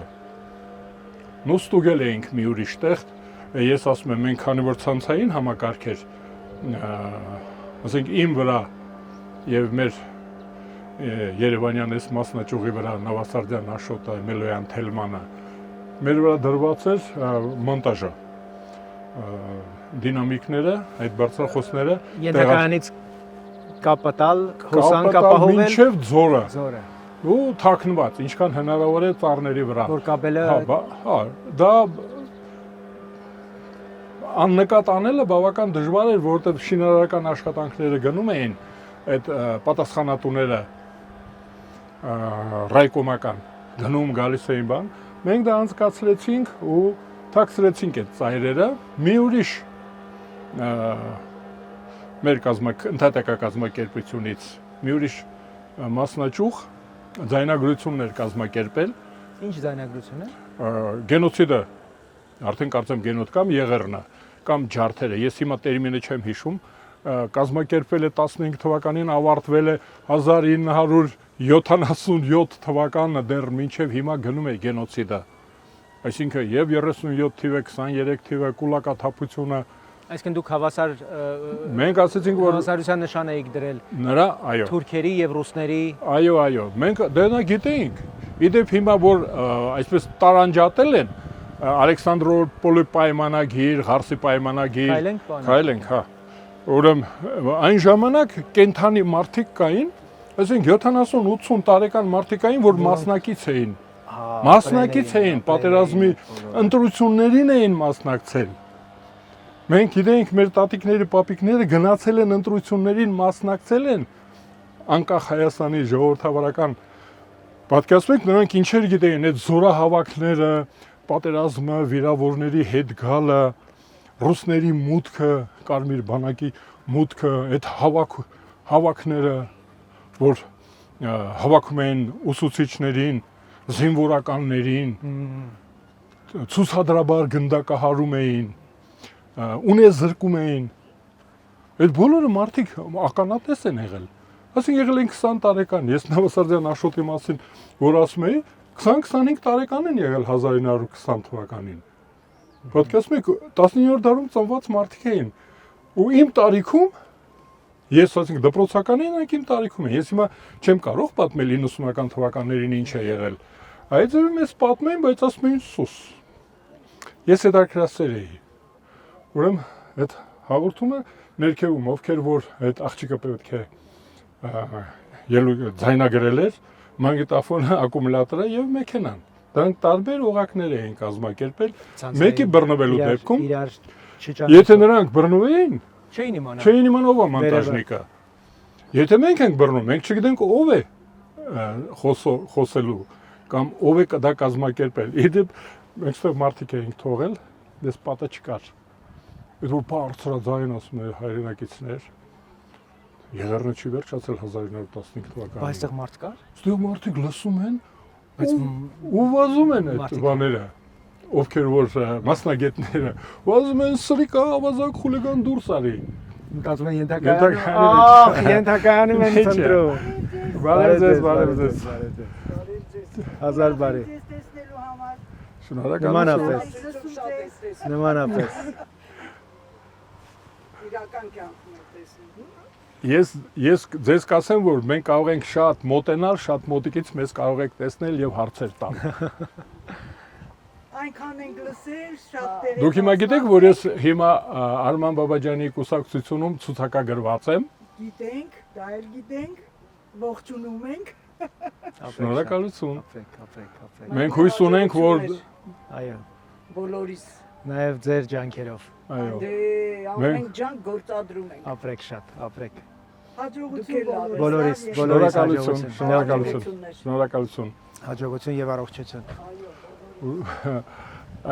Նու ստուգել էինք մի ուրիշ տեղ, ես ասում եմ, մենք քանի որ ցանցային համակարգ էր, ասենք իմ վրա եւ մեր Երևանյան այս մասնաճյուղի վրա Նավասարդյան Աշոտը, Մելոյան Թելմանը, մեր վրա դրված էր մոնտաժը, դինամիկները, այդ բարձրախոսները Ենթակայանից կապը տալ, հոսանք ապահովել։ Մինչև ձորը։ Ձորը։ Ու թաքնված, ինչքան հնարավոր է ծառների վրա։ Որ կաբելը Հա, դա աննկատ անելը բավական դժվար էր, որովհետև շինարարական աշխատանքները գնում էին այդ պատասխանատուները ռայկոմական գնում գալիս էին բան, մենք դա անցկացրեցինք ու թաքցրեցինք այդ ծայրերը, մի ուրիշ մեր ընդհատակակազմակերպությունից մի ուրիշ մասնաճյուղ ձայնագրություններ կազմակերպել։ ինչ ձայնագրություն է։ Գենոցիդը, արդեն կարծեմ գենոց կամ եղեռնը, կամ ջարդերը, ես հիմա տերմինը չեմ հիշում, կազմակերպվել է 15 թվականին, ավարտվել է 1977 թվականը, դեռ մինչև հիմա գնում է գենոցիդը։ Այսինքն եւ 37 թիվը, 23 թիվը, կուլակաթափությունը։ Այսինքն դուք հավասար մենք ասացինք, որ հավասարության նշան էիք դրել նրա, այո, թուրքերի եւ ռուսների։ Այո, մենք դա գիտեինք։ Իդեպ հիմա որ այսպես տարանջատել են Ալեքսանդրոպոլի պայմանագիր, Ղարսի պայմանագիր, քայլենք, հա։ Ուրեմն այն ժամանակ կենթանի մարդիկ կային, այսինքն 70-80 տարեկան մարդիկ կային, որ մասնակից էին։ Մասնակից էին, պատերազմի ընտրություններին էին մասնակցել։ Մենք գիտենք, մեր տատիկների, պապիկները գնացել են ընտրություններին, մասնակցել են անկախ Հայաստանի ժողովրդավարական պատկերացնենք, նրանք ինչեր գիտեին, այդ զորահավաքները, պատերազմը, վիրավորների հետ գալը, ռուսների մուտքը, Կարմիր բանակի մուտքը, այդ հավաքները, որ հավաքում են ուսուցիչներին, զինվորականներին, ցուցադրաբար գնդակահարում էին, ունեզրկում էին, Այդ բոլորը մարդիկ ականատես են եղել։ Ասենք եղել են 20 տարեկան, ես Նավասարդյան Աշոտի մասին որ ասում էի, 20-25 տարեկան են եղել 1920 թվականին։ Պատկերացնում եք 19-րդ դարում ծնված մարդիկ էին։ Ու իմ տարիքում ես ասենք դպրոցականին եք իմ տարիքում եմ։ Ես հիմա չեմ կարող պատմել 90-ական թվականներին ինչ է եղել։ Այդ ձևը մեզ պատմեն, բայց ասում էին սուս։ Ես հետաքրքրասեր էի։ Ուրեմն այդ հաղորդումը ներքևում ովքեր որ այդ աղջիկը պետք է ձայնագրել էր, մագնիտոֆոնը, ակումուլյատորը եւ մեքենան։ Դրանք տարբեր օղակներ էին կազմակերպել։ Մեկի բռնվելու դեպքում եթե նրանք բռնվեին, չէին իմանա ով է մոնտաժնիկը։ Եթե մենք ենք բռնում, մենք չգիտենք ով է խոսելու կամ ով է դա կազմակերպել։ Իդեպ մենք ստեղ մարդիկ էինք թողել, դες պատը չկար։ Այդ որ բարձրաձայն ասում է հայրենակիցներ։ Եղեռնը չի վերջացել 1915 թվականին։ Բայց այստեղ մարդ կար։ Ստեղ մարդիկ լսում են ու վազում են այդ բաները, ովքեր որ մասնագետները, վազում են սրիկա, ավազակ, խուլիգան դուրս արի։ Մտածում են ենթակայանում են ծնտրում։ Բարև ձեզ։ Հազար բարի։ Շնորհակալություն։ Նմանապես։ Իրական կյանքում եք տեսնում։ Ես ձեզ կասեմ, որ մենք կարող ենք շատ մոտենալ, շատ մոտիկից մեզ կարող եք տեսնել եւ հարցեր տալ։ Այնքան ենք լսել, շատ տեղի։ Դուք հիմա գիտեք, որ ես հիմա Արման Բաբաջյանի կուսակցությունում ցուցակագրված եմ։ Գիտենք, դա էլ գիտենք, ողջունում ենք։ Շնորհակալություն։ Ապրեք։ Մենք հույս ունենք, որ Այո, Բոլորիս։ նաև ձեր ջանքերով։ այո, Դե ամեն ջանք գործադրում ենք։ Ապրեք շատ, ապրեք։ Հաջողություն Բոլորիս, շնորհակալություն։ Շնորհակալություն։ Հաջողություն եւ առողջություն։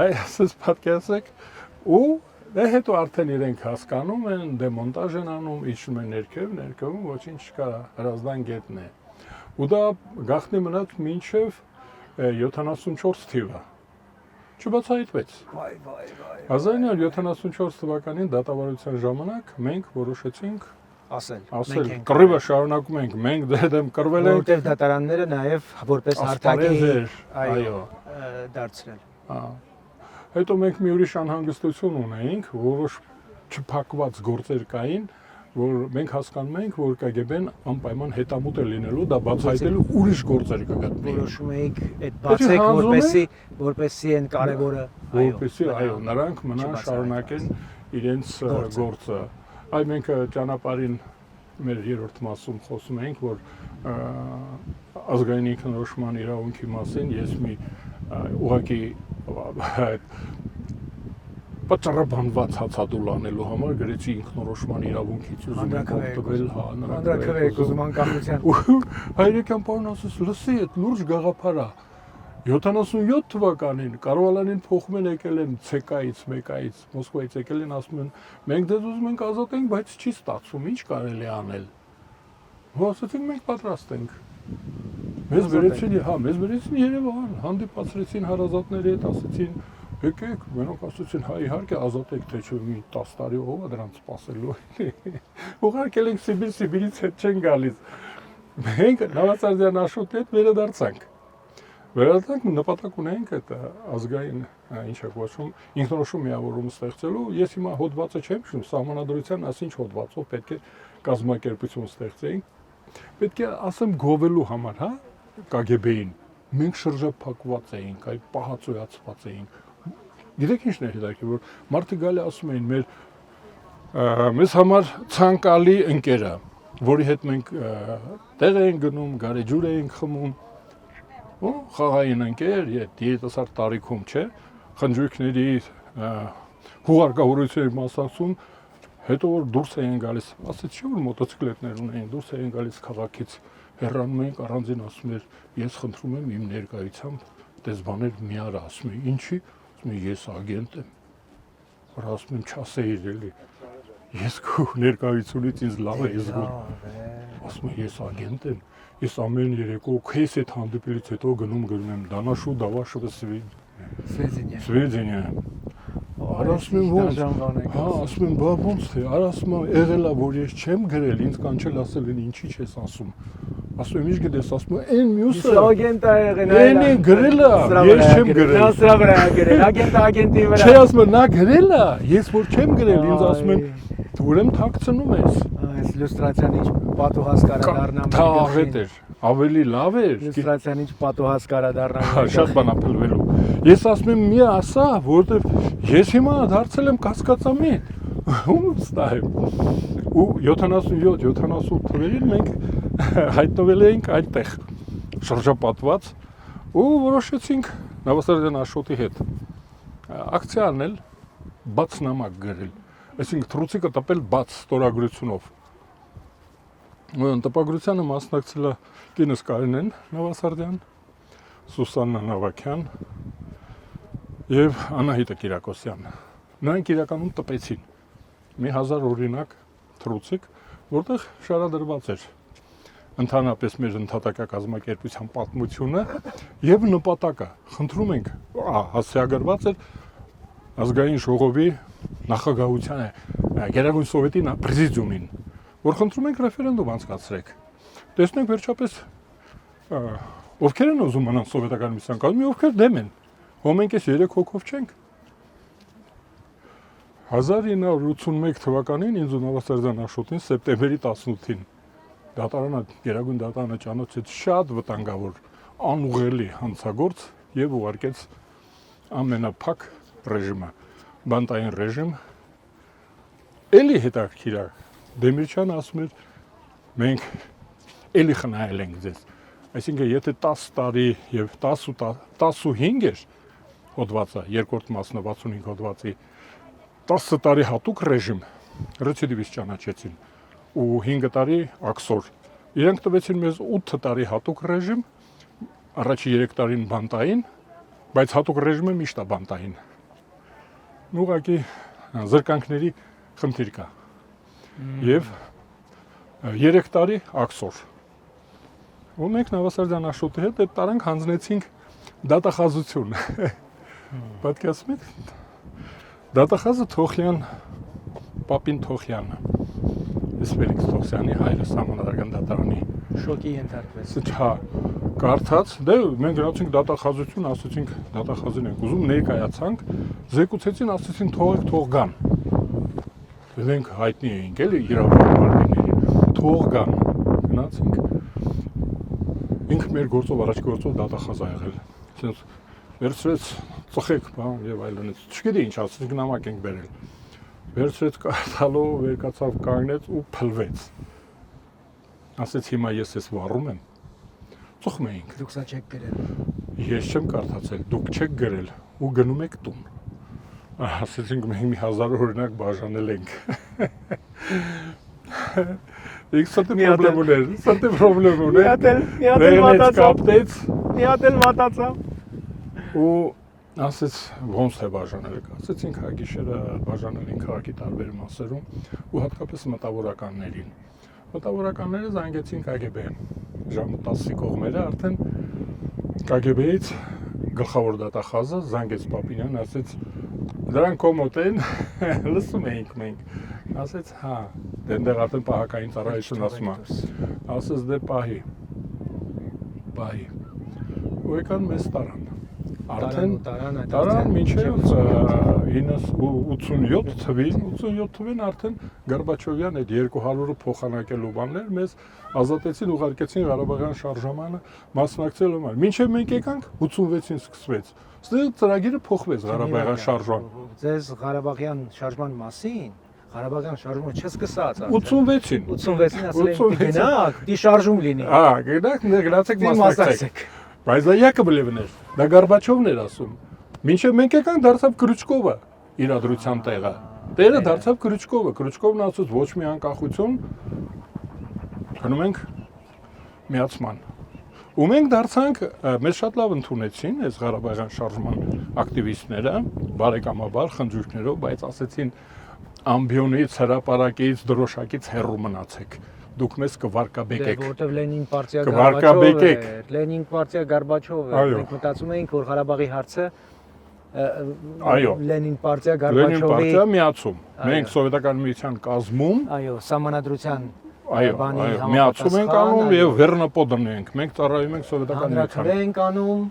Այսպես պատկերացեք ու դե հետո արդեն իրենք հասկանում են, դեմոնտաժ են անում, իջնում են ներքևում ոչինչ չկա, հրազդան գետն է։ Ու դա գախնի մնաց մինչև 74 թիվը։ Չբացահայտվեց։ 1974 թվականին դատավարության ժամանակ մենք որոշեցինք ասել կռիվը շարունակում ենք, մենք դեմ կռվել ենք, որտեղ դատարանները նաև որպես արտակի այո դարձրել։ Հետո մենք մի ուրիշ անհանգստություն ունեինք, որոշ չփակված գործեր կային, որ մենք հասկանում ենք, որ KGB-ն անպայման հետամուտ է լինելու, դա բացահայտելու ուրիշ գործեր կգտնի։ Որոշում էիք այդ բացեք, որպեսզի այն կարևորը, որպեսզի այո, նրանք մնան շարունակեն իրենց գործը։ Այ մենք ճանապարհին մեր երրորդ մասում խոսում ենք, որ ազգային ինքնորոշման իրավունքի մասին ես մի ուղղակի պատճառաբանված հացադուլ անելու համար գրեցի ինքնորոշման իրավունքից ուզում եք օգտվել, հա, նրանք ուզում անկախության։ Հայրիկյան պարոն ասես, լսի, այդ լուրջ գաղափար է։ 77 թվականին Կարվալանին փոխում են եկել են ՑԿ-ից, ՄԿ-ից, Մոսկվայից եկել են, ասում են, մենք դες ուզում ենք ազատենք, բայց չի ստացվում, ինչ կարելի անել։ Ու ասացին, մենք պատրաստ ենք։ Մեզ վերեցին Երևան, հանդիպացրեցին հարազատների հետ, ասեցին, եկեք, մենակ ասեցին, հա իհարկե ազատեք, թե չէ մի 10 տարի ով է դրանց սպասելու։ Ուղարկել ենք Սիբիրից հետ չեն գալիս։ Մենք Նավասարդյան Աշոտի հետ վերադարձանք։ Վերադարձանք նպատակ ունենք այդ ազգային ինչ է կոչվում ինքնորոշում միավորում ստեղծելու։ Ես հիմա հոդվածը չեմ հիշում, սահմանադրության ասինչ հոդվածով պետք է կազմակերպություն ստեղծեինք։ Պետք է ասեմ գովելու համար, հա, KGB-ին։ Մենք շրջափակված էինք, այ պահածոյացված էինք։ Գիտեք ինչն է հետաքրքիր, որ մարդը գալի ասում էին մեզ համար ցանկալի ընկերը, որի հետ մենք տեղ ենք գնում, գարեջուր ենք խմում, ու խաղային ընկեր, երիտասարդ տարիքում, չէ, խնջույքների հուղարկավորությունների մասնակցում, հետո որ դուրս էին գալիս, ասեց չէ որ մոտոցիկլետներ ունեին, դուրս էին գալիս քաղաքից, հեռանում էինք առանձին ասում էր, ես խնդրում եմ իմ ներկայությամբ դեսբաներ մի արա, ասում եմ, ինչի, ասում եմ, ես ագենտ եմ, որ ասում եմ, չասեիր էլի, ես քո ներկայությունից ինձ լավ է զգում, ասում եմ, ես ագենտ եմ, ես ամեն երեկո քեզ հետ հանդիպելուց հետո գնում եմ, դանաշու դավաշը Сведения։ Արասում եմ ոնց։ Հա, ասում եմ, բա ոնց թե, արասում եմ, եղել է, որ ես չեմ գրել, ինձ կանչել ասել են ինչի չես ասում։ Ասում եմ, ինչ գիտես, ասում եմ, այն մյուսը։ Ագենտ է եղել։ Այն գրել է, ես չեմ գրել։ Նա սրա վրա է գրել, ագենտի վրա։ Չէ, ասում եմ, նա գրել է, ես որ չեմ գրել, ինձ ասում են, դու ուրեմն թաքցնում ես։ Այս լյուստրացիան ինչ պատուհաս կարա դառնա։ Դա աղետ էր, ավելի լավ էր։ Լյուստրացիան ինչ պատուհաս կարա դառնա։ Շատ բան է փլվելու։ Ես ասում եմ, մի ասա, որովհետև ես հիմա դարձել եմ կասկածամետ։ Ում ստահեմ։ Ու 77-78 թվերին մենք հայտնվել էինք այդտեղ շրջապատված ու որոշեցինք Նավասարդյան Աշոտի հետ ակցիա անել, բաց նամակ գրել, այսինքն թռուցիկը տպել բաց ստորագրությունով։ Ու տպագրությանը մասնակցել է կինս Կարինեն Նավասարդյան, Սուսաննա Նավակյան եւ Անահիտը Կիրակոսյան։ Նրանք իրականում տպեցին մի 1000 օրինակ թռուցիկ, որտեղ շարադրված էր ընդհանրապես մեր ընդհատակա կազմակերպության պատմությունը եւ նպատակը։ Խնդրում ենք, հասցեագրված էր ազգային ժողովի նախագահությանը, Գերագույն սովետի պրեզիդիումին, որ խնդրում ենք ռեֆերենդում անցկացրեք։ Տեսնենք վերջապես ովքեր են ուզում մնան սովետական միության կազմի, ովքեր դեմ են։ Հո մենք էս 3 հոգով չենք։ 1981 թվականին ինձ ու Նավասարդյան Աշոտին սեպտեմբերի 18-ին դատարանը, Գերագույն դատարանը ճանաչեց շատ վտանգավոր, անուղղելի հանցագործ եւ ուղարկեց ամենափակ ռեժիմը, բանտային ռեժիմ։ Էլի հետաքրքիր է, Դեմիրճյանը ասում էր, մենք էլի խնայել ենք ձեզ։ Այսինքն, եթե 10 տարի եւ 15 էր հոդվածը, երկրորդ մասն 65 հոդվածի 10 տարի հատուկ ռեժիմ, ռեցիդիվիստ ճանաչեցին ու 5 տարի աքսոր։ Իրենք տվեցին մեզ 8 տարի հատուկ ռեժիմ, առաջի 3 տարին բանտային, բայց հատուկ ռեժիմը միշտ է բանտային։ Ուղղակի զրկանքների խնդիր կա։ Եվ 3 տարի աքսոր։ Ու մենք Նավասարդյան Աշոտի հետ այդ տարանք հանձնեցինք դատախազություն։ Պատկերացնում եք։ Դատախազը Թոխյան, Պապին Թոխյանը, ես Ֆելիքս Թոխյանի հայրը Սահմանադրական դատարանի շոկի ենթարկվեց։ Հա, կարդաց, դե մենք գնացինք դատախազություն, ասացինք դատախազին ենք ուզում, ներկայացանք, զեկուցեցին, ասացին թողեք, թող գան։ Մենք հայտնի էինք էլի իրավապահարներին, թող գան։ Գնացինք, ինքը մեր գործով, առաջ գործով դատախազ ա եղել։ Ասենց վերցրեց ծխեք, բան եւ այլն։ Չգիտի ինչ ասեցինք, նամակ ենք բերել։ Վերցրեց կարդալով, վերկացավ, կանգնեց ու փլվեց։ Ասեց հիմա ես էս վառում եմ։ Ծխում էինք։ Դուք սա չեք գրել։ Ես չեմ կարդացել, դուք չեք գրել ու գնում եք տուն։ Ասեցինք մենք մի 1000 օրինակ բաժանել ենք։ Իսկ սա պրոբլեմ ուներ։ Մի հատ էլ մտածավ։ Ու ասեց ոնց է բաժանել եք, ասեցինք հա գիշերը բաժանել ենք քաղաքի տարբեր մասերում ու հատկապես մտավորականներին։ Մտավորականները զանգեցին KGB-ին։ Ժամը 10-ի կողմերը արդեն KGB-ից գլխավոր դատախազը զանգեց Պապինյան, ասեց դրանք կոմոտ են, լսում էինք մենք։ Ասեց հա, դեռ արդեն պահակային ծառայություն ասում է։ Ասեց դե պահի։ Ու եկան մեզ տարան։ Արդեն տարան մինչև 87 թվին արդեն Գորբաչովյան այդ 200-ը փոխանակելու բաններ մեզ ազատեցին, ուղարկեցին Ղարաբաղյան շարժմանը, մասնակցել ու մինչև մենք եկանք 86-ին սկսվեց։ Ստեղ ծրագիրը փոխվեց Ղարաբաղյան շարժման։ Ձեզ Ղարաբաղյան շարժման մասին Ղարաբաղյան շարժումը չսկսած 86-ին։ 86-ին ասել եք գնաք, դի շարժում լինի։ Հա, գնացեք մասնակցեք։ Բայց դա Յակոբլևն էր, դա Գորբաչովն էր ասում։ Մինչև մենք եկանք դարձավ Կրուչկովը իրադրության տեղը։ Տերը դարձավ Կրուչկովը, Կրուչկովն ասաց ոչ մի անկախություն, գնում ենք միացման։ Ու մենք դարձանք, մեզ շատ լավ ընդունեցին այս Ղարաբաղյան շարժման ակտիվիստները, բարեկամաբար խնջույքներով, բայց ասեցին ամբիոնից, հրապարակից, դրոշակից հեռու մնացեք։ Դուք մեզ կվարկաբեկեք։ Որտեվ Լենին պարտիա Կվարկաբեկեք։ Լենին պարտիա Գորբաչով է։ Մենք մտածում էինք, որ Ղարաբաղի հարցը Այո։ Լենին պարտիա Լենին Գորբաչովի պարտիա միացում։ Այո։ Մենք սովետական միության կազմում, այո, սահմանադրության այո, բանի այո, միացում ենք անում եւ վերնապոդն ենք։ Մենք ծառայում ենք սովետական հանրաքվե միությանը։ են անում,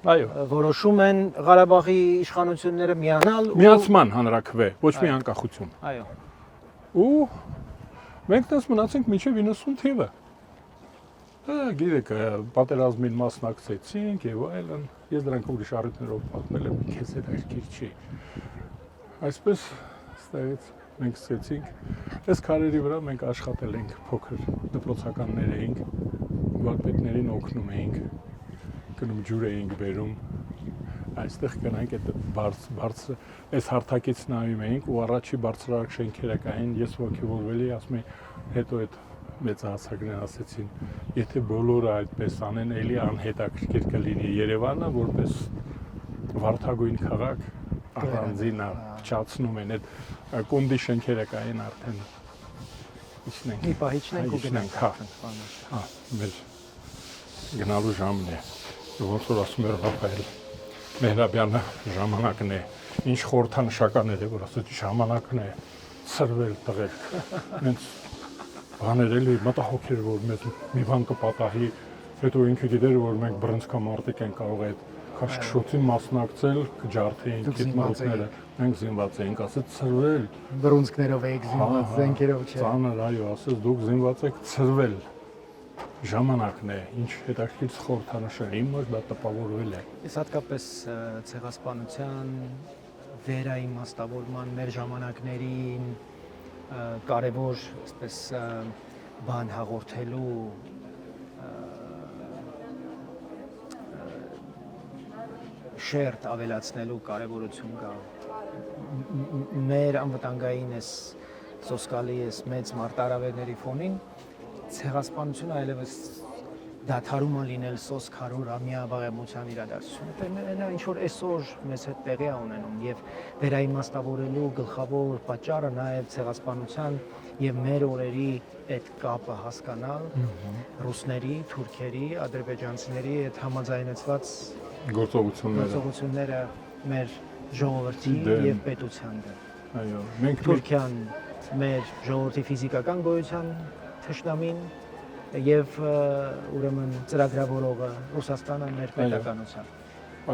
Այո։ որոշում են Ղարաբաղի իշխանությունները միանալ Միացման հանրաքվե, ոչ մի անկախություն։ այո, Ու մենք դες մնացինք մինչև 90 թիվը։ Գիտեք, պատերազմին մասնակցեցինք եւ այլն։ Ես դրանք ուրիշ առիթներով պատմել եմ, քեզ հետ արկիր չի։ Այսպես ստեղից մենք սկսեցինք։ Այս քարերի վրա մենք աշխատել ենք, փոքր դպրոցականներ էինք, վարպետներին օգնում էինք, գնում ջուր էինք բերում։ Այստեղ գնանք այդ բարձր այս հարթակից նայում էինք ու առաջի բարձրարկ շենքերը կային, ես ոգևորվել էի, ասում եմ, հետո այդ մեծահասակներն ասեցին, եթե բոլորը այդպես անեն, էլի անհետաքրքիր կլինի Երևանը, որպես վարդագույն քաղաք առանձին չացնում են այդ կոնդի շենքերը կային արդեն։ Իջնենք։ մի պահիճնենք ու գնանք։ Հա, մեր գնալու ժամն է։ Ոնց որ ասում էր Ռաֆայել Մեհրաբյանը, ժամանակն է։ Ինչ խորհրդանշական է, որ ասած ժամանակն է ծրվել տղեր։ Մենք բաներ էլի մտահոգեր որ մեզ մի բան կպատահի, հետո ինքը գիտեր որ մենք բռնցքամարտիկ են կարող այդ քաշքշոցին մասնակցել, կջարդեին գիտմարությունները, մենք զինված էինք, ասած ծրվել։ Բռունցքներով եք զինված, զենքերով չէ։ Ծանր, այո, ասած դուք զինված եք ծրվել։ Ժամանակն է, ինչ հետաքրքիր խորհրդանշ է, իմ մոտ դա տպավորվել է։ Ես հատկապես ցեղասպանության վերաիմաստավորման մեր ժամանակներին կարևոր, այսպես բան հաղորդելու շերտ ավելացնելու կարևորություն կա։ Մեր անվտանգային այս սոսկալի այս մեծ մարտահրավերների ֆոնին ցեղասպանությունը այլևս դադարում է լինել սոս քարորամյա վաղեմության իրադարձություն։ Դա ինչ որ այսօր մեզ հետ տեղի է ունենում եւ վերաիմաստավորելու գլխավոր պատճառը նաեւ ցեղասպանության եւ մեր օրերի այդ կապը հասկանալ ռուսների, թուրքերի, ադրբեջանցիների այդ համաձայնեցված գործողությունները մեր ժողովրդի եւ պետության դեմ։ Այո, մենք Թուրքիան մեր ժողովրդի ֆիզիկական գոյության թշնամին եւ ուրեմն ծրագրավորողը Ռուսաստանը մեր պետականության։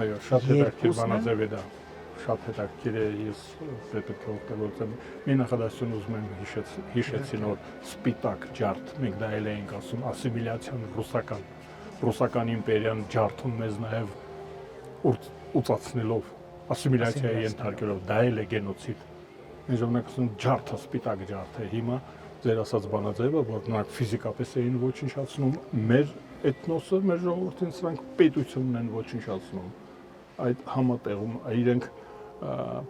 Այո, շատ հետաքրքիր բանաձև է դա։ Շատ հետաքրքիր է, ես պետք է օգտագործեմ։ Մի նախադասություն ուզում եմ հիշեցին որ սպիտակ ջարդ, մենք դա էլ էինք ասում, ասիմիլյացիան ռուսական իմպերիան ջարդում մեզ նաեւ ուծացնելով, ասիմիլյացիայի ենթարկելով, դա էլ է գենոցիդ։ Մենք ժամանակ ասում ջարդը սպիտակ ջարդ է, հիմա ձեր ասած բանաձևը, որ նրանք ֆիզիկապես էին ոչնչացնում մեր էթնոսը, մեր ժողովրդին, սրանք պետությունն են ոչնչացնում։ Այդ համատեղում իրենք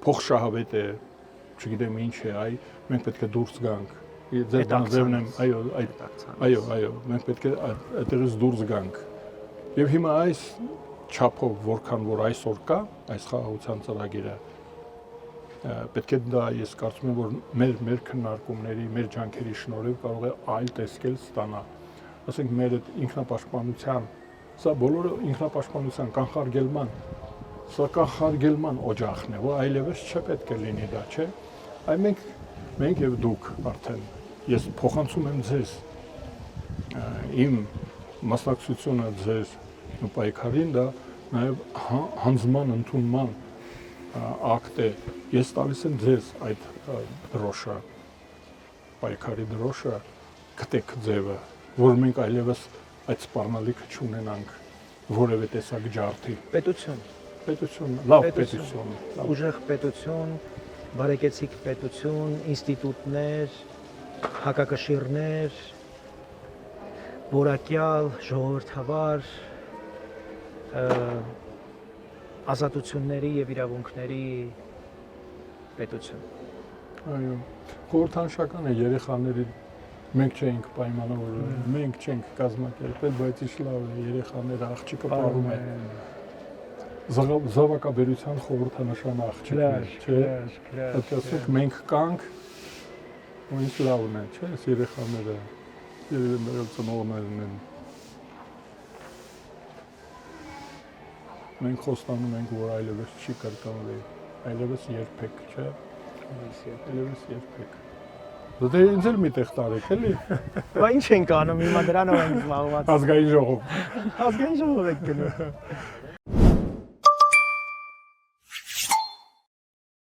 փոխշահավետ է, չգիտեմ ինչ է, մենք պետք է դուրս գանք։ Ձեր բանաձևն եմ, այո, մենք պետք է այդտեղից դուրս գանք։ Եվ հիմա այս չափով, որքան որ այսօր կա, այս խաղաղության ծրագիրը պետք է դա ես կարծում եմ որ մեր քննարկումների, մեր ջանքերի շնորհիվ կարող է այլ տեսքել ստանալ։ Ասենք մեր այդ ինքնապաշտպանության, սա բոլորը ինքնապաշտպանության կանխարգելման, սա կանխարգելման օջախն է, որ այլևս չպետք է լինի դա, չէ՞։ Այ մենք եւ դուք արդեն ես փոխանցում եմ ձեզ իմ մասնակցությունը ձեզ պայքարին դա նաեւ հանձնման ընդունման ակտ է, ես տալիս եմ ձեզ այդ դրոշը, պայքարի դրոշը, գտեք ձևը, որ մենք այլևս այդ սպառնալիքը չունենանք որևէ տեսակ ջարդի։ Պետություն, լավ պետություն, ուժեղ պետություն, բարեկեցիկ պետություն, ինստիտուտներ, հակակշիռներ, որակյալ, ժողովրդավար, ազատությունների եւ իրավունքների պետություն։ Այո, խորհրդանշական է երեխաների մենք չենք պայմանավորվել, մենք չենք կազմակերպել, բայց ինչ լավ է երեխաները աղջիկը ապարում է։ Զավակաբերության խորհրդանշան աղջիկներ, չէ՞։ Այդպես մենք կանք ու ինչ լավն է, չէ՞, երեխաները, մեր ծնողներն են։ մենք խոստանում ենք, որ այլևս չի կրկնվի, այլևս երբեք, չէ։ Այլևս երբեք։ Դե ինձ էլ միտեղ տարեք, էլի։ Բա ինչ ենք անում հիմա դրանով ենք զբաղված։ Ազգային ժողով։ Ազգային ժողով եք գնում։